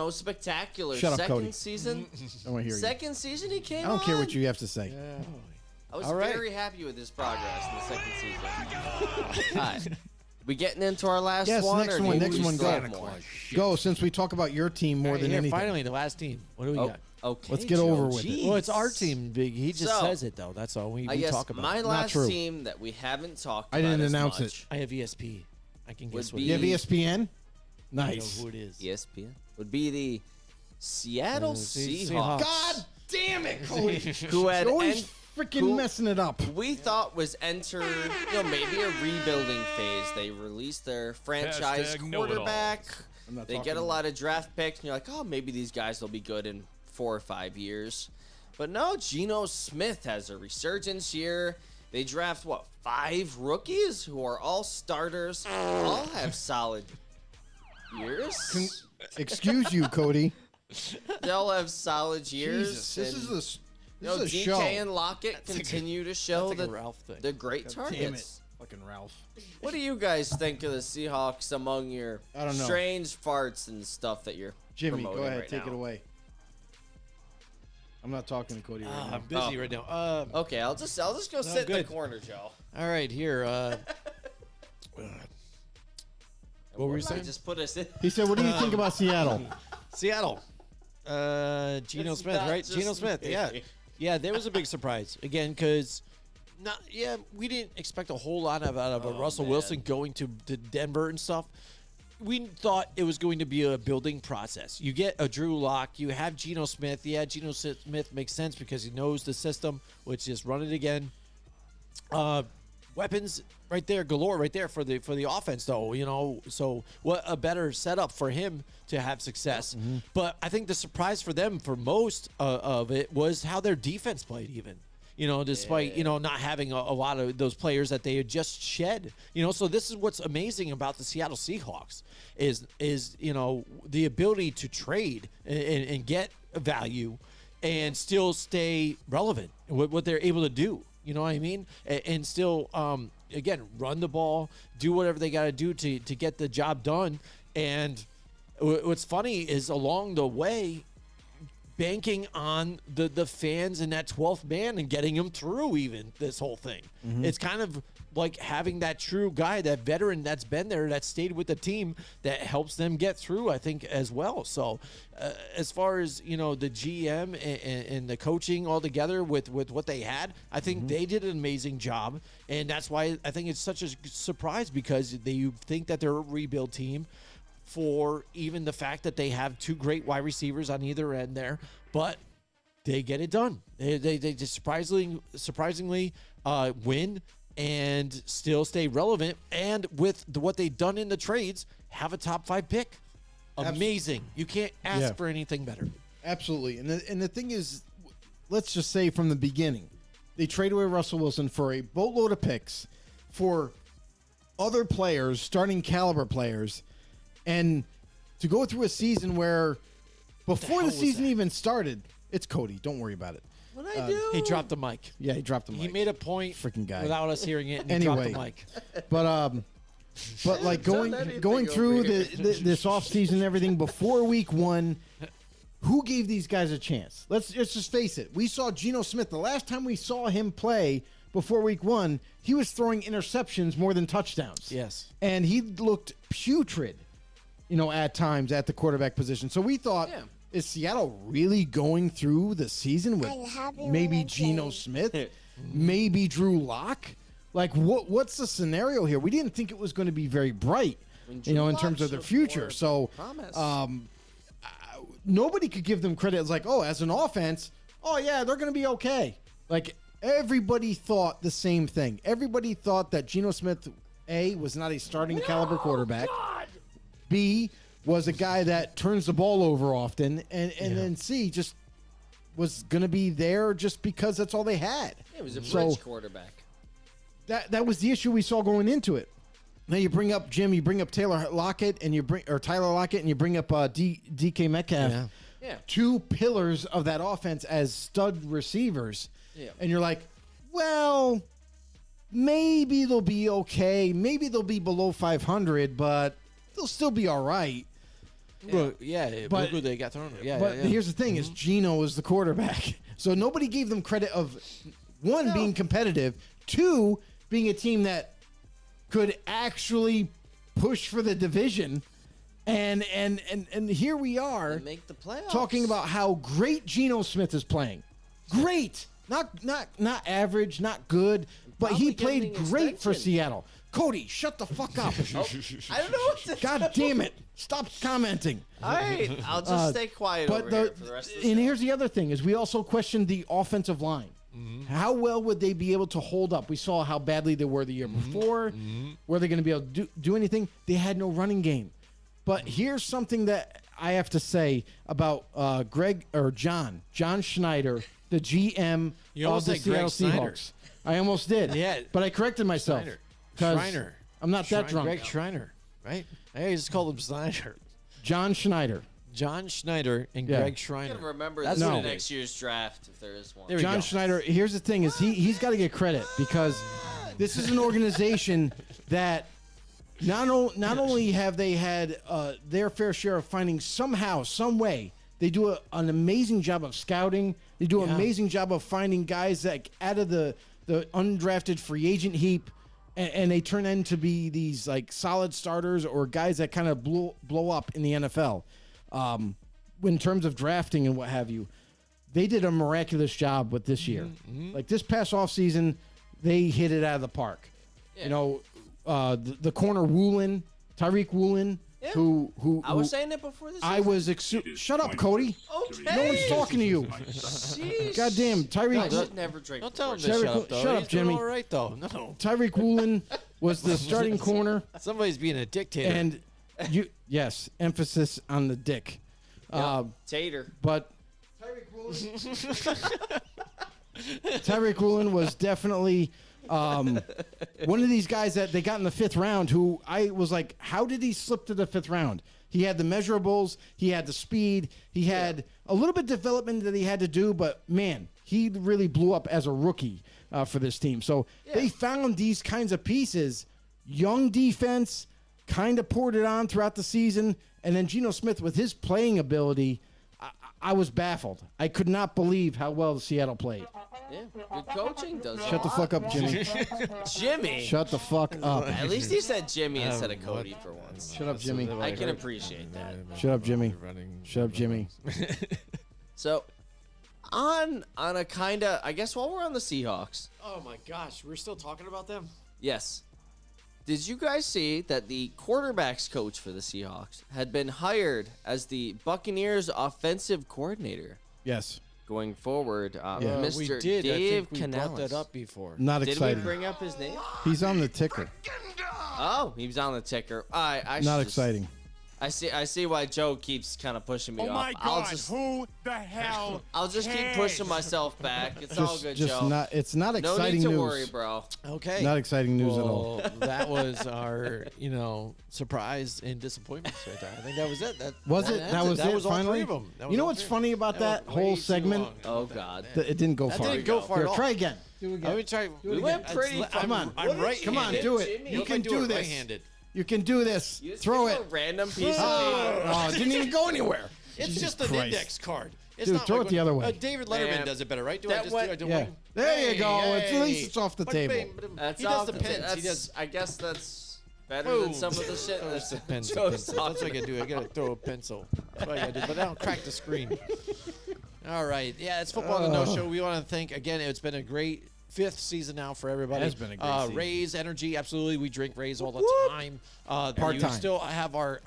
spectacular. Shut up, Second Cody. season, I want to hear you. second season, he came I don't care on. what you have to say. I was All right. very happy with his progress in the second season. All right. We getting into our last Yes, one? next or do one, you next one, still go. have more? Go, since we talk about your team more All right, than here, anything. finally, the last team. What do we Oh, got? okay. Let's get Joe, over with it. jeez. Well, it's our team, Big. He just So, says it, though. That's all we I guess talk about. my Not last true. team that we haven't talked I about didn't as announce much, it. I have ESP. I can guess Would what You have it is. ESPN? I know Nice. who it is. ESPN, would be the Seattle Seahawks. Seahawks. God damn it, Cody. Who had You always freaking messing it up. We thought was maybe a rebuilding phase. They released their franchise Hashtag know-it-alls. quarterback. I'm not They talking get a about- lot of draft picks, and you're like, oh, maybe these guys will be good in 4 or 5 years. But no, Geno Smith has a resurgence year. They draft, 5 rookies who are all starters, all have solid years. Excuse you, Cody. They all have solid years. Jesus, this and, is a DK show. and Lockett continue to show That's like a Ralph thing. the great Damn it, targets. fucking Ralph. What do you guys think of the Seahawks among your I don't know. strange farts and stuff that you're Jimmy, promoting go ahead, right take now? it away. I'm not talking to Cody right now. I'm busy right now. Okay, I'll just go sit in the good. corner, Joe. All right, here. What were you saying? Just put us in. He said, "What do you think about Seattle?" Seattle. Geno It's Smith, not right? just Geno Smith. me. Yeah. There was a big surprise again because, we didn't expect a whole lot out of a Russell man. Wilson going to Denver and stuff. We thought it was going to be a building process. You get a Drew Lock, you have Geno Smith. Yeah, Geno Smith makes sense because he knows the system, which is run it again. Weapons right there, galore right there for the offense, though. So what a better setup for him to have success. But I think the surprise for them, for most of it, was how their defense played. Even despite not having a lot of those players that they had just shed. So this is what's amazing about the Seattle Seahawks is the ability to trade and get value and still stay relevant. What they're able to do. You know what I mean? And still, again, run the ball, do whatever they got to do to get the job done. And what's funny is along the way, banking on the fans and that 12th man and getting them through even this whole thing. It's kind of like having that true guy, that veteran that's been there, that stayed with the team, that helps them get through, I think, as well. So as far as, the GM and the coaching all together with what they had, I think they did an amazing job. And that's why I think it's such a surprise because you think that they're a rebuild team for even the fact that they have 2 great wide receivers on either end there, but they get it done. They just surprisingly win and still stay relevant. And with what they've done in the trades, have a top 5 pick. Amazing. You can't ask for anything better. Absolutely. And the thing is, let's just say from the beginning, they traded away Russell Wilson for a boatload of picks for other players, starting caliber players, and to go through a season where before the season even started, it's Cody. Don't worry about it. What I do? He dropped the mic. Yeah, he dropped the mic. He made a point Freaking guy. without us hearing it, and he Anyway. dropped the mic. But like done anything going through over here. this offseason and everything before week 1, who gave these guys a chance? Let's just face it. We saw Geno Smith. The last time we saw him play before week 1, he was throwing interceptions more than touchdowns. Yes. And he looked putrid, at times at the quarterback position. So we thought, is Seattle really going through the season with maybe Geno Smith, maybe Drew Lock? Like, what's the scenario here? We didn't think it was going to be very bright, in terms of their future. So nobody could give them credit as like, as an offense, they're going to be okay. Like, everybody thought the same thing. Everybody thought that Geno Smith, A, was not a starting caliber quarterback. B, was a guy that turns the ball over often. And then C, just was going to be there just because that's all they had. It was a bridge quarterback. That was the issue we saw going into it. Now you bring up Jim, you bring up Tyler Lockett, and you bring up DK Metcalf. Yeah. 2 pillars of that offense as stud receivers. Yeah. And you're like, well, maybe they'll be okay. Maybe they'll be below 500, but they'll still be all right. But But- look who they got thrown. Yeah, But yeah. here's the thing: is Geno is the quarterback, so nobody gave them credit of 1 being competitive, 2 being a team that could actually push for the division, and here we are And make the playoffs. talking about how great Geno Smith is playing. Great, not average, not good, but he Probably played getting an great for extension. Seattle. Cody, shut the fuck up! I don't know what to God damn it! Stop commenting. All right, I'll just stay quiet over here for the rest of the and show. here's the other thing: is we also questioned the offensive line. How well would they be able to hold up? We saw how badly they were the year before. Were they going to be able to do anything? They had no running game. But here's something that I have to say about John Schneider, the GM of the Seattle Seahawks. I almost did. Yeah. But I corrected myself. Schreiner. I'm not that drunk. Greg Schreiner, right? I just called him Snyder. John Schneider. John Schneider and Yeah. Greg I Schreiner. gotta remember That's this what for it next year's draft if there is one. There we John go. Schneider, here's the thing is he's got to get credit because this is an organization that not only have they had their fair share of finding somehow, some way, they do an amazing job of scouting. They do an amazing job of finding guys that out of the undrafted free agent heap, and they turn into be these like solid starters or guys that kind of blow up in the NFL. In terms of drafting and what have you, they did a miraculous job with this year. Like this past offseason, they hit it out of the park. You know, the corner Woolen, Tyreek Woolen, who I was saying it before this. I was shut up, Cody. Okay. No one's talking to you. Sheesh. Goddamn, I Tyreek. should never drink. Don't tell him to Tyreek- shut up, though. shut up, He's doing Jimmy. all right, though. No. Tyreek Woolen was the starting corner, Somebody's being a dictator. and emphasis on the dick. Tater. But Tyreek Woolen was definitely one of these guys that they got in the 5th round who I was like, how did he slip to the 5th round? He had the measurables, he had the speed, he had a little bit of development that he had to do, but man, he really blew up as a rookie for this team. So they found these kinds of pieces, young defense, kind of poured it on throughout the season, and then Geno Smith with his playing ability, I was baffled. I could not believe how well Seattle played. Yeah, good coaching does. Shut the fuck up, Jimmy. Jimmy. Shut the fuck up. At least he said Jimmy instead of Cody for once. Shut up, Jimmy. I can appreciate that. Shut up, Jimmy. Shut up, Jimmy. So, on a kind of, I guess while we're on the Seahawks, oh, my gosh. We're still talking about them? yes. Did you guys see that the quarterbacks coach for the Seahawks had been hired as the Buccaneers offensive coordinator Yes. going forward? Mr. We did. Dave I think we Canales. brought that up before. Not Did exciting. we bring up his name? He's on the ticker. Oh, he was on the ticker. I Not should just- exciting. I see why Joe keeps kind of pushing me Oh off. my God! Who the hell? I'll just keep pushing myself back. It's all good, Just Joe. not. It's not No exciting need to news. worry, bro. Okay. Not exciting news at all. Well, that was our, surprise and disappointments right there. I think that was it. That Was it? that's That was it. was all Finally. three of them. That was You know all what's three. funny about that went whole way too segment? long. Oh, God. It didn't go That far. didn't go far Here, at all. try again. Do it Let again. me try. We went pretty far. Come on. I'm right. Come on, do it. Jimmy? You What can do do it this. right-handed. You can do this. You just Throw give it. him a random piece of paper. Oh, it didn't even go anywhere. It's Jesus just an Christ. index card. It's Dude, not throw like it the when- other way. David Letterman Man, does it better, right? Do that I just went- do I do Yeah. one? There you go. At Hey. least it's off the But table. That's he does off the pins. He does. I guess that's better Boom. than some of the shit That's the that pencil. Joe's That's what I talking gotta do. I gotta throw a pencil. That's what I gotta do. But I don't crack the screen. All right. Yeah, it's Football on the No Show. We want to thank again. It's been a great 5th season now for everybody. It has been a great season. Raise Energy, absolutely. We drink Raise all the time. Part-time. You still have our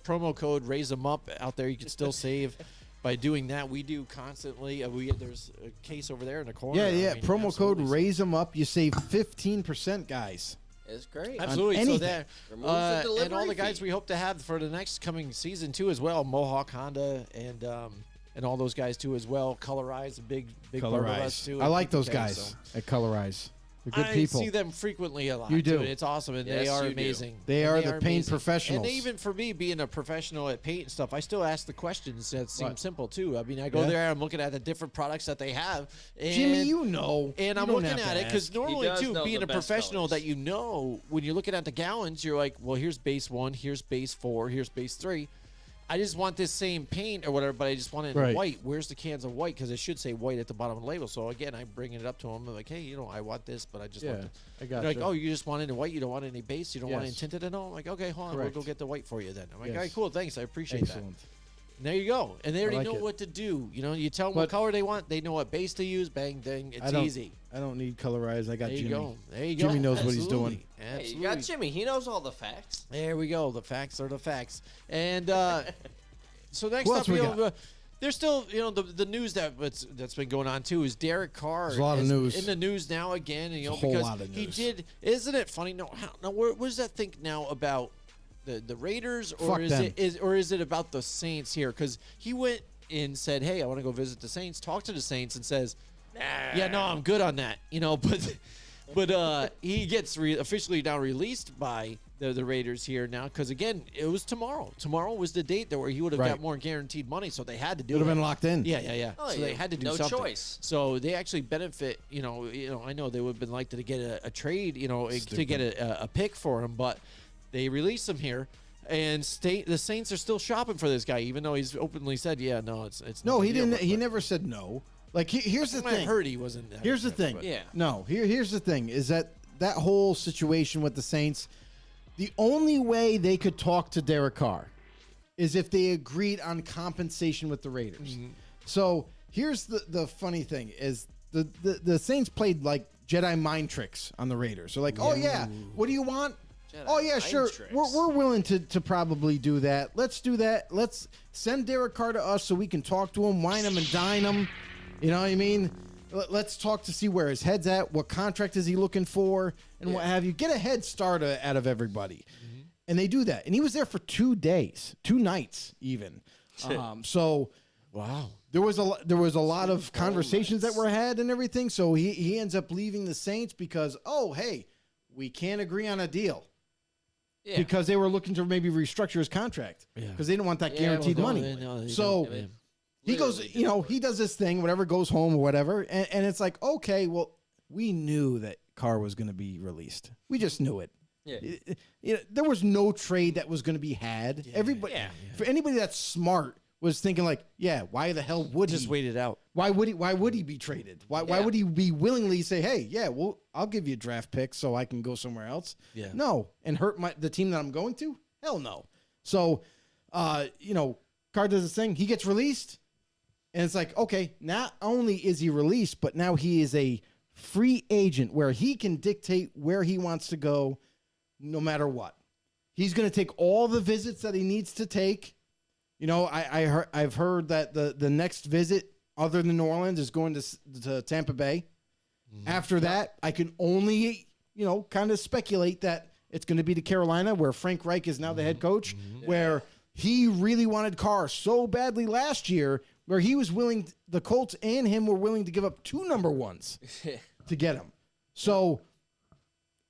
promo code Raise Them Up out there. You can still save by doing that. We do constantly. There's a case over there in the corner. Yeah, yeah. I mean, Promo code absolutely. Raise them up. You save 15%, guys. It's great. Absolutely. So anything. there, Removes the and all delivery the guys fee. we hope to have for the next coming season too, as well. Mohawk Honda and all those guys too, as well. Colorize, a big part of us too. I like at those PK, guys so. at Colorize. They're good I people. see them frequently a lot. You do. too. It's awesome, and they Yes, are you do. amazing. They And are the paint amazing. professionals. And even for me, being a professional at paint and stuff, I still ask the questions that seem What? simple too. I mean, I go Yeah. there, I'm looking at the different products that they have. And Jimmy, you know. and You I'm don't looking have to at it because ask. normally, does too, know being the a best professional, colors. that when you're looking at the gallons, you're like, well, here's base 1, here's base 4, here's base 3. I just want this same paint or whatever, but I just want it in Right. white. Where's the cans of white? Because it should say white at the bottom of the label. So again, I'm bringing it up to them. I'm like, hey, I want this, but I just want Yeah, the. I got They're like, you. oh, you just want it in white. You don't want any base. You don't want it Yes. tinted at all. I'm like, okay, hold on, Correct. we'll go get the white for you then. I'm like, Yes. all right, cool, thanks, I appreciate Excellent. that. And there you go. And they already like know it. what to do. You tell them what But- color they want. They know what base to use. Bang, dang, it's easy. I don't need Colorize. I got There you Jimmy. go. There you go. Jimmy knows what he's Absolutely. doing. Hey, Absolutely. you got Jimmy. He knows all the facts. There we go. The facts are the facts. And so next Who up, else we got? There's still, the news that's been going on too is Derek Carr. There's a lot of news in the news now again, and, a whole because lot of he news. did. Isn't it funny? No, what does that think now about the Raiders, or Fuck is them. is it about the Saints here? Because he went and said, "Hey, I want to go visit the Saints." Talk to the Saints and says, "Yeah, no, I'm good on that." But he gets officially now released by the Raiders here now, because again, it was tomorrow. Tomorrow was the date there where he would have Right. got more guaranteed money, so they had to do Would it. have been locked in. Yeah. Oh, so yeah. they had to do No something. choice. So they actually benefit. I know they would have been like to get a trade. To get a pick for him, but they released him here. And the Saints are still shopping for this guy, even though he's openly said, "Yeah, no, it's No, not a he deal," didn't. He but- never said no. Like here's the I thing. heard he wasn't. Here's the thing. but- Yeah. No, here's the thing is that whole situation with the Saints, the only way they could talk to Derek Carr is if they agreed on compensation with the Raiders. So here's the funny thing is the Saints played like Jedi mind tricks on the Raiders. So like, oh yeah, what do you want? Jedi Oh yeah, mind sure. tricks. We're willing to probably do that. Let's do that. Let's send Derek Carr to us so we can talk to him, wine him, and dine him. You know what I mean? Let's talk to see where his head's at. What contract is he looking for, and what have you? Get a head start out of everybody, and they do that. And he was there for 2 days, 2 nights, even. So Wow. there was a lot of conversations that were had and everything. So he ends up leaving the Saints because hey, we can't agree on a deal. Yeah. Because they were looking to maybe restructure his contract because they didn't want that Yeah, guaranteed well, no, money. they So don't. Yeah. he goes, he does this thing, whatever, goes home or whatever, and it's like, okay, well, we knew that Carr was going to be released. We just knew it. Yeah. There was no trade that was going to be had. Everybody, for anybody that's smart, was thinking like, yeah, why the hell would Just he? wait it out. Why would he be traded? Why would he be willingly say, hey, yeah, well, I'll give you a draft pick so I can go somewhere else? Yeah. No, and hurt the team that I'm going to? Hell no. So, Carr does this thing. He gets released, and it's like, okay, not only is he released, but now he is a free agent where he can dictate where he wants to go no matter what. He's going to take all the visits that he needs to take. I've heard that the next visit other than New Orleans is going to Tampa Bay. After that, I can only, kind of speculate that it's going to be to Carolina, where Frank Reich is now the head coach, where he really wanted Carr so badly last year, where he was willing, the Colts and him were willing to give up 2 number ones to get him. So,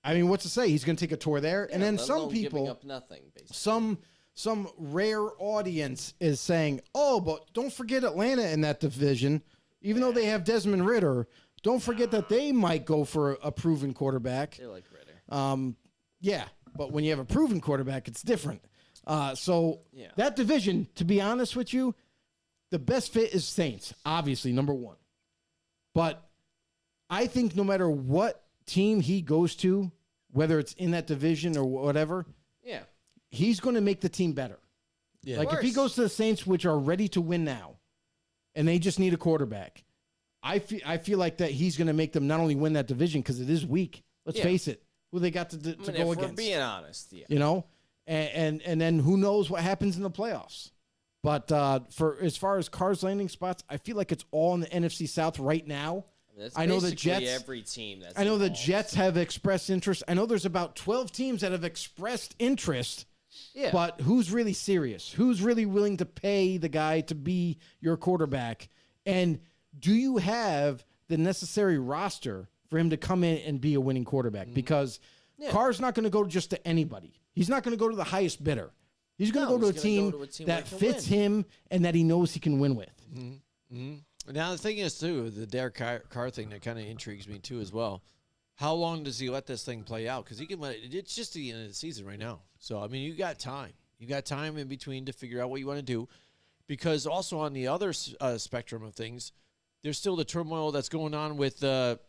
I mean, what's to say? He's going to take a tour there. and then let some alone giving people, up nothing, basically. some rare audience is saying, oh, but don't forget Atlanta in that division. Even though they have Desmond Ridder, don't forget that they might go for a proven quarterback. They like Ritter. Yeah, but when you have a proven quarterback, it's different. So Yeah. that division, to be honest with you, the best fit is Saints, obviously, number 1. But I think no matter what team he goes to, whether it's in that division or whatever, Yeah. he's going to make the team better. Yeah. Like if he goes to the Saints, which are ready to win now, and they just need a quarterback, I feel like that he's going to make them not only win that division because it is weak. Let's Yeah. face it, who they got to I mean, go if we're against. being honest, yeah. And then who knows what happens in the playoffs. But for as far as Carr's landing spots, I feel like it's all in the NFC South right now. That's I know the basically Jets. every team that's I know the involved. Jets have expressed interest. I know there's about 12 teams that have expressed interest. Yeah. But who's really serious? Who's really willing to pay the guy to be your quarterback? And do you have the necessary roster for him to come in and be a winning quarterback? Because Carr's not going to go just to anybody. He's not going to go to the highest bidder. He's going to go to a he's team, gonna go to a team that that can fits win. him and that he knows he can win with. Now the thing is too, the Derek Carr thing that kind of intrigues me too as well. How long does he let this thing play out? Because he can let it's just the end of the season right now. So I mean, you got time. You got time in between to figure out what you want to do. Because also on the other spectrum of things, there's still the turmoil that's going on with the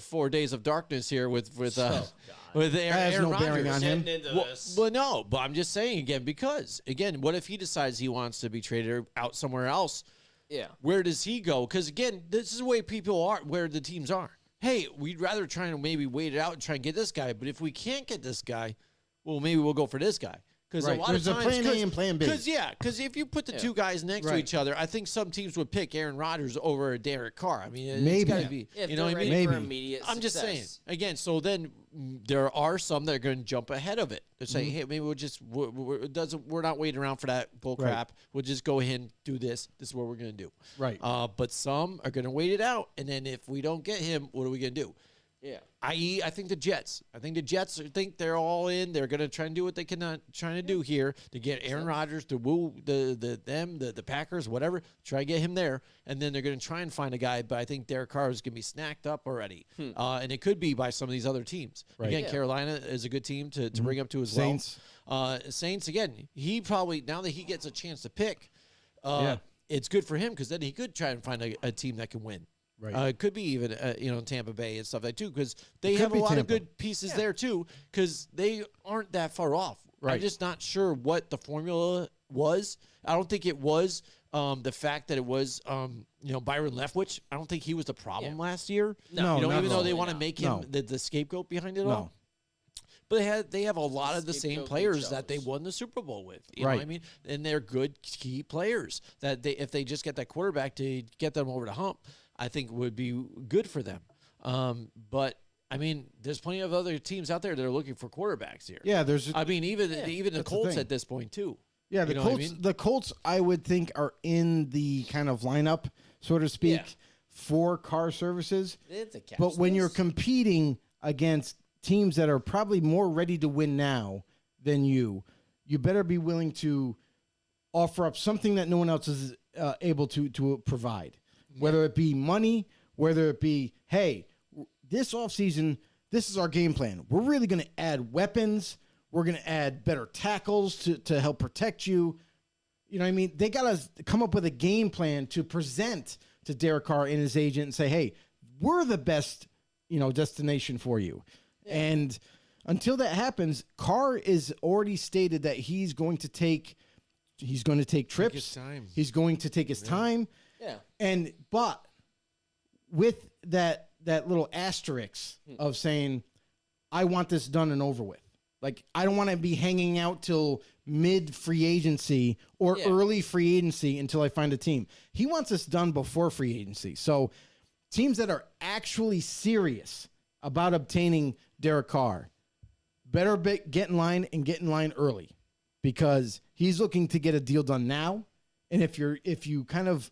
4 days of darkness here with Aaron has no bearing Rodgers. on him. Getting into this. Well, no, but I'm just saying again because what if he decides he wants to be traded out somewhere else? Yeah. Where does he go? Because again, this is the way people are, where the teams are. Hey, we'd rather try and maybe wait it out and try and get this guy, but if we can't get this guy, well, maybe we'll go for this guy. Because Right. a lot There's of a times, plan A and plan B. Because if you put the two guys next to Right. each other, I think some teams would pick Aaron Rodgers over Derek Carr. I mean, Maybe. it's got to be. If You know what I they're mean? ready for Maybe. immediate I'm just saying success. again. So then there are some that are going to jump ahead of it. They're saying, Mm-hmm. "Hey, maybe we're not waiting around for that bull Right. crap. We'll just go ahead and do this. This is what we're going to do." Right. But some are going to wait it out, and then if we don't get him, what are we going to do? Yeah. I.e., I think the Jets. I think the Jets think they're all in. They're going to try and do what they can trying to do here to get Aaron Rodgers to woo the Packers, whatever. Try to get him there, and then they're going to try and find a guy. But I think Derek Carr is going to be snacked up already, and it could be by some of these other teams. Right. Again, Yeah. Carolina is a good team to bring up to as Saints. well. Saints again. He probably now that he gets a chance to pick, Yeah. it's good for him because then he could try and find a team that can win. Right. It could be even Tampa Bay and stuff like that too, because they could have a be lot of Tampa. good pieces there too, because they aren't that far off. I'm Right. just not sure what the formula was. I don't think it was the fact that it was Byron Leftwich. I don't think he was the problem last year. No, not even at though all. they want to make him No. the scapegoat behind it No. all. But they have a lot of the same Scapegoat players each that they other's. won the Super Bowl with. You know Right. what I mean? And they're good key players that if they just get that quarterback to get them over the hump, I think would be good for them. But I mean, there's plenty of other teams out there that are looking for quarterbacks here. Yeah, there's I mean, even the that's the Colts thing. at this point too. Yeah, the You know what I Colts. mean? The Colts, I would think, are in the kind of lineup, so to speak, Yeah. for car services. It's a catch. But when you're this. competing against teams that are probably more ready to win now than you better be willing to offer up something that no one else is able to provide. Whether it be money, whether it be, hey, this offseason, this is our game plan. We're really going to add weapons. We're going to add better tackles to help protect you. You know what I mean? They got to come up with a game plan to present to Derek Carr and his agent and say, hey, we're the best, destination for you. And until that happens, Carr is already stated that he's going to take trips. his time. He's going to take his time. Yeah. But with that little asterisk of saying, I want this done and over with. Like, I don't want to be hanging out till mid free agency or early free agency until I find a team. He wants this done before free agency. So teams that are actually serious about obtaining Derek Carr better get in line and get in line early, because he's looking to get a deal done now. And if you kind of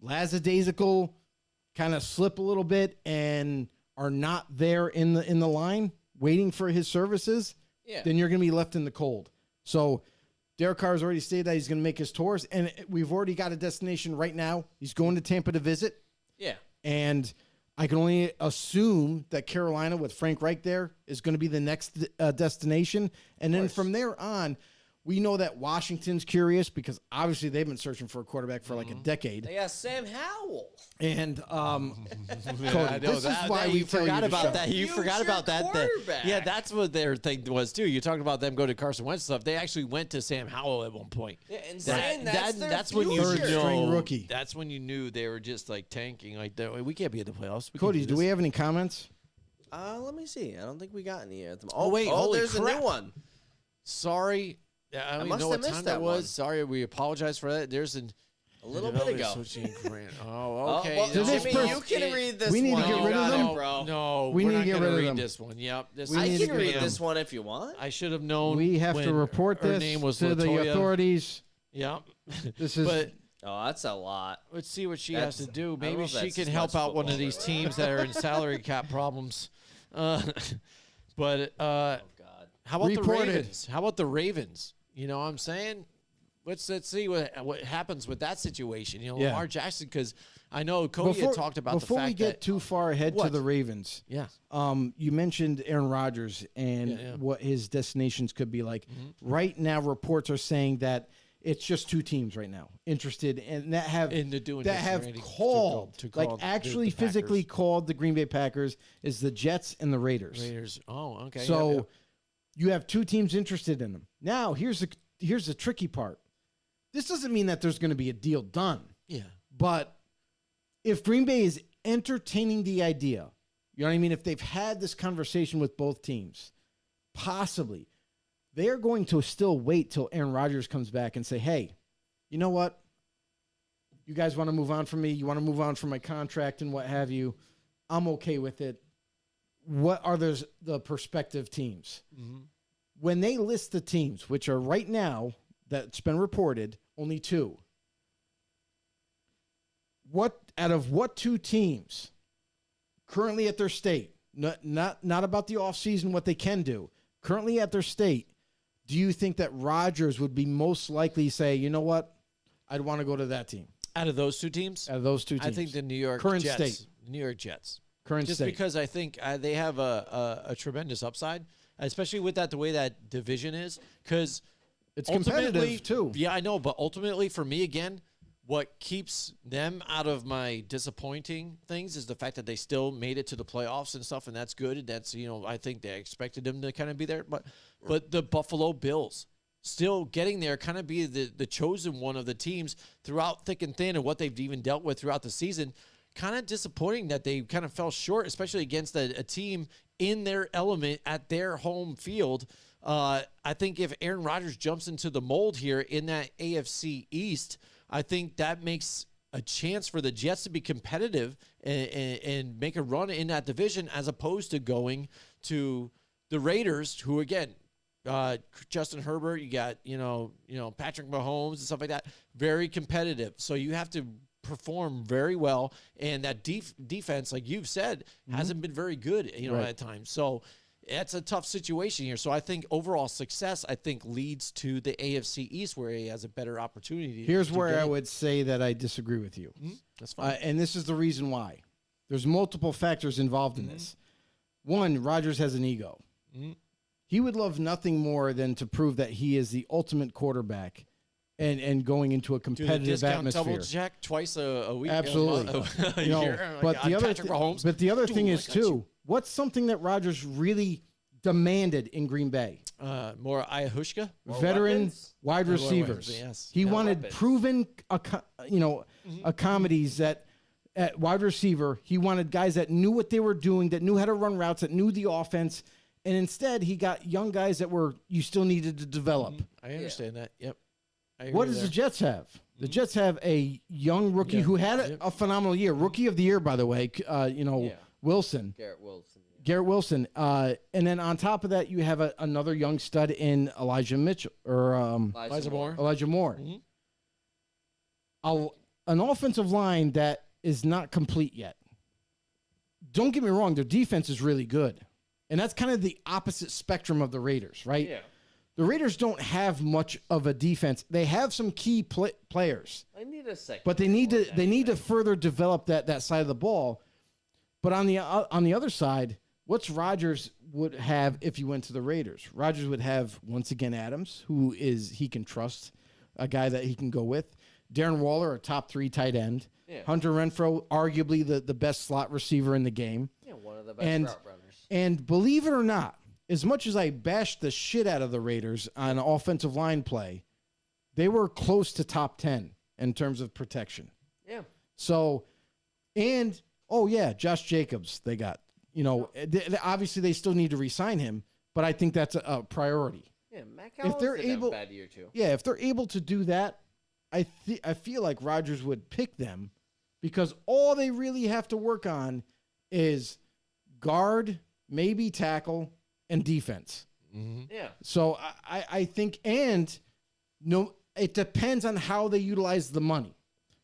lackadaisical, kind of slip a little bit and are not there in the line waiting for his services, then you're going to be left in the cold. So Derek Carr has already stated that he's going to make his tours, and we've already got a destination right now. He's going to Tampa to visit. Yeah. And I can only assume that Carolina with Frank Reich there is going to be the next destination. And then from there on, we know that Washington's curious because obviously they've been searching for a quarterback for like a decade. They got Sam Howell. And Cody, this is why we you tell forgot to about shut that. up. You forgot Future about that. quarterback. Yeah, that's what their thing was too. You talked about them go to Carson Wentz stuff. They actually went to Sam Howell at one point. Yeah, and saying that's their when you future. Third string know. rookie. That's when you knew they were just like tanking. Like we can't be in the playoffs. We Cody, can't do this. we have any comments? Let me see. I don't think we got any yet. Oh, wait, holy there's crap. a new one. Sorry, I don't even must know have what missed time that that was. one. Sorry, we apologize for that. There's a little bit ago. Switching grant. Oh, okay. well, Did this Jimmy, person- you can read this We need to one. get You rid of got them? it, bro. No, We we're need to not get gonna rid of read them. this one. Yep. This I is can gonna read be, this one if you want. I should have known. We have when to report her this name was to the Latoya. authorities. Yep. This is But Oh, that's a lot. let's see what she That's- has to do. I don't know Maybe if she that's can as help much out one of football these related. teams that are in salary cap problems. But God. how about the Report it. Ravens? How about the Ravens? You know what I'm saying? Let's see what happens with that situation. You know, Yeah. Lamar Jackson, because I know Cody had talked about the before fact we get that too far ahead to What? the Ravens, yeah. you mentioned Aaron Rodgers and Yeah, yeah. what his destinations could be like. Right now, reports are saying that it's just two teams right now interested, and that have Into doing that this have already, to called, call like the actually Packers. physically called the Green Bay Packers is the Jets and the Raiders. Raiders. Oh, okay. So yeah, yeah. you have two teams interested in them. Now here's the tricky part. This doesn't mean that there's going to be a deal done. Yeah. But if Green Bay is entertaining the idea, you know what I mean? If they've had this conversation with both teams, possibly they're going to still wait till Aaron Rodgers comes back and say, hey, you know what? You guys want to move on from me? You want to move on from my contract and what have you? I'm okay with it. What are the prospective teams? When they list the teams, which are right now, that's been reported, only 2. Out of what 2 teams currently at their state, not about the offseason, what they can do, currently at their state, do you think that Rodgers would be most likely to say, you know what, I'd want to go to that team? Out of those 2 teams? Out of those 2 teams. I think the New York Current Jets. state. New York Jets. Current Just state. because I think they have a tremendous upside, especially with the way that division is, because it's competitive too. Yeah, I know, but ultimately for me, again, what keeps them out of my disappointing things is the fact that they still made it to the playoffs and stuff, and that's good. And that's, I think they expected them to kind of be there. But the Buffalo Bills still getting there, kind of be the chosen one of the teams throughout thick and thin, and what they've even dealt with throughout the season. Kind of disappointing that they kind of fell short, especially against a team in their element at their home field. I think if Aaron Rodgers jumps into the mold here in that AFC East, I think that makes a chance for the Jets to be competitive and make a run in that division, as opposed to going to the Raiders, who, again, Justin Herbert, you got, Patrick Mahomes and stuff like that, very competitive. So you have to perform very well, and that defense, like you've said, hasn't been very good, right. at times. So it's a tough situation here. So I think overall success, leads to the AFC East, where he has a better opportunity. Here's where I would say that I disagree with you. That's fine. And this is the reason why. There's multiple factors involved in this. One, Rodgers has an ego. He would love nothing more than to prove that he is the ultimate quarterback and going into a competitive atmosphere. Double check twice a week. Absolutely. A year. But the other thing is I got you. too, what's something that Rodgers really demanded in Green Bay? More Ayahuasca? Veteran wide More receivers. weapons, yes. He Yeah, wanted weapons. proven, comedies that at wide receiver. He wanted guys that knew what they were doing, that knew how to run routes, that knew the offense. And instead, he got young guys that you still needed to develop. I understand that. Yep. I What agree does there. the Jets have? The Jets have a young rookie who had a phenomenal year. Rookie of the year, by the way, Wilson. Garrett Wilson. Garrett Wilson. And then on top of that, you have another young stud in Elijah Mitchell or Elijah Moore. Elijah Moore. An offensive line that is not complete yet. Don't get me wrong, their defense is really good. And that's kind of the opposite spectrum of the Raiders, right? Yeah. The Raiders don't have much of a defense. They have some key players. I need a second. But they need to further develop that side of the ball. But on the other side, what's Rodgers would have if he went to the Raiders? Rodgers would have, once again, Adams, who he can trust, a guy that he can go with. Darren Waller, a top 3 tight end. Yeah. Hunter Renfrow, arguably the best slot receiver in the game. Yeah, one of the best route runners. And believe it or not, as much as I bashed the shit out of the Raiders on offensive line play, they were close to top 10 in terms of protection. Yeah. So, Josh Jacobs, they got. Obviously they still need to re-sign him, but I think that's a priority. Yeah, Matt Collins didn't have a bad year too. Yeah, if they're able to do that, I feel like Rodgers would pick them because all they really have to work on is guard, maybe tackle, and defense. Yeah. So I think, it depends on how they utilize the money.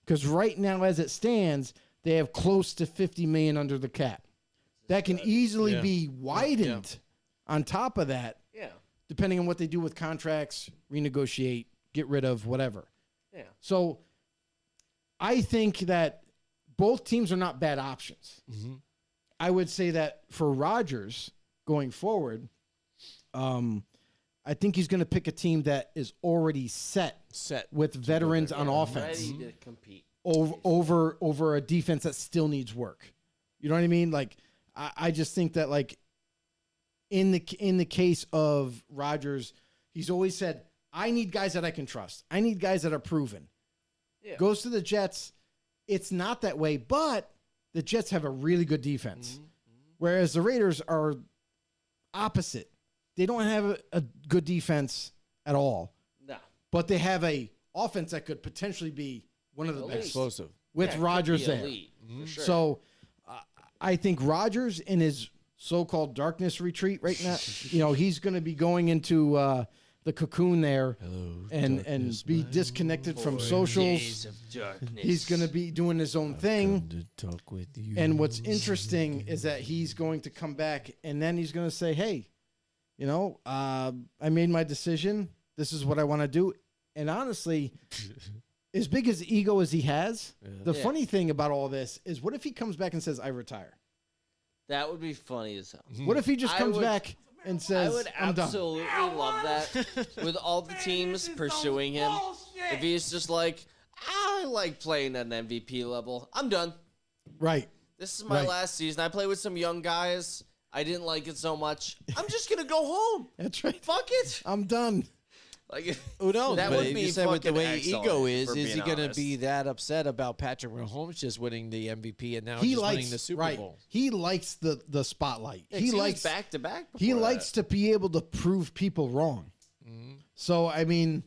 Because right now, as it stands, they have close to $50 million under the cap. That can easily be widened on top of that, depending on what they do with contracts, renegotiate, get rid of, whatever. Yeah. So I think that both teams are not bad options. I would say that for Rodgers going forward, I think he's going to pick a team that is already set with veterans on offense Ready to compete. over a defense that still needs work. You know what I mean? Like I just think that like in the case of Rodgers, he's always said, I need guys that I can trust. I need guys that are proven. Yeah. Goes to the Jets, it's not that way, but the Jets have a really good defense. Whereas the Raiders are opposite. they don't have a good defense at all, No. but they have a offense that could potentially be one of the best Explosive. with Rodgers there. Elite, for sure. So I think Rodgers in his so-called darkness retreat right now, he's going to be going into the cocoon there and be disconnected from socials. Days of darkness. He's going to be doing his own thing. To talk with you. And what's interesting is that he's going to come back and then he's going to say, hey, I made my decision. This is what I want to do. And honestly, as big as ego as he has, the funny thing about all this is what if he comes back and says, I retire? That would be funny as hell. What if he just comes back and says, I would I'm done? absolutely love that with all the teams pursuing him. If he's just like, I like playing at an MVP level. I'm done. Right. This is my last season. I played with some young guys. I didn't like it so much. I'm just going to go home. That's right. Fuck it. I'm done. Who knows? That but would if be you said with the fucking way excellent, ego is for he being going to honest. be that upset about Patrick Mahomes just winning the MVP and now He just likes winning the Super Bowl? He likes the spotlight. He likes back to back. he likes to be able to prove people wrong. So I mean,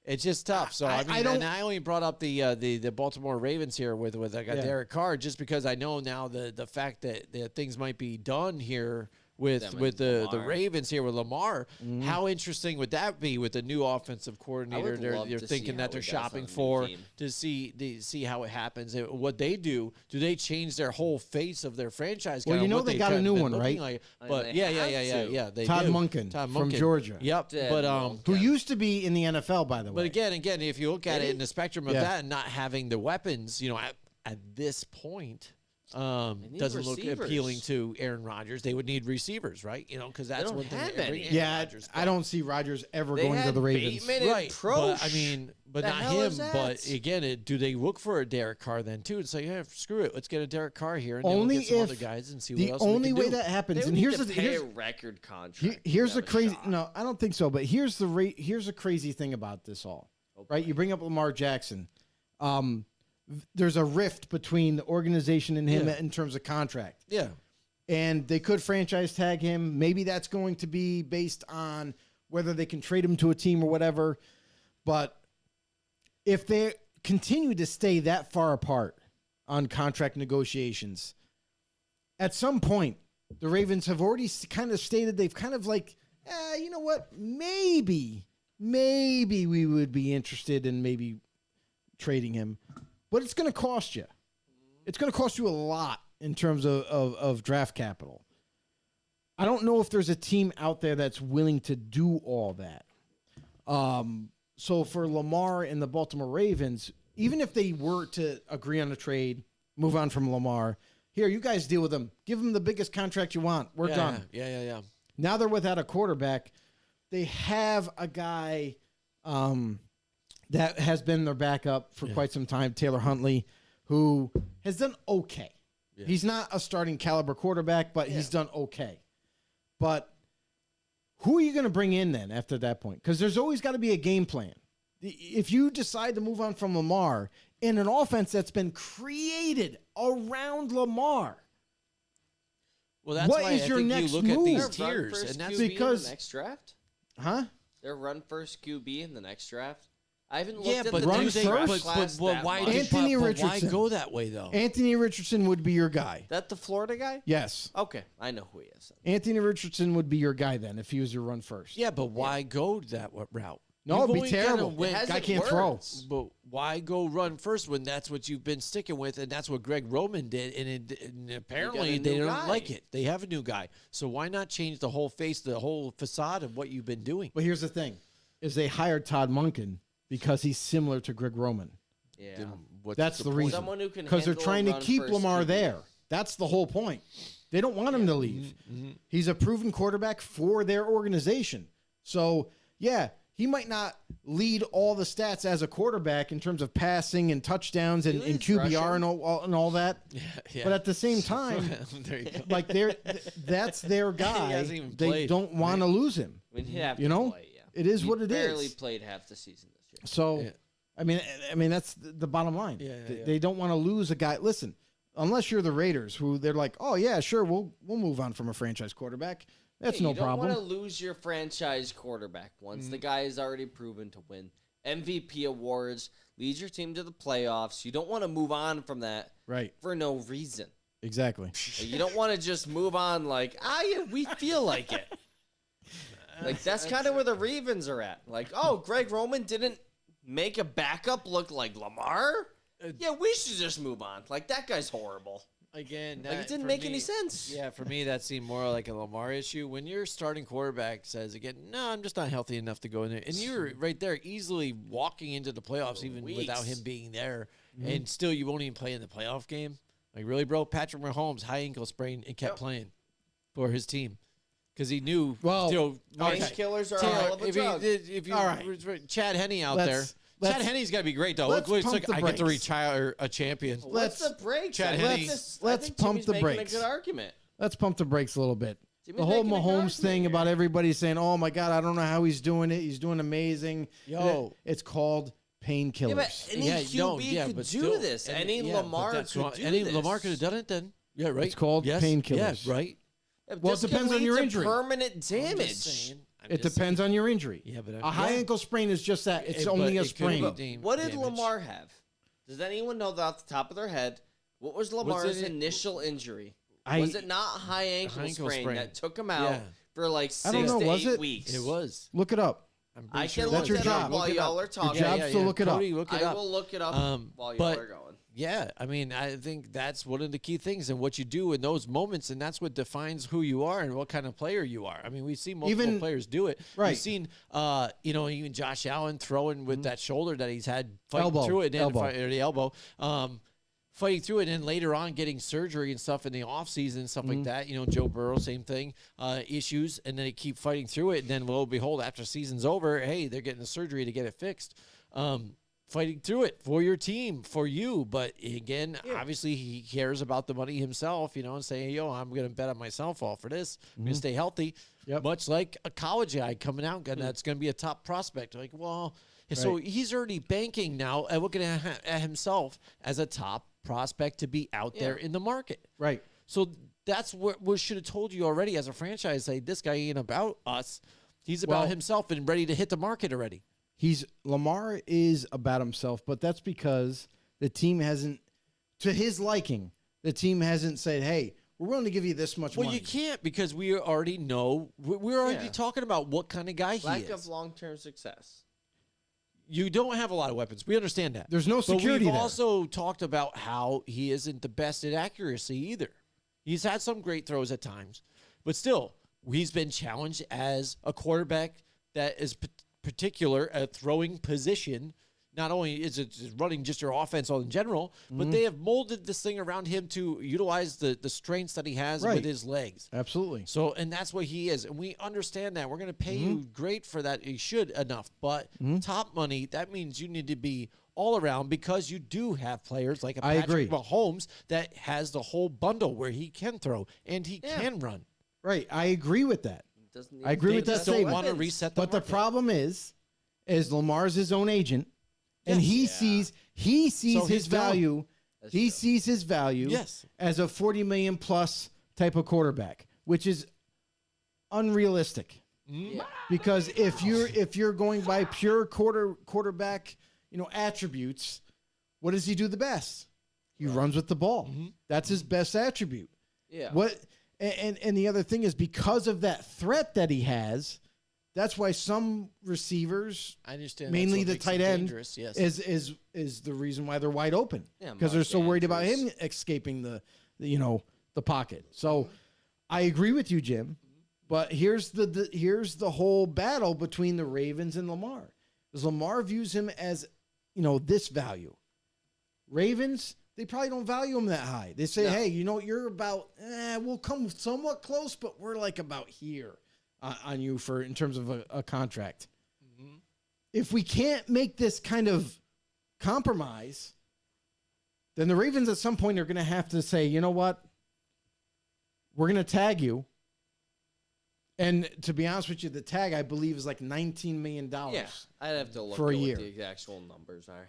It's just tough. So I mean, don't- and I only brought up the Baltimore Ravens here with Derek Carr just because I know now the fact that things might be done here with the Ravens here with Lamar. How interesting would that be with the new offensive coordinator? love They're to see thinking how that they're he does on shopping a new for team. to see how it happens. And what they do they change their whole face of their franchise? Well, kinda you know what they they've got a kinda new been one, looking right? like. But they yeah, have to. they Todd do. Monken Todd from Monken. Georgia. Yep, Dead but Monken. who used to be in the NFL, by the way. But again, if you look at it in the spectrum of Yeah. that and not having the weapons, at this point, need doesn't look receivers. appealing to Aaron Rodgers. They would need receivers, right? Because that's don't one thing. have that any. Aaron yeah, Rodgers I don't see Rodgers ever They going to had the Ravens. Bateman and right. Prosh. But I mean, but The not hell him. is that? But again, do they look for a Derek Carr then too? And say, yeah, screw it, let's get a Derek Carr here and Only then we'll get some if other guys and see the what else only we can way do. that happens, They would and need here's to the pay here's, a record contract. here's to the have a crazy. shot. No, I don't think so. But here's the crazy thing about this all. Right, you bring up Lamar Jackson. There's a rift between the organization and him in terms of contract. Yeah. And they could franchise tag him. Maybe that's going to be based on whether they can trade him to a team or whatever. But if they continue to stay that far apart on contract negotiations, at some point, the Ravens have already kind of stated they've kind of like, you know what? Maybe we would be interested in maybe trading him. But it's going to cost you. It's going to cost you a lot in terms of draft capital. I don't know if there's a team out there that's willing to do all that. So for Lamar and the Baltimore Ravens, even if they were to agree on a trade, move on from Lamar, here, you guys deal with him. Give him the biggest contract you want. We're done. Yeah. Now they're without a quarterback. They have a guy that has been their backup for quite some time, Taylor Huntley, who has done okay. Yeah. He's not a starting caliber quarterback, but he's done okay. But who are you going to bring in then after that point? Because there's always got to be a game plan. If you decide to move on from Lamar in an offense that's been created around Lamar, Well, that's what why is I your think next you look at move? these Their run tiers, first and that's QB because- in the next draft. huh? Their run first QB in the next draft. I haven't looked yeah, at but the run next do they, draft first? class but that why much. did Anthony but why Richardson. go that way though? Anthony Richardson would be your guy. That the Florida guy? Yes. Okay, I know who he is. Anthony Richardson would be your guy then if he was your run first. Yeah, but why go that route? No, You've it'd be only gotta terrible. win- It hasn't Guy can't throw. worked. But why go run first when that's what you've been sticking with, and that's what Greg Roman did, and apparently new they don't guy. like it. They have a new guy, so why not change the whole face, the whole facade of what you've been doing? But here's the thing, is they hired Todd Monken because he's similar to Greg Roman. Yeah. What's That's the point? reason. Someone who can Because they're handle a trying to run keep first Lamar QB. there. That's the whole point. They don't want him to leave. He's a proven quarterback for their organization. So, yeah, he might not lead all the stats as a quarterback in terms of passing and touchdowns and leads QBR rushing. and all that. Yeah. But at the same time, there you go. like that's their guy. hasn't even They played, don't want to lose him. I mean, he'd have You to know? play, yeah. It is He what it is. barely played half the season this year. So, Yeah. I mean, that's the bottom line. Yeah, They don't want to lose a guy. Listen, unless you're the Raiders, who they're like, oh yeah, sure, we'll move on from a franchise quarterback. That's Yeah, no you don't problem. want to lose your franchise quarterback once the guy is already proven to win MVP awards, leads your team to the playoffs. You don't want to move on from that Right. for no reason. Exactly. Like, you don't want to just move on like, yeah, we feel like it. Like, that's kind of where the Ravens are at. Like, oh, Greg Roman didn't make a backup look like Lamar? Yeah, we should just move on. Like, that guy's horrible. Again, Like, it didn't make any sense. Yeah, for me, that seemed more like a Lamar issue. When your starting quarterback says, again, no, I'm just not healthy enough to go in there. And you're right there easily walking into the playoffs even without him being there. And still, you won't even play in the playoff game. Like, really, bro? Patrick Mahomes, high ankle sprain, and kept playing for his team. Because he knew, Painkillers are a hell of a drug. if you, All right. Chad Henne out there. Chad Henne's got to be great, though. let's Look, pump the I get to brakes. retire a champion. What's the break? Chad I Henne. think Let's think pump Jimmy's the making brakes. a good argument. Let's pump the brakes a little bit. Jimmy's The whole making a good Mahomes argument thing here. about everybody saying, "Oh my God, I don't know how he's doing it. He's doing amazing." Yo. It's called painkillers. Yeah, but any QB could do this. Any Lamar could do this. Lamar could have done it then. Yeah, right. It's called painkillers. Yeah, right. Well, it This can depends on lead your to injury. Permanent damage. It depends on your injury. Yeah, but a high ankle sprain is just that. It's only a sprain. What did Lamar have? Does anyone know that off the top of their head? What was Lamar's initial injury? Was it not a high ankle sprain that took him out for like 6 don't know, to was 8 it? weeks? It was. Look it up. I can That's look your it job. up while Look it y'all up. are talking. Your job's to look it up. Cody, look it I up. will look it up while y'all but- are going. Yeah, I mean, I think that's one of the key things and what you do in those moments, and that's what defines who you are and what kind of player you are. I mean, we've seen multiple players do it. Right. We've seen, even Josh Allen throwing with that shoulder that he's had fighting Elbow. through it, Elbow. or the elbow, fighting through it, and later on getting surgery and stuff in the offseason and stuff like that. You know, Joe Burrow, same thing, issues, and then they keep fighting through it, and then lo and behold, after season's over, hey, they're getting the surgery to get it fixed. Fighting through it for your team, for you. But again, obviously he cares about the money himself, and saying, yo, I'm going to bet on myself all for this. I'm going to stay healthy. Yep. Much like a college guy coming out, and that's going to be a top prospect. Like, well, so he's already banking now and looking at himself as a top prospect to be out there in the market. Right. So that's what we should have told you already as a franchise. Say, this guy ain't about us. He's about himself and ready to hit the market already. Lamar is about himself, but that's because the team hasn't, to his liking, the team hasn't said, "Hey, we're willing to give you this much money." Well, you can't because we already know. We're already talking about what kind of guy he Lack is. of long-term success. You don't have a lot of weapons. We understand that. There's no security But we've there. also talked about how he isn't the best at accuracy either. He's had some great throws at times, but still, he's been challenged as a quarterback that is particular at throwing position. Not only is it running just your offense all in general, but they have molded this thing around him to utilize the strengths that he has with his legs. Absolutely. So, and that's what he is. And we understand that. We're going to pay you great for that. You should enough. But top money, that means you need to be all around because you do have players like a Patrick Mahomes that has the whole bundle where he can throw and he can run. Right. I agree with that. I agree with that Still statement. want to reset the But the market. problem is Lamar's his own agent, and he sees So his he's done. value. He sees his value as a 40 million plus type of quarterback, which is unrealistic. Because if you're going by pure quarterback, attributes, what does he do the best? He runs with the ball. That's his best attribute. Yeah. And the other thing is because of that threat that he has, that's why some receivers, I understand. mainly the that's what tight makes him end, dangerous, yes. is the reason why they're wide open. Yeah, Because they're so Mark worried about Andrews. him escaping the pocket. So I agree with you, Jim. But here's the whole battle between the Ravens and Lamar. Because Lamar views him as, this value. Ravens, they probably don't value him that high. They say, hey, you're about, we'll come somewhat close, but we're like about here on you in terms of a contract. If we can't make this kind of compromise, then the Ravens at some point are going to have to say, you know what? We're going to tag you. And to be honest with you, the tag, I believe, is like $19 million. Yeah, I'd have to look For a at year. what the actual numbers are.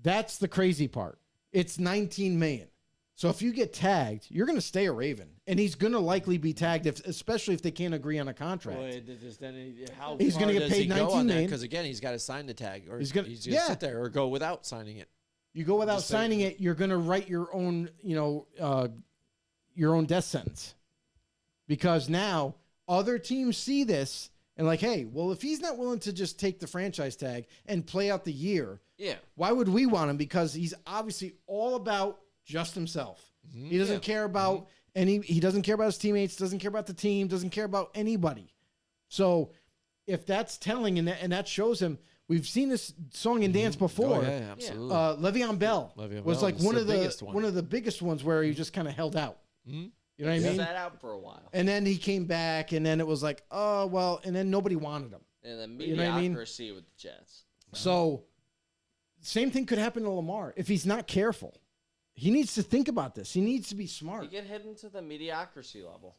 That's the crazy part. It's $19 million. So if you get tagged, you're going to stay a Raven, and he's going to likely be tagged, especially if they can't agree on a contract. How He's far gonna get does paid he go $19 on that? million. Because again, he's got to sign the tag, or He's he's gonna- going to yeah. sit there or go without signing it. You go without Just signing it, you're going to write your own, your own death sentence, because now other teams see this and like, hey, well, if he's not willing to just take the franchise tag and play out the year, why would we want him? Because he's obviously all about just himself. He doesn't care about he doesn't care about his teammates, doesn't care about the team, doesn't care about anybody. So if that's telling and that shows him, we've seen this song and dance before. Oh, yeah, absolutely. Le'Veon Bell Le'Veon was Bell like was one the of biggest one. one of the biggest ones where he just kind of held out. You know what I mean? Sat out for a while. And then he came back, and then it was like, oh well, and then nobody wanted him. And the You know what I mean? mediocrity with the Jets. So same thing could happen to Lamar if he's not careful. He needs to think about this. He needs to be You smart. get hit into the mediocrity level.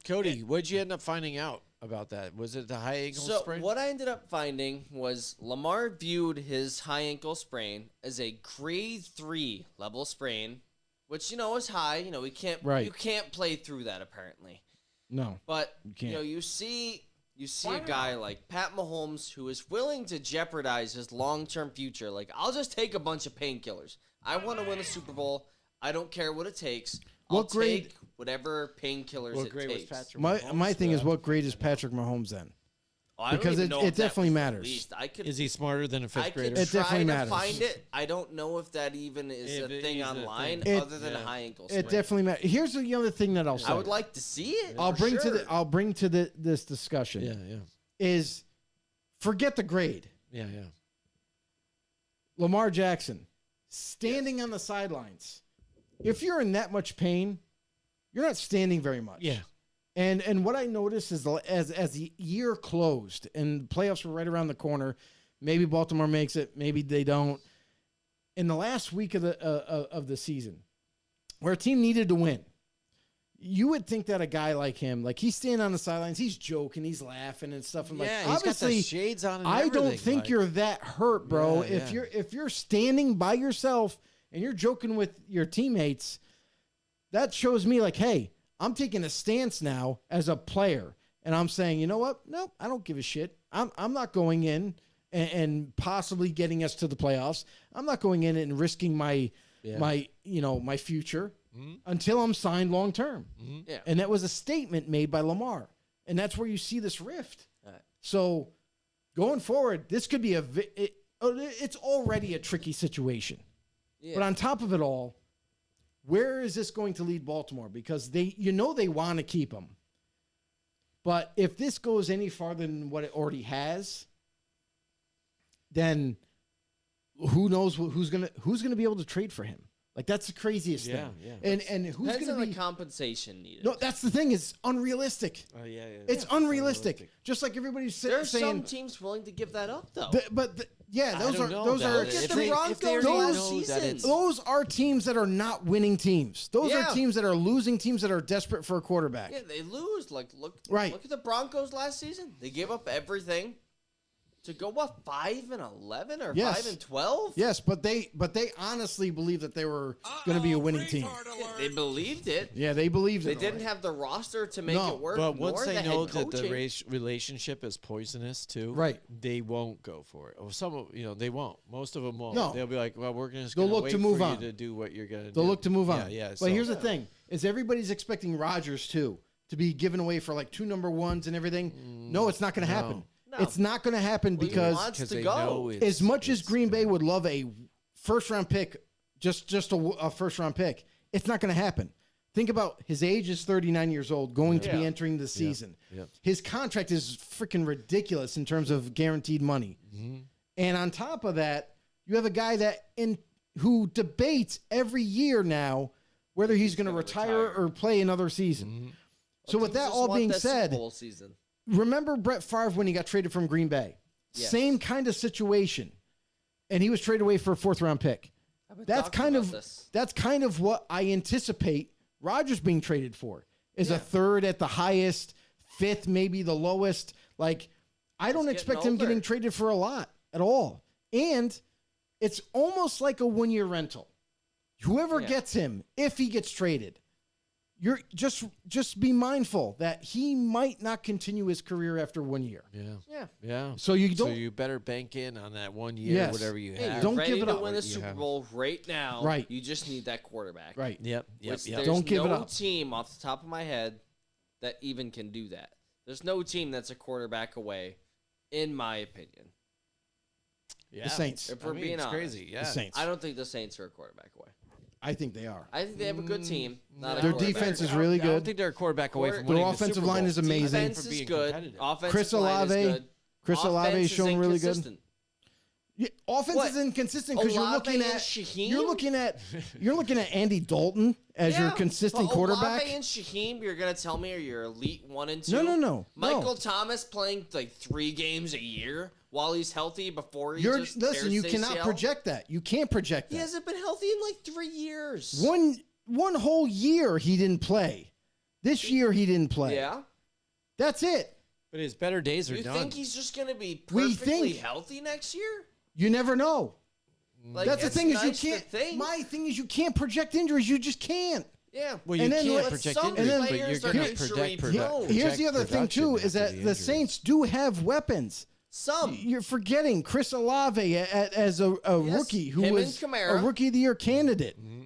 Cody, what did you end up finding out about that? Was it the high ankle So sprain? what I ended up finding was Lamar viewed his high ankle sprain as a grade 3 level sprain, which is high. We can't you can't play through that apparently. No. But can't. you see a guy like Pat Mahomes who is willing to jeopardize his long-term future. Like, I'll just take a bunch of painkillers. I want to win a Super Bowl. I don't care what it takes. I'll What grade- take whatever painkillers What it grade was takes. Patrick My Mahomes? thing is, what grade is Patrick Mahomes then? Oh, I don't because even it- know it if that definitely was the matters. least. I could Is he smarter than a I fifth could grader? It try definitely to matters. find it. I don't know if that even is If a it thing is a thing. online It- other than a high ankle It sprain. definitely matters. Here's the other thing that I'll say. I would like to see it. I'll for bring sure. I'll bring to this discussion. Yeah. Is forget the grade. Yeah. Lamar Jackson standing on the sidelines. If you're in that much pain, you're not standing very much. Yeah. And what I noticed is as the year closed and playoffs were right around the corner, maybe Baltimore makes it, maybe they don't. In the last week of the season, where a team needed to win, you would think that a guy like him, like he's standing on the sidelines, he's joking, he's laughing and stuff. I'm like, Yeah, he's got the obviously, shades on and I don't everything, think like- you're that hurt, bro. Yeah, if yeah. you're standing by yourself and you're joking with your teammates, that shows me like, hey, I'm taking a stance now as a player, and I'm saying, you know what? Nope, I don't give a shit. I'm not going in and possibly getting us to the playoffs. I'm not going in and risking my future until I'm signed long term. Yeah. And that was a statement made by Lamar, and that's where you see this rift. Right. So going forward, this could be it's already a tricky situation. Yeah. But on top of it all, where is this going to lead Baltimore? Because they want to keep him. But if this goes any farther than what it already has, then who knows who's gonna be able to trade for him? Like, that's the craziest thing. Yeah. And who's Depends gonna on be the compensation needed. no? That's the thing. It's unrealistic. Oh yeah. It's unrealistic. Just like everybody's There's some saying. teams willing to give that up, though. Yeah, those I are don't know those about are it. Look at If the they- Broncos if they already last know that season. it's- those are teams that are not winning teams. Those Yeah. are teams that are losing teams that are desperate for a quarterback. Yeah, they lose. Like, look Right. at the Broncos last season. They gave up everything to go 5-11 or Yes. 5-12. Yes, but they honestly believe that they were going to be a winning team. They believed it. Yeah, they believed They it. didn't have the roster to make No, it work. But nor once they the know head that the coaching. relationship is poisonous too, Right. They won't go for it. Or they won't. Most of them won't. No. They'll be like, well, we're just They'll going look wait to move for on. you to do what you're gonna do. They'll look to move on. Yeah. But here's the thing: is everybody's expecting Rodgers too to be given away for like 2 number ones and everything? No, it's not going to happen. No. It's not going to happen Well, he because wants to they go. know as much as it's- Green Bay would love a first round pick, just a first round pick, it's not going to happen. Think about his age is 39 years old, going to be entering the season. Yeah. His contract is freaking ridiculous in terms of guaranteed money. And on top of that, you have a guy who debates every year now whether he's going to retire or play another season. So with Teams that just all want being that Super said, Bowl season. remember Brett Favre when he got traded from Green Bay? Yes. Same kind of situation. And he was traded away for a 4th round pick. I've been That's talking kind about of this. that's kind of what I anticipate Rodgers being traded for. Is a 3rd at the highest, 5th maybe the lowest. Like, I don't getting expect him older. getting traded for a lot at all. And it's almost like a 1-year rental. Whoever gets him, if he gets traded, you're just be mindful that he might not continue his career after 1 year. Yeah. So you don't. So you better bank in on that 1 year, Yes. whatever you Hey, have. you're Don't ready give it to up. win You the Super have- Bowl right now. Right. You just need that quarterback. Right. Yep. Which Yep. there's Don't give it no up. team off the top of my head that even can do that. There's no team that's a quarterback away, in my opinion. Yeah. The Saints. If we're being it's honest. crazy. Yeah. The Saints. I don't think the Saints are a quarterback away. I think they are. I think they have a good team. Not a Their quarterback. defense is I don't- really I don't good. think they're a quarterback away from Their winning the offensive Super line Bowl. is amazing. Defense For is being good. competitive. Offensive Chris line is Olave. good. Chris Olave Offense is showing really good. inconsistent. Yeah, offense What? is inconsistent because you're Olave looking and at Shaheem? you're looking at Andy Dalton as your Yeah, consistent but quarterback. Olave and Shaheem, you're gonna tell me are your elite 1 and 2? No. Michael Thomas playing like 3 games a year while he's healthy before he You're just listen. tears You his cannot ACL? project that. You can't project He that. hasn't been healthy in like 3 years. One whole year he didn't play. This year he didn't play. Yeah. That's it. But his better days are You done. think he's just gonna be We perfectly think- healtly next year? You never know. Like, That's the it's thing is nice you to can't. think. My thing is you can't project injuries. You just can't. Yeah. Well, you And then can't let project some injuries, but players you're are going to injury project prone. Here's the other thing too: is that the Saints do have weapons. Some. You're forgetting Chris Olave as a rookie who him was and Kamara. a rookie of the year candidate. Mm-hmm.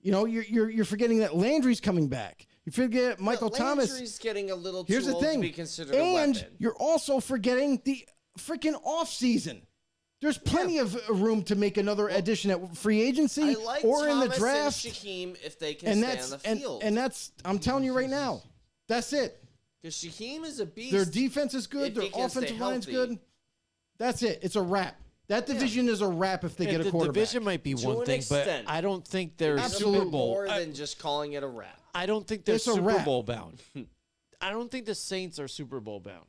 You know, you're forgetting that Landry's coming back. You forget Michael Thomas. Landry's getting a little too Here's the old to thing, be considered a and weapon. you're also forgetting the freaking off season. There's plenty of room to make another addition at free agency I like or Thomas in the draft. and Shaheem if they can And stay that's on the field. and that's I'm telling you right now. That's it. Because Shaheem is a beast. Their defense is good. if Their he can stay offensive line's healthy. good. That's it. It's a wrap. That division is a wrap if they get a the quarterback. division might be To one an thing, but extent. I don't think they're It's a Super bit Bowl. more than just calling it a wrap. I don't think they're It's a Super wrap. Bowl bound. I don't think the Saints are Super Bowl bound.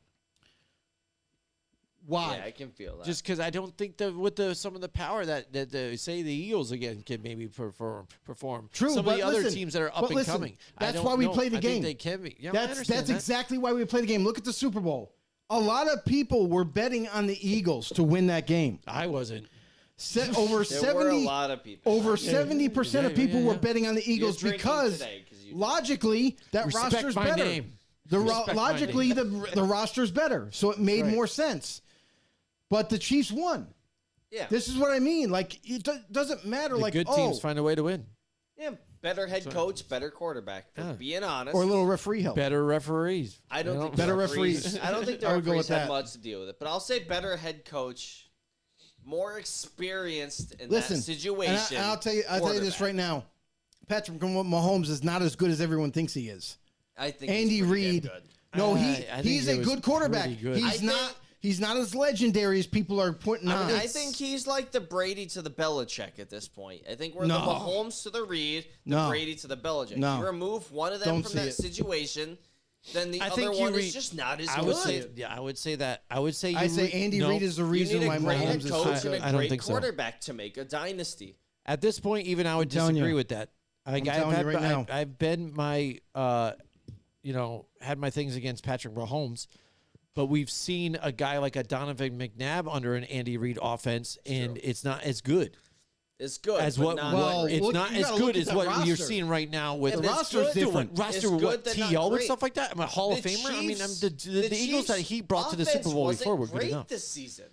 Why? Yeah, I can feel that. Just because I don't think that with some of the power that say the Eagles again can maybe perform. True, Some of but the other listen, teams that are up but and listen, coming. I that's don't why we know. play the I think game. they can be. Yeah, I That's understand that. exactly why we play the game. Look at the Super Bowl. A lot of people were betting on the Eagles to win that game. I wasn't. Over there were a 70 lot of people. over 70% of people were betting on the Eagles drinking because today 'cause you- logically that Respect roster's my better. name. The Respect my logically name. the roster's better, so it made right. more sense. But the Chiefs won. Yeah. This is what I mean. Like it doesn't matter. The like good teams find a way to win. Yeah, better head coach, better quarterback. For Yeah. being honest, or a little referee help. Better referees. I don't think Better the referees. I don't think the I would go referees with had that. much to deal with it, but I'll say better head coach, more experienced in Listen, that situation. and I'll tell you this quarterback. right now. Patrick Mahomes is not as good as everyone thinks he is. I think Andy he's pretty Reid. damn good. No, I think he's he a was good quarterback. pretty good. I He's think- not. He's not as legendary as people are putting on. I think he's like the Brady to the Belichick at this point. I think we're No. the Mahomes to the Reid, the No. Brady to the Belichick. No. You remove one of them Don't from see that it. situation, then the I other think one you is just not as I good. would say, yeah, I would say that. I would say I say Andy Reid is the you reason need why a great head Mahomes is coach so and good. a I don't great think so. quarterback to make a dynasty. At this point, even I would telling disagree you. with that. I've telling you right now. I've been my, had my things against Patrick Mahomes, but we've seen a guy like a Donovan McNabb under an Andy Reid offense, and it's not as good It's good. as but what. not Well, great. It's look- not you as gotta good look at as that what you're roster. seeing right now with If The it's roster's good, different. Roster It's what good, but not T.O. and great. stuff like that. I'm a Hall of The Famer. I mean, Chiefs- the Eagles that he brought to the Super offense Bowl wasn't before were good great enough. this season.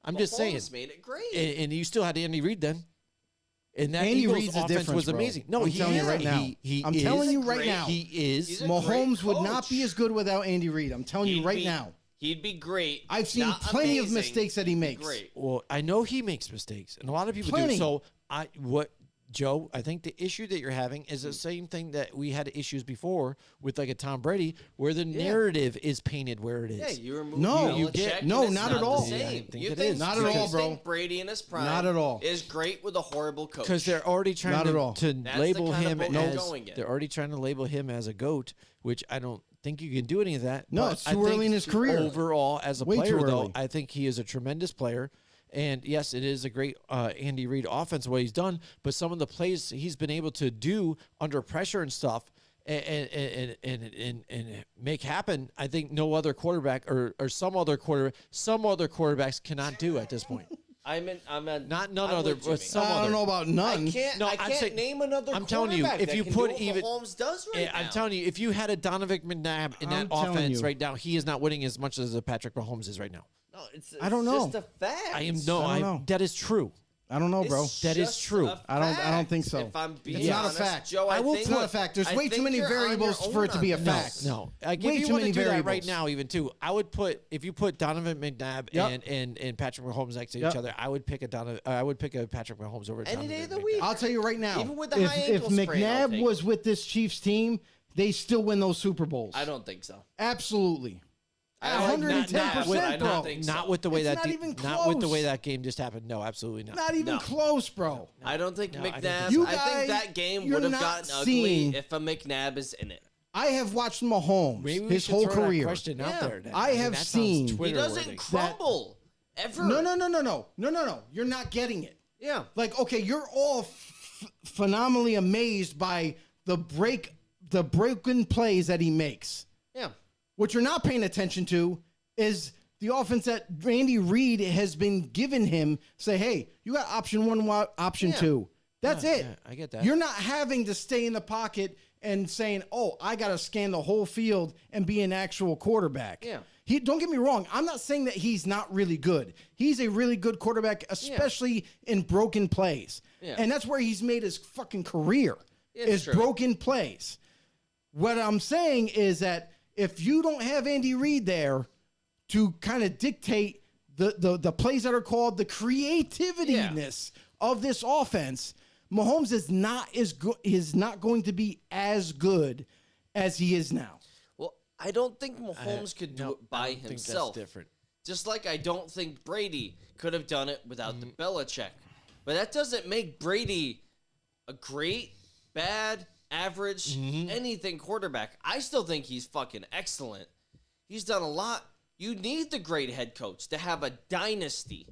I'm just saying. Mahomes made it great. And you still had Andy Reid then. And that Andy Eagles Reid's the offense difference, was bro. amazing. No, I'm he telling you is. right now. He I'm is. telling you right great- now. He is. He's a Mahomes great would not coach. be as good without Andy Reid. I'm telling you He'd right be- now. He'd be great. I've seen Not plenty of amazing, mistakes that he makes. Great. Well, I know he makes mistakes, and a lot of people Plenty. do. So Joe, I think the issue that you're having is the same thing that we had issues before with like a Tom Brady, where the narrative is painted where it is. Yeah, you remove No, Belichick, you get- and no, it's not not at all. The Yeah, I same. think you it think, is. Not at all, you bro. think Brady in his prime Not at all. is great with a horrible coach. Because they're already trying Not at all. to That's label the kind of him boat you're as going in. they're already trying to label him as a GOAT, which I don't think you can do any of that. No, But it's I too early think in his career. Overall, as a Way too player, though, early. I think he is a tremendous player. And yes, it is a great Andy Reid offense what he's done, but some of the plays he's been able to do under pressure and stuff and make happen, I think no other quarterback or some other quarterbacks cannot do at this point. I'm Not none I'm other, with but Jimmy. some I other. don't know about none. I can't. No, I I'm can't saying- name another. I'm telling you, quarterback if that you can put do what even- Mahomes does right now. I'm telling you, if you had a Donovan McNabb in that I'm telling offense you. right now, he is not winning as much as Patrick Mahomes is right now. No, it's I don't know. Just a fact. I am I don't know. that is true. I don't know, bro. It's That is just true. a I don't fact. think so. If I'm being It's not a honest, fact. Joe, I think It's not a fact. There's way too think many you're on your variables for it to own be a on fact. this. No, like Way if you too want to many do that right variables. now, even too, I would put if you put Donovan McNabb Yep. and Patrick Mahomes next to Yep. each other, I would pick a Patrick Mahomes over Any Donovan day of the McNabb. week. I'll tell you right now. Even with the if, high if ankle sprain, I'll McNabb take was it. with this Chiefs team, they still win those Super Bowls. I don't think so. Absolutely. I don't- 110%, I bro. don't think so. Not with the way It's that not even not with the way close. that game just happened. No, absolutely not. Not even No. close, bro. I don't think No, I don't McNabb. think so. You I think guys, that game you're would have not gotten ugly seeing- if a McNabb is in it. I have watched Mahomes Maybe we his should whole throw that career. question out Yeah. there. then. I have that sounds seen- He He Twitter-worthy. doesn't crumble ever. No. You're not getting it. Yeah. Like, okay, you're all phenomenally amazed by the broken plays that he makes. Yeah. What you're not paying attention to is the offense that Randy Reid has been giving him. Say, hey, you got option one, option Yeah. two. That's it. yeah, I get that. You're not having to stay in the pocket and saying, oh, I got to scan the whole field and be an actual quarterback. Yeah. Don't get me wrong. I'm not saying that he's not really good. He's a really good quarterback, especially in broken plays. Yeah. And that's where he's made his fucking career, It's is true. broken plays. What I'm saying is that if you don't have Andy Reid there to kind of dictate the plays that are called, the creativiness of this offense, Mahomes is not going to be as good as he is now. Well, I don't think Mahomes could do it by I don't think himself. that's different. Just like I don't think Brady could have done it without the Belichick. But that doesn't make Brady a great, bad, average, anything quarterback. I still think he's fucking excellent. He's done a lot. You need the great head coach to have a dynasty.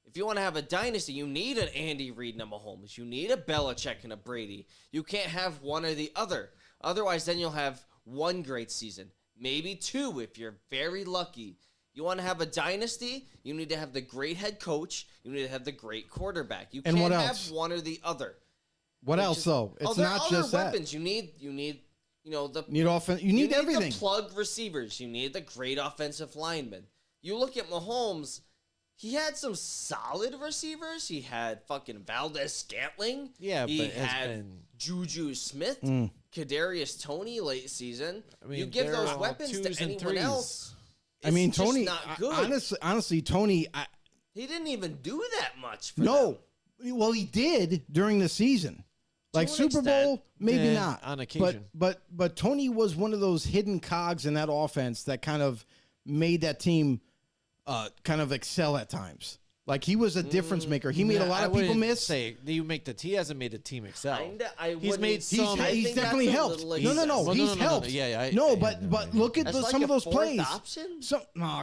If you want to have a dynasty, you need an Andy Reid and a Mahomes. You need a Belichick and a Brady. You can't have one or the other. Otherwise, then you'll have one great season, maybe two if you're very lucky. You want to have a dynasty, you need to have the great head coach. You need to have the great quarterback. You And can't what have else? one or the other. What else, though? It's other, not other just that. weapons. You need you know the You need everything. the plug receivers. You need the great offensive linemen. You look at Mahomes. He had some solid receivers. He had fucking Valdez Scantling. Yeah, he but has had been- Juju Smith, Kadarius Toney late season. I mean, you give they're those all weapons twos to and anyone threes. else. I mean, it's just Tony, not good. honestly, Tony, He didn't even do that much for no. them. Well, he did during the season. Like an Super extent. Bowl, maybe Yeah, not. on occasion. But Tony was one of those hidden cogs in that offense that kind of made that team kind of excel at times. Like he was a difference maker. He made a lot of people miss. He hasn't made the team excel. Kinda, I He's wouldn't- made some. I He's think definitely that's a helped. little No, excessive. Well, he's no. helped. Yeah, no, yeah, but look at That's like some a of those fourth plays. option?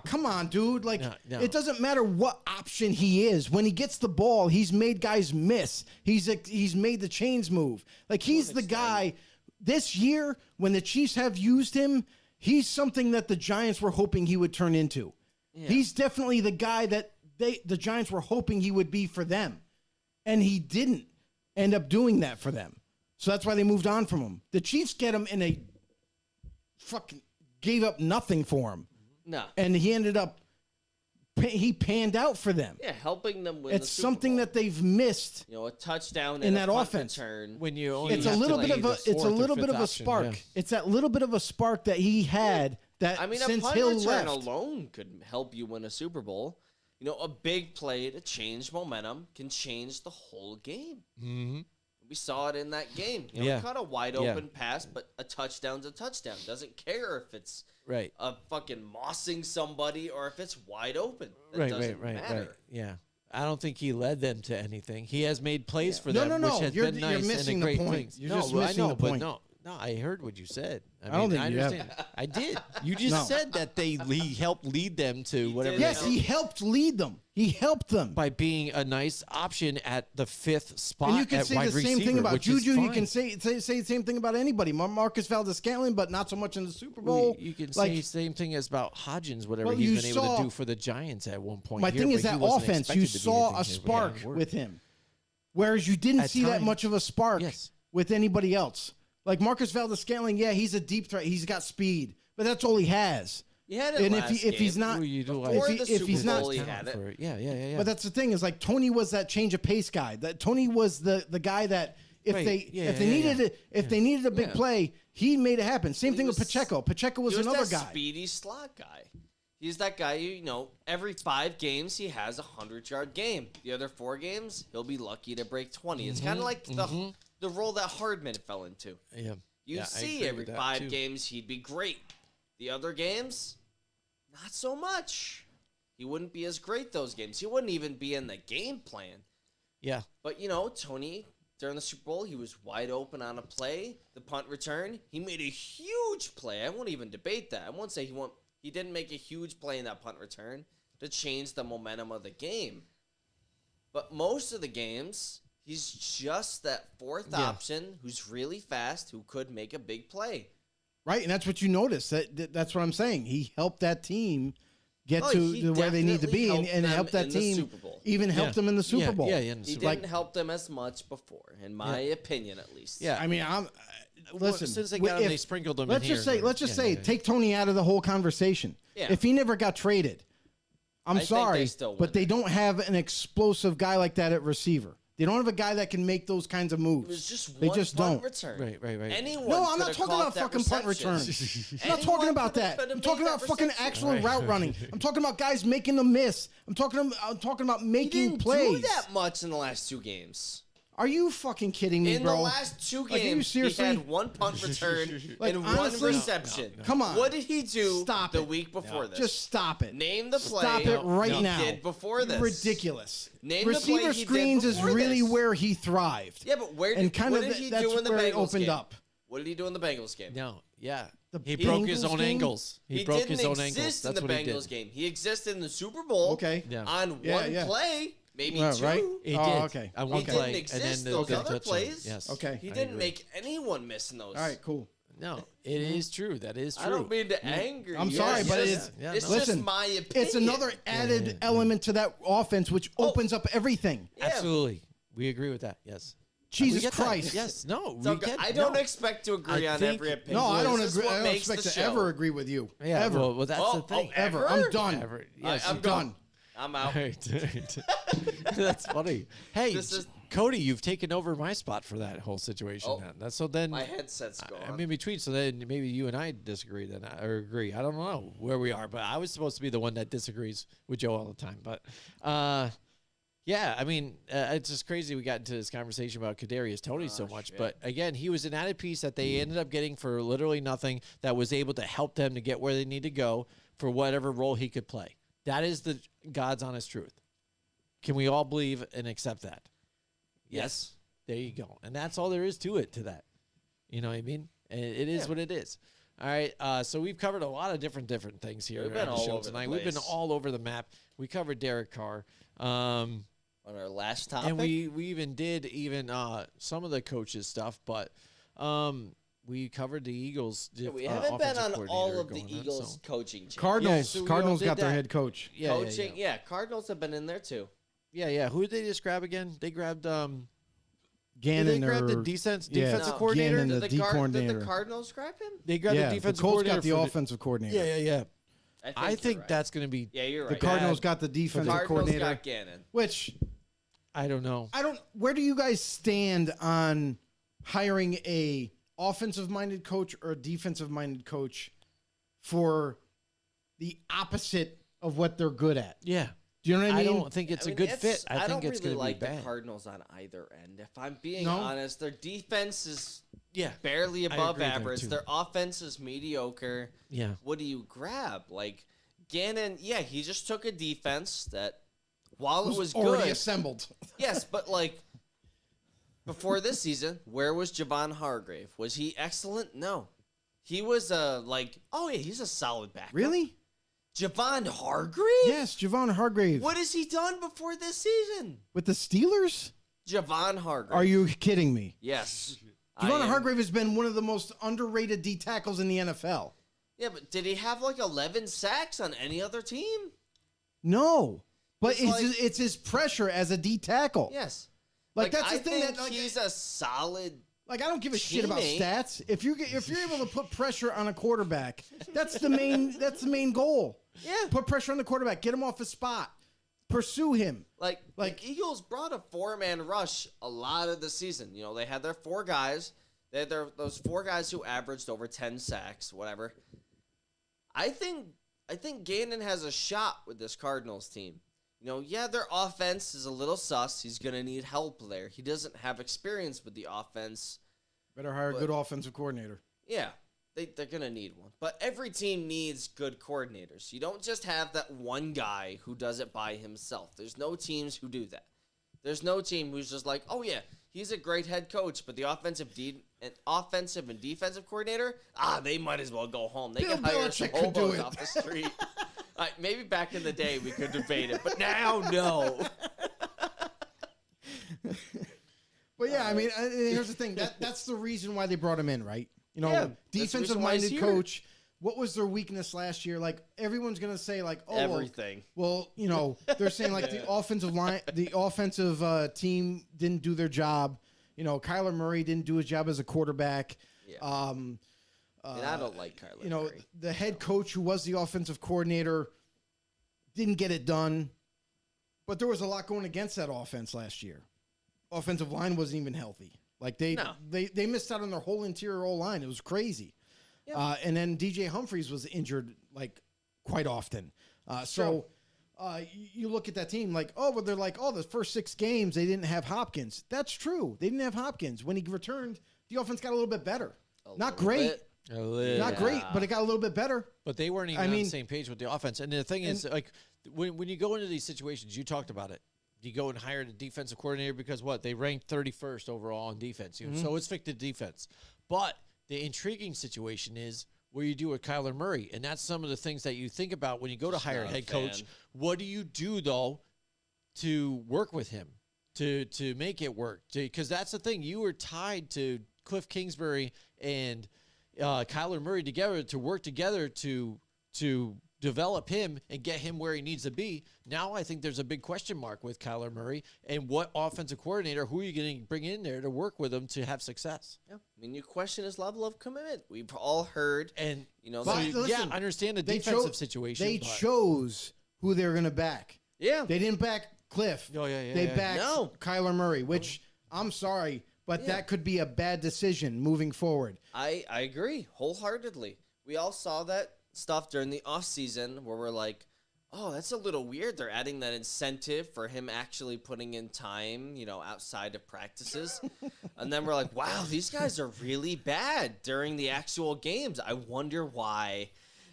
Come on, dude. Like No. it doesn't matter what option he is. When he gets the ball, he's made guys miss. He's made the chains move. Like he's the guy. This year, when the Chiefs have used him, he's something that the Giants were hoping he would turn into. He's definitely the guy that the Giants were hoping he would be for them. And he didn't end up doing that for them. So that's why they moved on from him. The Chiefs get him in a fucking gave up nothing for him. No. And he ended up he panned out for them. Yeah, helping them win It's the Super something Bowl. that they've missed. You know, a touchdown in and that a punt offense. return. When you only It's a have to little bit play of the a it's a fourth or little bit fifth of a option, spark. yeah. It's that little bit of a spark that he had that I mean, a since punt Hill return left. alone could help you win a Super Bowl. You know, a big play to change momentum can change the whole game. Mm-hmm. We saw it in that game. You know, Yeah. he caught a wide Yeah. open pass, but a touchdown's a touchdown. Doesn't care if it's Right. a fucking mossing somebody or if it's wide open. That Right. doesn't matter. Right. Yeah. I don't think he led them to anything. He has made plays for No, them, no. which has You're- been you're nice missing and the a great point. thing. You're no, just I missing know, the but point. no. No, I heard what you said. I don't think you have. understand. I did. You just No. said that he helped lead them to whatever. did. Yes, he helped lead them. He helped them. By being a nice option at the 5th spot. And you can at say wide the same receiver, thing about which is Juju. You fine. can say the same thing about anybody. Marcus Valdez-Scantling, but not so much in the Super Bowl. You can like, say the same thing as about Hodgins, whatever Well, he's you been able to saw- do for the Giants at one point. my here, thing is but he that wasn't offense, you expected to be saw anything a that spark had worked. with him, whereas you didn't At see that times. much of a spark Yes. with anybody else. Like Marcus Valdez-Scantling, yeah, he's a deep threat. He's got speed, but that's all he has. He had it And last if he's game. not, Ooh, you do Before like- the if Super he's not- Bowl, he had it. Yeah. but that's the thing is like Tony was that change of pace guy. That Tony was the guy that if Right. they Yeah, if they yeah, needed yeah. it if they needed a big Yeah. play, he made it happen. Same He thing with was- Pacheco. Pacheco was He was another that guy. speedy slot guy. He's that guy, every 5 games he has a 100-yard game. The other 4 games, he'll be lucky to break 20. It's kind of like the role that Hardman fell into. Yeah. You Yeah, I see agree every with that, 5 too. games he'd be great. The other games, not so much. He wouldn't be as great those games. He wouldn't even be in the game plan. Yeah. But, Tony, during the Super Bowl, he was wide open on a play. The punt return, he made a huge play. I won't even debate that. I won't say he didn't make a huge play in that punt return to change the momentum of the game. But most of the games, he's just that 4th option who's really fast, who could make a big play. Right, and that's what you notice. That's what I'm saying. He helped that team get he to where they need to be, definitely and helped helped them that in the team Super Bowl. even helped them in the Super Bowl. Yeah, in the He Super Bowl. didn't help them as much before, in my opinion, at least. Yeah. I mean, listen. Since they got him, if- they sprinkled him Let's in just here. say, let's just Yeah, say, yeah, yeah. take Tony out of the whole conversation. Yeah. If he never got traded, I'm I think sorry, they still but win. they don't have an explosive guy like that at receiver. They don't have a guy that can make those kinds of moves. It was just they one just punt don't. return. Right. Anyone No, I'm not could've talking caught about that fucking punt reception. returns. I'm not Anyone talking about could've- that. could've I'm made talking that about fucking reception. actual Right. route running. I'm talking about guys making the miss. I'm talking about He making didn't plays. do that much in the last 2 games. Are you fucking kidding me, In bro? the last 2 Like, are you games, he seriously? had 1 punt return Like, and honestly? 1 reception. Come on. What did he do Stop the it. week before this? Just stop it. Name the play Stop it right he now. did before this. Ridiculous. Name the Receiver play he did screens is before really this. where he thrived. Yeah, but where and did, kind what of did he that's do in the where Bengals it opened game? up. What did he do in the Bengals game? No, yeah. The He broke his Bengals own game? ankles. He, He broke didn't his own exist ankles. in That's the what he did. Bengals game. He existed in the Super Bowl Okay. Yeah. on Yeah, one yeah. play, maybe Right, 2. right. He Oh, did. okay. On one He play, didn't and then exist the those other touchdown. plays. Yes. Okay. He I didn't agree. make anyone miss in those. All right, cool. No, it is true. That is true. I don't mean to anger you. I'm sorry, but just, Yeah, it's no. just Listen, my opinion. It's another added element to that offense, which opens up everything. Yeah. Absolutely. We agree with that. Yes. Jesus We get that. Christ. Yes. No. So we get, I don't no. expect to agree I on think- every opinion. No, I don't This is agree. what I don't makes expect the to show. ever agree with you. Yeah. Ever. Well, that's the thing. Ever. ever? I'm done. Ever. Yes. I'm I'm done. I'm out. Right. That's funny. Hey, This is- Cody, you've taken over my spot for that whole situation. Oh, then. That's so then My headset's gone. I'm in between. So then maybe you and I disagree then or agree. I don't know where we are, but I was supposed to be the one that disagrees with Joe all the time. But yeah, I mean, it's just crazy we got into this conversation about Kadarius Toney so much. yeah. But again, he was an added piece that they ended up getting for literally nothing that was able to help them to get where they need to go for whatever role he could play. That is the God's honest truth. Can we all believe and accept that? Yes. There you go. And that's all there is to it, to that. You know what I mean? And it is what it is. All right. So we've covered a lot of different things here We've been on the all show over the tonight. We've been place. all over the map. We covered Derek Carr. On our last topic. And we even did some of the coaches stuff, but we covered the Eagles. We haven't been offensive on all coordinator of the going on, Eagles so- coaching change. Cardinals. so we all Cardinals did got their that. head coach. Yeah, Coaching, yeah, Cardinals have been in there too. yeah. Who did they just grab again? They grabbed did Gannon they grab the or defensive yeah, coordinator? Gannon, Did the the, D did coordinator. the Cardinals grab him? They grabbed Yeah, the the defensive Colts coordinator got the for offensive coordinator. Yeah. I you're think right. that's going to be. Yeah, you're The right. Cardinals got the defensive Cardinals coordinator. got Gannon. Which I don't know. where do you guys stand on hiring a offensive minded coach or a defensive minded coach for the opposite of what they're good at? Yeah. Do you know what I I mean? don't think it's I mean, a good fit. I think don't it's really going to like be the bad. Cardinals on either end. If I'm being No? honest, their defense is Yeah. barely above agree there, average. too. Their offense is mediocre. Yeah. What do you grab? Like Gannon, yeah, he just took a defense that while it was already good, assembled. yes, but like before this season, where was Javon Hargrave? Was he excellent? No. He was he's a solid back. Really? Javon Hargrave? Yes, Javon Hargrave. What has he done before this season? With the Steelers? Javon Hargrave. Are you kidding me? Yes. Javon Hargrave has been one of the most underrated D tackles in the NFL. Yeah, but did he have like 11 sacks on any other team? No. But It's it's his pressure as a D tackle. Yes. Like that's I the thing think that he's a solid. like I don't give a shit about teammate. stats. If you're able to put pressure on a quarterback, that's the main goal. Yeah. Put pressure on the quarterback, get him off his spot. Pursue him. Like the Eagles brought a 4-man rush a lot of the season. You know, they had their 4 guys. They had those 4 guys who averaged over 10 sacks, whatever. I think Gannon has a shot with this Cardinals team. You know, yeah, their offense is a little sus. He's going to need help there. He doesn't have experience with the offense. Better hire a good offensive coordinator. Yeah, they're going to need one. But every team needs good coordinators. You don't just have that one guy who does it by himself. There's no teams who do that. There's no team who's just like, oh, yeah, he's a great head coach, but the offensive and defensive coordinator, they might as well go home. They Bill can hire Belichick some could do hobos it. off the street. Maybe back in the day we could debate it, but now, no. But yeah, I mean, here's the thing. That's the reason why they brought him in, right? You know, Yeah, that's the reason why he's defensive-minded here. coach. What was their weakness last year? Like everyone's gonna say, like, oh, Everything. Well, you know, they're saying like the offensive team didn't do their job. You know, Kyler Murray didn't do his job as a quarterback. Yeah. Um, And I don't like Kyler you know, Murray. the head coach who was the offensive coordinator didn't get it done. But there was a lot going against that offense last year. Offensive line wasn't even healthy. Like they missed out on their whole interior O-line. It was crazy. Yeah. And then DJ Humphries was injured like quite often. You look at that team like, they're like, the first 6 games they didn't have Hopkins. That's true. They didn't have Hopkins. When he returned, the offense got a little bit better. Not great. Not great, but it got a little bit better. But they weren't even on the same page with the offense. And the thing is, like, when you go into these situations, you talked about it. You go and hire the defensive coordinator because what? They ranked 31st overall in defense. You know, so it's fixed the defense. But the intriguing situation is where you do with Kyler Murray. And that's some of the things that you think about when you go to hire a head coach. What do you do, though, to work with him, to make it work? Because that's the thing. You were tied to Cliff Kingsbury and Kyler Murray together to work together to develop him and get him where he needs to be. Now I think there's a big question mark with Kyler Murray and what offensive coordinator, who are you going to bring in there to work with him to have success? Yeah. I mean, you question his level of commitment. We've all heard, and listen, I understand the defensive situation. They chose who they were going to back. Yeah. They didn't back Cliff. They backed Kyler Murray, which I'm sorry, but that could be a bad decision moving forward. I agree wholeheartedly. We all saw that stuff during the offseason where we're like, oh, that's a little weird. They're adding that incentive for him actually putting in time, outside of practices. And then we're like, wow, these guys are really bad during the actual games. I wonder why.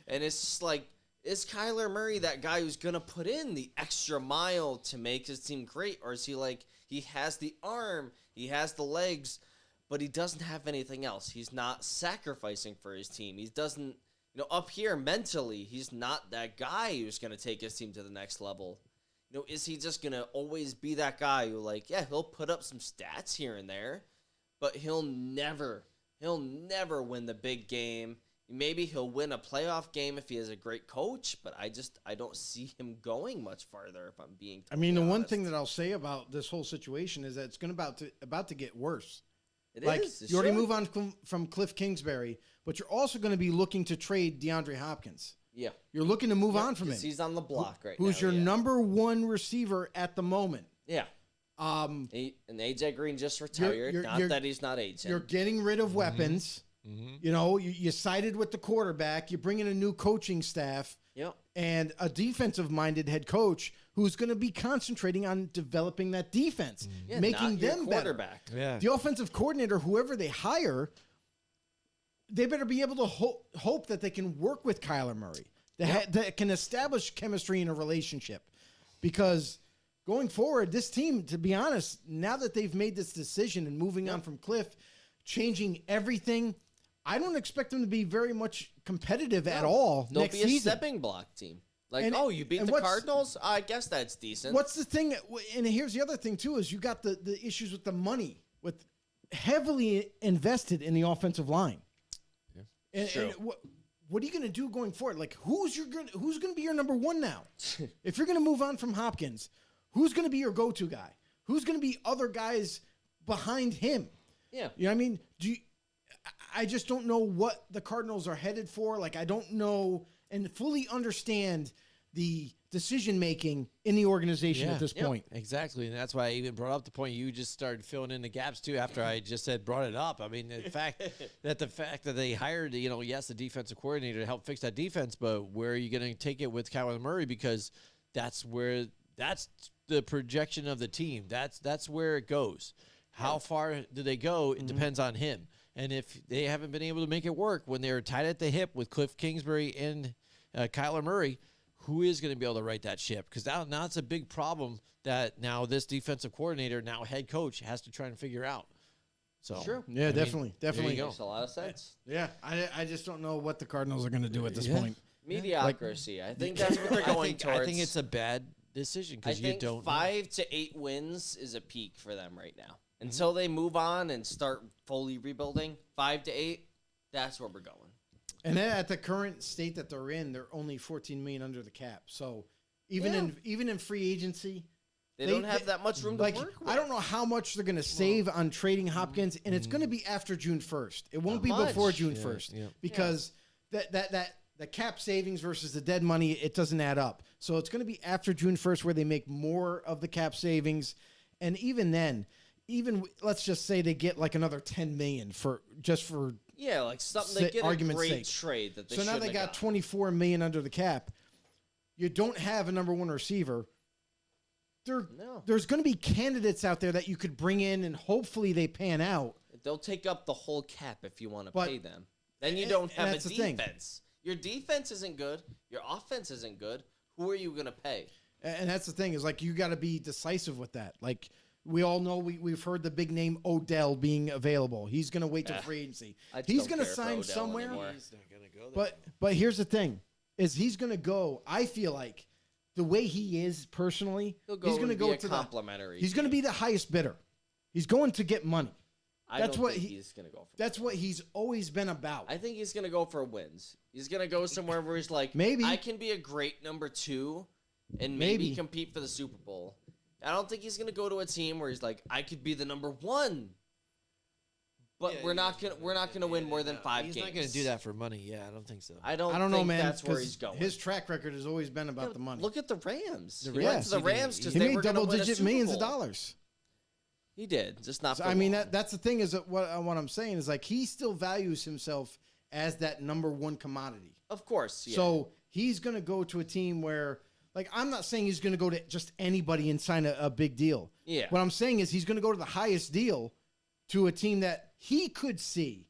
And it's just like, is Kyler Murray that guy who's going to put in the extra mile to make his team great? Or is he like, he has the arm, he has the legs, but he doesn't have anything else. He's not sacrificing for his team. He doesn't, up here mentally, he's not that guy who's going to take his team to the next level. Is he just going to always be that guy who he'll put up some stats here and there, but he'll never win the big game. Maybe he'll win a playoff game if he has a great coach, but I don't see him going much farther if I'm being totally the honest. one thing that I'll say about this whole situation is that it's about to get worse. It is. You already move on from Cliff Kingsbury, but you're also going to be looking to trade DeAndre Hopkins. Yeah. You're looking to move on from him. He's on the block right now. Who's your number 1 receiver at the moment. Yeah. And AJ Green just retired. Not that he's not aging. You're getting rid of weapons. You sided with the quarterback. You bring in a new coaching staff. Yep. And a defensive-minded head coach who's going to be concentrating on developing that defense, making them better. Yeah. The offensive coordinator, whoever they hire, they better be able to hope that they can work with Kyler Murray, that can establish chemistry in a relationship. Because going forward, this team, to be honest, now that they've made this decision and moving on from Cliff, changing everything, I don't expect them to be very much competitive at all They'll next be a season. stepping block team. Like, And- you beat and the what's- Cardinals? I guess that's decent. What's the thing? And here's the other thing, too, is you got the issues with the money, with heavily invested in the offensive line. And, True. and what are you going to do going forward? Like, who's going to be your number one now? If you're going to move on from Hopkins, who's going to be your go-to guy? Who's going to be other guys behind him? Yeah. You know what I mean? I just don't know what the Cardinals are headed for. Like, I don't know and fully understand the decision-making in the organization at this point. Exactly, and that's why I even brought up the point you just started filling in the gaps too. After I just brought it up, I mean the fact that they hired, yes, the defensive coordinator to help fix that defense, but where are you going to take it with Kyler Murray? Because that's the projection of the team. That's where it goes. How far do they go? It depends on him. And if they haven't been able to make it work when they were tied at the hip with Cliff Kingsbury and Kyler Murray, who is going to be able to right that ship? Because now it's a big problem that now this defensive coordinator, now head coach, has to try and figure out. So Sure. Yeah, definitely. Makes a lot of sense. Yeah, I just don't know what the Cardinals are going to do at this point. Mediocrity. I think that's what they're going towards. I think it's a bad decision because you don't. 5 to 8 wins is a peak for them right now. Until they move on and start fully rebuilding, 5 to 8, that's where we're going. And then at the current state that they're in, they're only $14 million under the cap. So even in free agency, They don't have that much room to work with. I don't know how much they're going to save on trading Hopkins, and it's going to be after June 1st. It won't be Not before much. June 1st because that the cap savings versus the dead money, it doesn't add up. So it's going to be after June 1st where they make more of the cap savings, and even then, let's just say they get like another $10 million for like something they get a argument's great sake. trade that they So now they got $24 million under the cap. You don't have a number one receiver. There's going to be candidates out there that you could bring in, and hopefully they pan out. They'll take up the whole cap if you want to But- pay them. Then you don't have a that's the thing. defense. Your defense isn't good. Your offense isn't good. Who are you going to pay? And that's the thing is, like, you got to be decisive with that. Like, we all know we've heard the big name Odell being available. He's going to wait till free agency. He's going to sign somewhere. But here's the thing is he's going to go. I feel like the way he is personally, he's going to go to complimentary. He's going to be the highest bidder. He's going to get money. I don't think he's going to go for. That's what he's always been about. I think he's going to go for wins. He's going to go somewhere where he's like, Maybe. I can be a great number 2 and maybe compete for the Super Bowl. I don't think he's going to go to a team where he's like, I could be the number 1. But we're not gonna win more than 5 games. He's not going to do that for money. Yeah, I don't think so. I don't know, think man. that's where he's going. His track record has always been about the money. Look at the Rams. He Rams, went to the Rams because he they made were going to win a double-digit Super millions Bowl. of dollars. He did, just not. So, for I mean, long. that's the thing is that what I'm saying is like he still values himself as that number 1 commodity. Of course. Yeah. So he's going to go to a team where, like, I'm not saying he's going to go to just anybody and sign a big deal. Yeah. What I'm saying is he's going to go to the highest deal to a team that he could see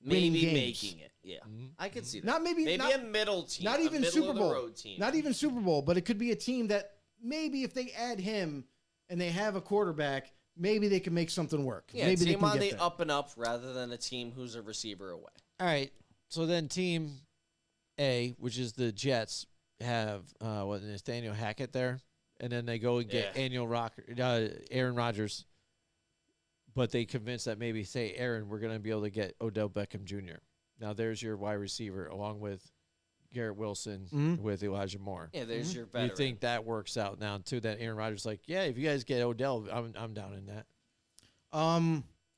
winning maybe games. making it. Yeah, I could see that. Not maybe a middle team, not even a Super Bowl, road team. not even Super Bowl, but it could be a team that maybe if they add him and they have a quarterback, maybe they can make something work. Yeah, maybe they team can on get the there. up and up rather than a team who's a receiver away. All right. So then Team A, which is the Jets, have Nathaniel Hackett there, and then they go and get Aaron Rodgers. But they convinced that maybe, say, Aaron, we're going to be able to get Odell Beckham Jr. Now there's your wide receiver along with Garrett Wilson with Elijah Moore. Yeah, there's your veteran. You think that works out now too? That Aaron Rodgers like, yeah, if you guys get Odell, I'm down in that.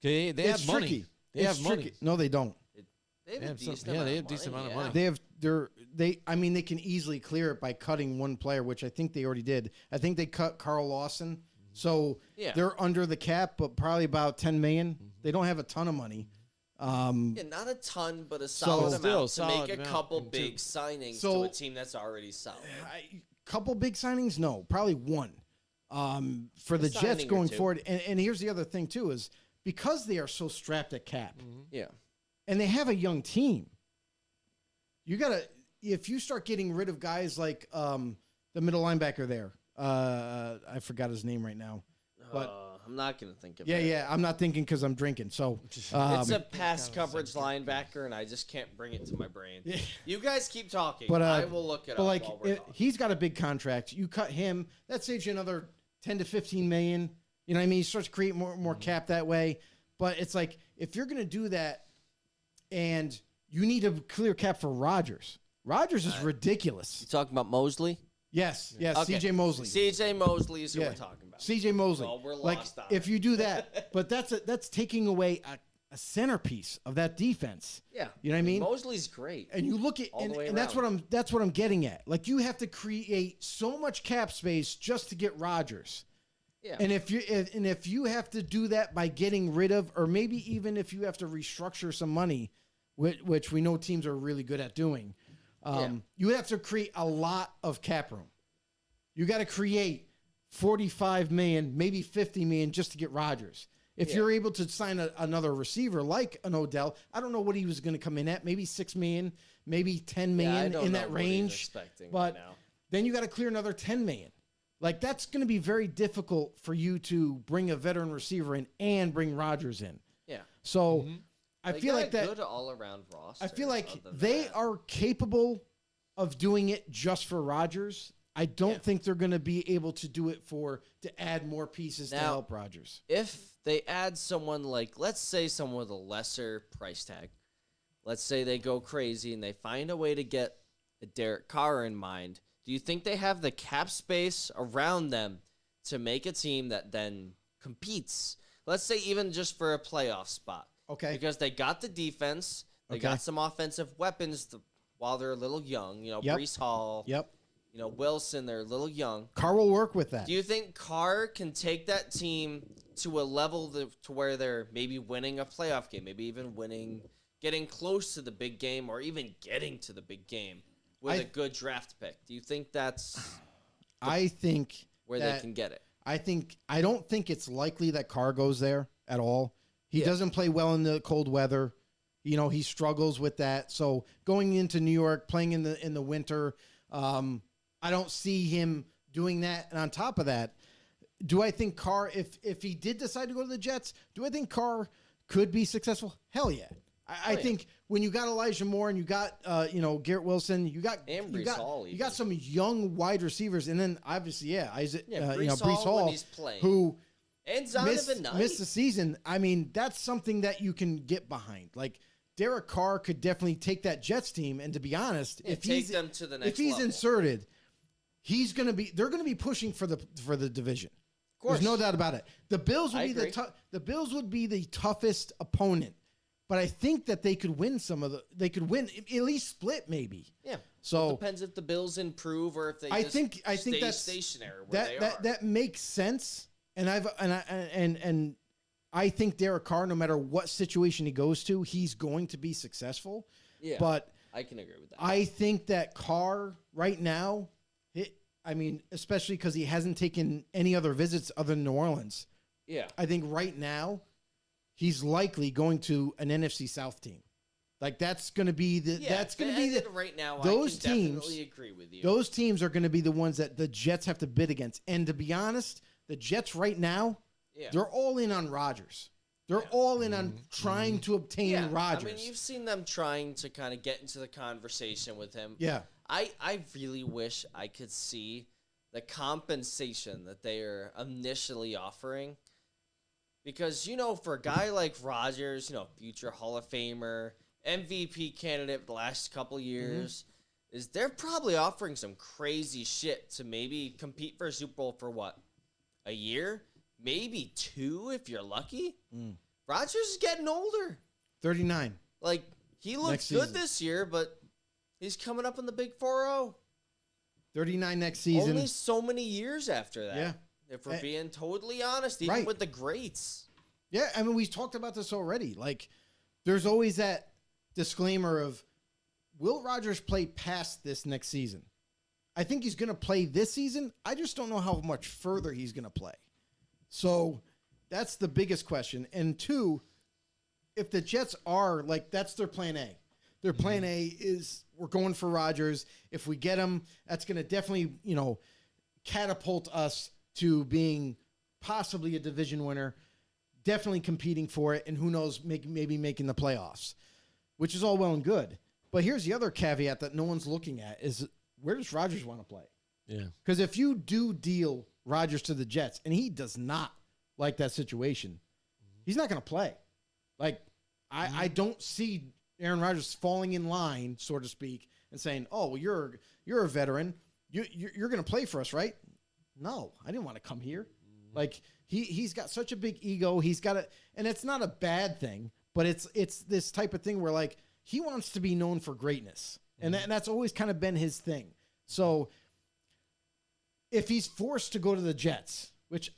They It's have money. tricky. They It's have money. tricky. No, they don't. They have They a have some- decent yeah, amount they of have decent money, amount of money. I mean, they can easily clear it by cutting one player, which I think they already did. I think they cut Carl Lawson. So they're under the cap, but probably about $10 million. They don't have a ton of money. Yeah, not a ton, but a solid amount still to solid make a amount. couple big signings to a team that's already solid. Couple big signings? No, probably one. For the Jets signing or going two. forward, and here's the other thing too is because they are so strapped at cap, Yeah. and they have a young team. You gotta if you start getting rid of guys like the middle linebacker there, I forgot his name right now. But I'm not going to think of yeah, it. yeah, I'm not thinking because I'm drinking. So It's a pass coverage linebacker, and I just can't bring it to my brain. You guys keep talking. but I will look it but up like while we're talking. he's got a big contract. You cut him, that saves you another 10 to 15 million. You know what I mean? He starts to create more cap that way. But it's like if you're going to do that, and you need a clear cap for Rodgers. Rodgers is ridiculous. You talking about Mosley? Yes, Okay. C.J. Mosley. C.J. Mosley is who we're talking about. C.J. Mosley. Well, we're like lost on if you do that, but that's taking away a centerpiece of that defense. Yeah. You know what I mean? Mosley's great. And you look at All the way and that's around. that's what I'm getting at. Like you have to create so much cap space just to get Rodgers. Yeah. And if you have to do that by getting rid of, or maybe even if you have to restructure some money, which we know teams are really good at doing, you have to create a lot of cap room. You got to create 45 million, maybe 50 million just to get Rodgers. If you're able to sign another receiver like an Odell, I don't know what he was going to come in at, maybe 6 million, maybe 10 million in that range. But then you got to clear another 10 million. Like that's going to be very difficult for you to bring a veteran receiver in and bring Rodgers in. Yeah. So I They feel got like a that. good all-around roster. I feel like other than they that. are capable of doing it just for Rodgers. I don't think they're going to be able to do it to add more pieces to Now, help Rodgers. If they add someone like, let's say someone with a lesser price tag, let's say they go crazy and they find a way to get a Derek Carr in mind, do you think they have the cap space around them to make a team that then competes? Let's say even just for a playoff spot. Okay. Because they got the defense, they got some offensive weapons while they're a little young. You know, Yep. Breece Hall, you know, Wilson, they're a little young. Carr will work with that. Do you think Carr can take that team to a level to where they're maybe winning a playoff game, maybe even getting close to the big game, or even getting to the big game with a good draft pick? Do you think that's I think where that- they can get it? I don't think it's likely that Carr goes there at all. He doesn't play well in the cold weather. You know, he struggles with that. So going into New York, playing in the winter, I don't see him doing that. And on top of that, do I think Carr, if he did decide to go to the Jets, do I think Carr could be successful? Hell yeah. I think when you got Elijah Moore and you got Garrett Wilson, you got some young wide receivers, and then obviously Breece Hall when he's playing. who And Zonovan Knight. missed the season. I mean, that's something that you can get behind. Like Derek Carr could definitely take that Jets team, and to be honest, if take he's them to the next if he's level. inserted, they're gonna be pushing for the division. Of course. There's no doubt about it. The Bills would I be agree. the Bills would be the toughest opponent, but I think that they could win they could win at least split maybe. Yeah. So Depends if the Bills improve or if they I just think stay that's stationary where they are. that makes sense, and I think Derek Carr, no matter what situation he goes to, he's going to be successful. Yeah. But I can agree with that. I think that Carr right now, especially because he hasn't taken any other visits other than New Orleans. Yeah. I think right now he's likely going to an NFC South team. Like that's going to be right now. those I can teams. definitely agree with you. Those teams are going to be the ones that the Jets have to bid against. And to be honest, the Jets right now, they're all in on Rodgers. They're all in on trying to obtain Rodgers. I mean, you've seen them trying to kind of get into the conversation with him. Yeah. I really wish I could see the compensation that they are initially offering. Because, for a guy like Rodgers, future Hall of Famer, MVP candidate the last couple years, is they're probably offering some crazy shit to maybe compete for a Super Bowl for what? A year? Maybe 2 if you're lucky? Rodgers is getting older. 39. Like, he Next looks season. good this year, but he's coming up in the big 4-0. 39 next season. Only so many years after that. Yeah. If we're being totally honest, even Right. with the greats. Yeah, I mean, we've talked about this already. Like, there's always that disclaimer of, will Rodgers play past this next season? I think he's going to play this season. I just don't know how much further he's going to play. So that's the biggest question. And 2, if the Jets are, like, that's their plan A. Their plan A is we're going for Rodgers. If we get him, that's going to definitely, catapult us to being possibly a division winner, definitely competing for it, and who knows, maybe making the playoffs, which is all well and good. But here's the other caveat that no one's looking at is where does Rodgers want to play? Yeah. Because if you do deal Rodgers to the Jets, and he does not like that situation, he's not going to play. Like, I don't see Aaron Rodgers falling in line, so to speak, and saying, "Oh, well, you're a veteran. You're going to play for us, right?" No, I didn't want to come here. Like, he's got such a big ego. He's got and it's not a bad thing, but it's this type of thing where, like, he wants to be known for greatness, and that's always kind of been his thing. So if he's forced to go to the Jets, which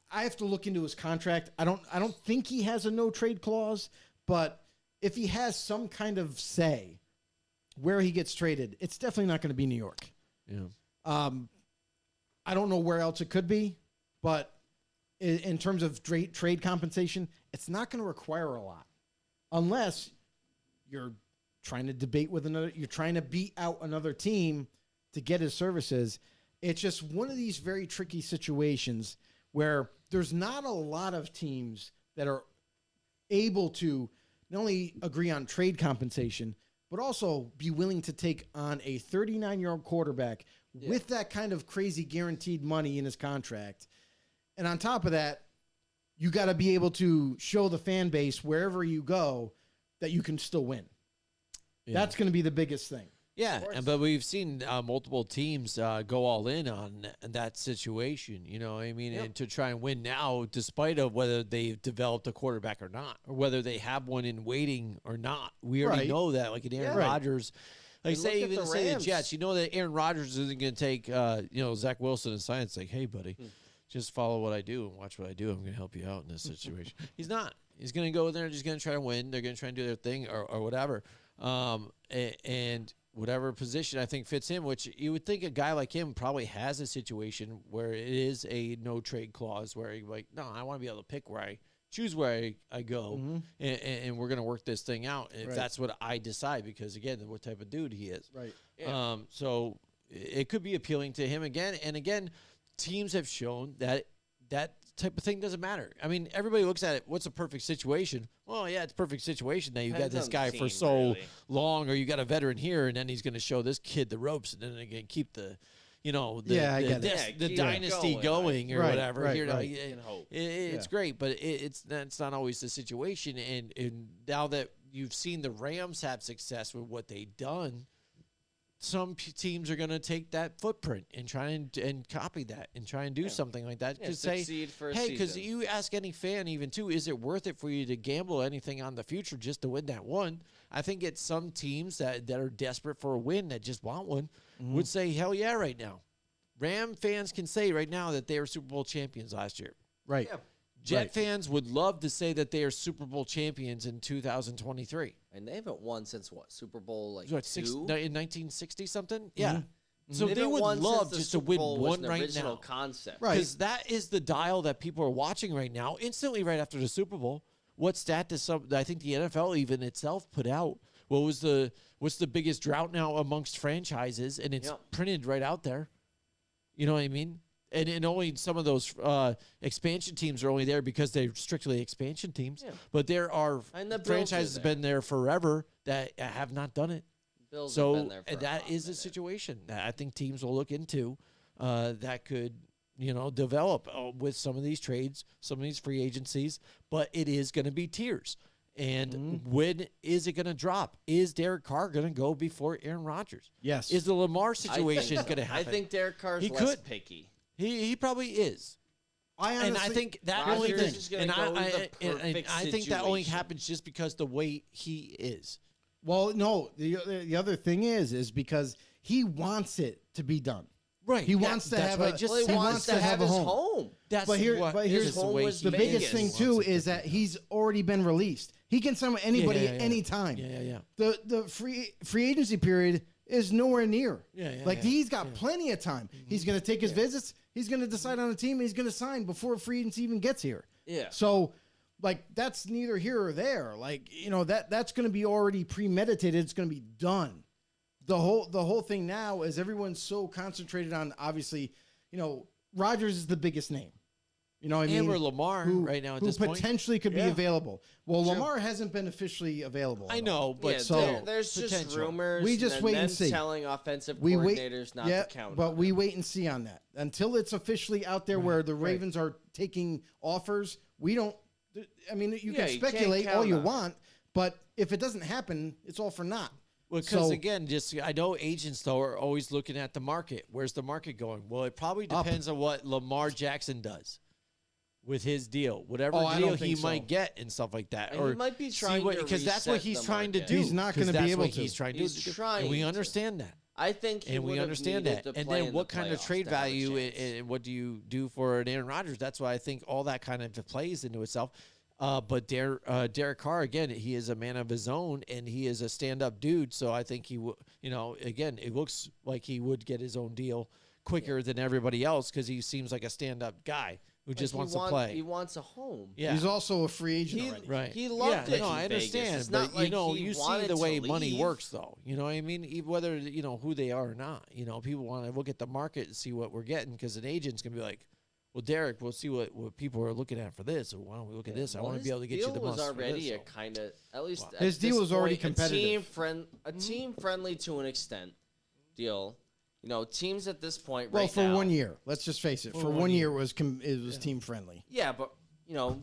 I have to look into his contract. I don't think he has a no trade clause, but if he has some kind of say where he gets traded, it's definitely not going to be New York. Yeah. I don't know where else it could be, but in terms of trade compensation, it's not going to require a lot unless you're trying to debate with you're trying to beat out another team to get his services. It's just one of these very tricky situations where there's not a lot of teams that are able to not only agree on trade compensation, but also be willing to take on a 39-year-old quarterback with that kind of crazy guaranteed money in his contract. And on top of that, you got to be able to show the fan base wherever you go that you can still win. Yeah. That's going to be the biggest thing. Yeah, but we've seen multiple teams go all in on that situation, you know what I mean, and to try and win now, despite of whether they've developed a quarterback or not, or whether they have one in waiting or not. We already know that, like in Aaron Rodgers. Like say the Jets, you know that Aaron Rodgers isn't going to take Zach Wilson and sign. It's like, hey, buddy, just follow what I do and watch what I do. I'm going to help you out in this situation. He's not. He's going to go in there and just going to try to win. They're going to try and do their thing or whatever. And whatever position I think fits him, which you would think a guy like him probably has a situation where it is a no trade clause where he like, no, I want to be able to pick where I choose where I go, and we're going to work this thing out. If that's what I decide, because again, what type of dude he is. Right. Yeah. So it could be appealing to him again. And again, teams have shown that type of thing doesn't matter. I mean, everybody looks at it. What's a perfect situation? Well, yeah, it's a perfect situation. Now you got this guy for so long, or you got a veteran here, and then he's going to show this kid the ropes, and then again keep the dynasty going or whatever. It's great, but that's not always the situation. And now that you've seen the Rams have success with what they've done, some teams are going to take that footprint and try and copy that and try and do something like that. To say, hey, because you ask any fan even too, is it worth it for you to gamble anything on the future just to win that one? I think it's some teams that are desperate for a win that just want one would say, hell yeah, right now. Ram fans can say right now that they were Super Bowl champions last year. Right. Yeah. Jet fans would love to say that they are Super Bowl champions in 2023. And they haven't won since what? Super Bowl like What, two? in 1960 something? Yeah. So They they haven't would won love since the just to Super win Bowl was one an right original now. concept. Right. Because that is the dial that people are watching right now, instantly right after the Super Bowl. What stat does I think the NFL even itself put out? What's the biggest drought now amongst franchises? And it's printed right out there. You know what I mean? And only some of those expansion teams are only there because they're strictly expansion teams. Yeah. But there are franchises been there forever that have not done it. Bills have been there for that is a situation that I think teams will look into that could, develop with some of these trades, some of these free agencies. But it is going to be tiers. And when is it going to drop? Is Derek Carr going to go before Aaron Rodgers? Yes. Is the Lamar situation going to happen? I think Derek Carr's He less could. picky. He probably is. I think that only think that only happens just because the way he is. Well, no, the other thing is because he wants it to be done. Right. He wants to have he wants to have his home. That's but here's the biggest thing too is that he's already been released. He can sign with anybody at any time. Yeah. The free agency period is nowhere near. He's got plenty of time. He's going to take his visits. He's going to decide on a team. And he's going to sign before free agency even gets here. Yeah. So, that's neither here or there. That's going to be already premeditated. It's going to be done. The whole thing now is everyone's so concentrated on obviously Rodgers is the biggest name. You know what I mean? And we're Lamar right now at this point. Who potentially could be available. Well, Lamar hasn't been officially available. I know, but there's just rumors. We just wait and see. Telling offensive coordinators not to count. But we wait and see on that until it's officially out there where the Ravens are taking offers. We don't. I mean, you can speculate all you want, but if it doesn't happen, it's all for naught. Well, because again, I know agents though are always looking at the market. Where's the market going? Well, it probably depends on what Lamar Jackson does with his deal, whatever deal he might get and stuff like that. And or he might be trying to because that's what he's trying to do. He's not going to be able to. He's trying to do. And we understand that. I think and we understand that. And then what kind of trade value and what do you do for an Aaron Rodgers? That's why I think all that kind of plays into itself. But Derek Carr, again, he is a man of his own, and he is a stand-up dude. So I think he would, again, it looks like he would get his own deal quicker than everybody else because he seems like a stand-up guy who just wants to play. He wants a home. Yeah. He's also a free agent already. Right. He loved it. No, I understand. But, you see the way money works, though. You know what I mean? Whether, who they are or not. People want to look at the market and see what we're getting because an agent's going to be like, well, Derek, we'll see what people are looking at for this. So why don't we look at this? I want to be able to get you the most. His deal was already a kind of, at least his deal was already competitive. A team friendly to an extent deal. Teams at this point well, for 1 year. Let's just face it. For 1 year, it was team friendly. Yeah, but,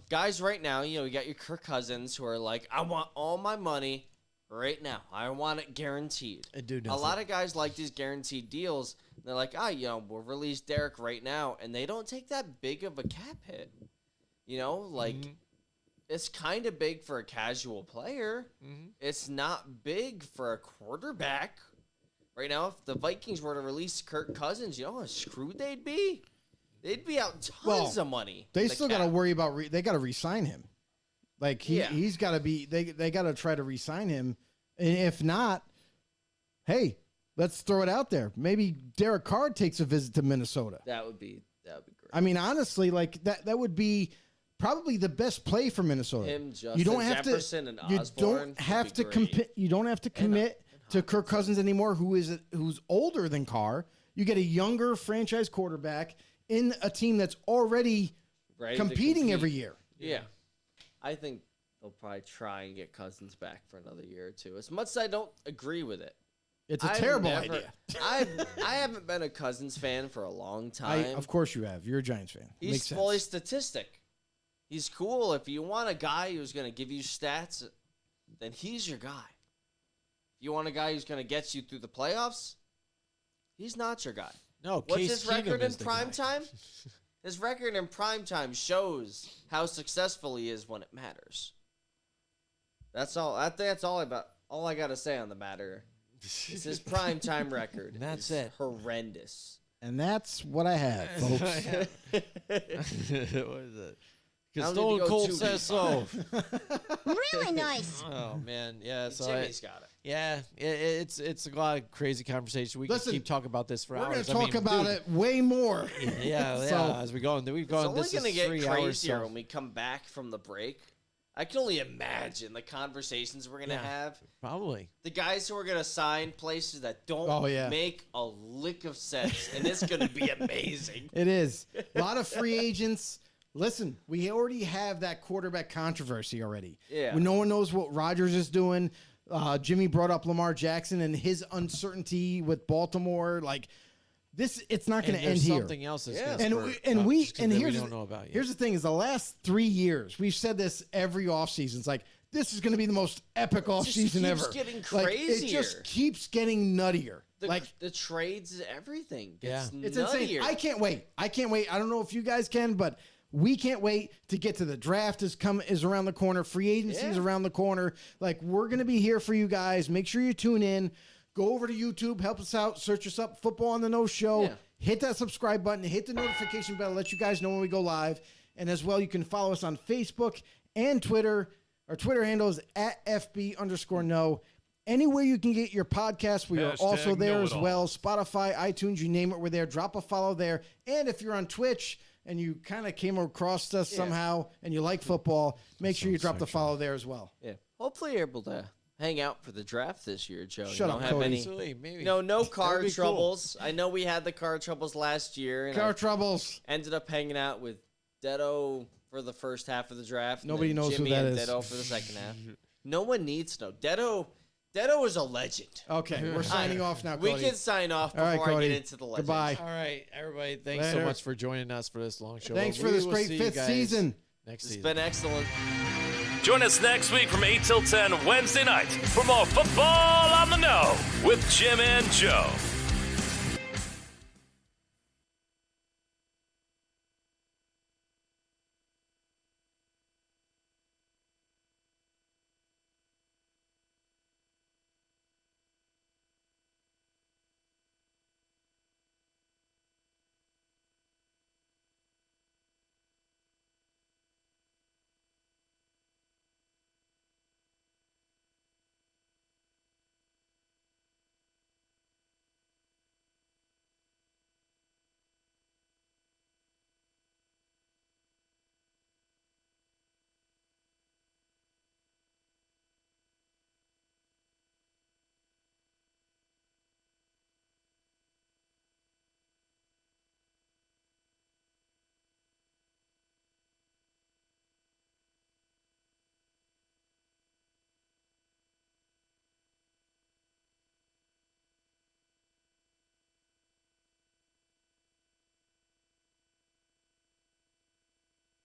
guys right now, you got your Kirk Cousins who are like, I want all my money right now. I want it guaranteed. A lot of guys like these guaranteed deals. They're like, we'll release Derek right now. And they don't take that big of a cap hit. It's kind of big for a casual player. Mm-hmm. It's not big for a quarterback. Right now, if the Vikings were to release Kirk Cousins, you know how screwed they'd be? They'd be out tons of money. They still got to worry about they got to re-sign him. Like he's got to be they got to try to re-sign him. And if not, hey, let's throw it out there. Maybe Derek Carr takes a visit to Minnesota. That would be great. I mean, honestly, like that would be probably the best play for Minnesota. Him, Justin Jefferson, and Osborne. You don't have to commit to Kirk Cousins anymore, who's older than Carr. You get a younger franchise quarterback in a team that's already competing every year. Yeah. I think they'll probably try and get Cousins back for another year or two. As much as I don't agree with it. It's a terrible idea. I haven't been a Cousins fan for a long time. Of course you have. You're a Giants fan. He's fully statistic. He's cool. If you want a guy who's going to give you stats, then he's your guy. You want a guy who's going to get you through the playoffs? He's not your guy. No, what's his record in prime time? His record in prime time shows how successful he is when it matters. That's all. I think that's all I got to say on the matter. It's his prime time record. That's it. Horrendous. And that's what I have, folks. What is it? Because Stone Cold says so. Really nice. Oh man, yeah. So Jimmy's got it. Yeah, it's a lot of crazy conversation. We can keep talking about this for hours. We're going to talk about it way more. Yeah. As we go, we've gone. It's only going to get crazier when we come back from the break. I can only imagine the conversations we're going to have. Probably. The guys who are going to sign places that don't make a lick of sense, and it's going to be amazing. It is. A lot of free agents. Listen, we already have that quarterback controversy already. Yeah. No one knows what Rodgers is doing. Jimmy brought up Lamar Jackson and his uncertainty with Baltimore. Like this, it's not going to end here. Something else is here's the thing: is the last 3 years we've said this every offseason. It's like this is going to be the most epic offseason ever. It's getting crazier. It just keeps getting nuttier. The trades is everything. It's nuttier. insane. I can't wait. I don't know if you guys can, but. We can't wait to get to the draft is around the corner. Free agency is around the corner. Like, we're going to be here for you guys. Make sure you tune in. Go over to YouTube. Help us out. Search us up. Football on the Nose Show. Yeah. Hit that subscribe button. Hit the notification bell. Let you guys know when we go live. And as well, you can follow us on Facebook and Twitter. Our Twitter handle is @FB_no. Anywhere you can get your podcast, we are also there as well. Spotify, iTunes, you name it, we're there. Drop a follow there. And if you're on Twitch and you kind of came across us somehow and you like football, make sure you drop the follow there as well. Yeah. Hopefully you're able to hang out for the draft this year, Joe. Shut you up, don't have Cody. any. Absolutely, maybe. No car be cool. troubles. I know we had the car troubles last year. And Car I troubles. ended up hanging out with Dedo for the first half of the draft. and Nobody then knows who Jimmy that and is. Dedo for the second half. No one needs to know. Dedo is a legend. Okay, we're signing off now, We Cody. can sign off All before right, I Cody. get into the legends. Goodbye. All right, everybody. Thanks so Later. much for joining us for this long show. Thanks We for this will great see you 5th guys season. Next It's season. been excellent. Join us next week from 8 till 10 Wednesday night for more football on the know with Jim and Joe.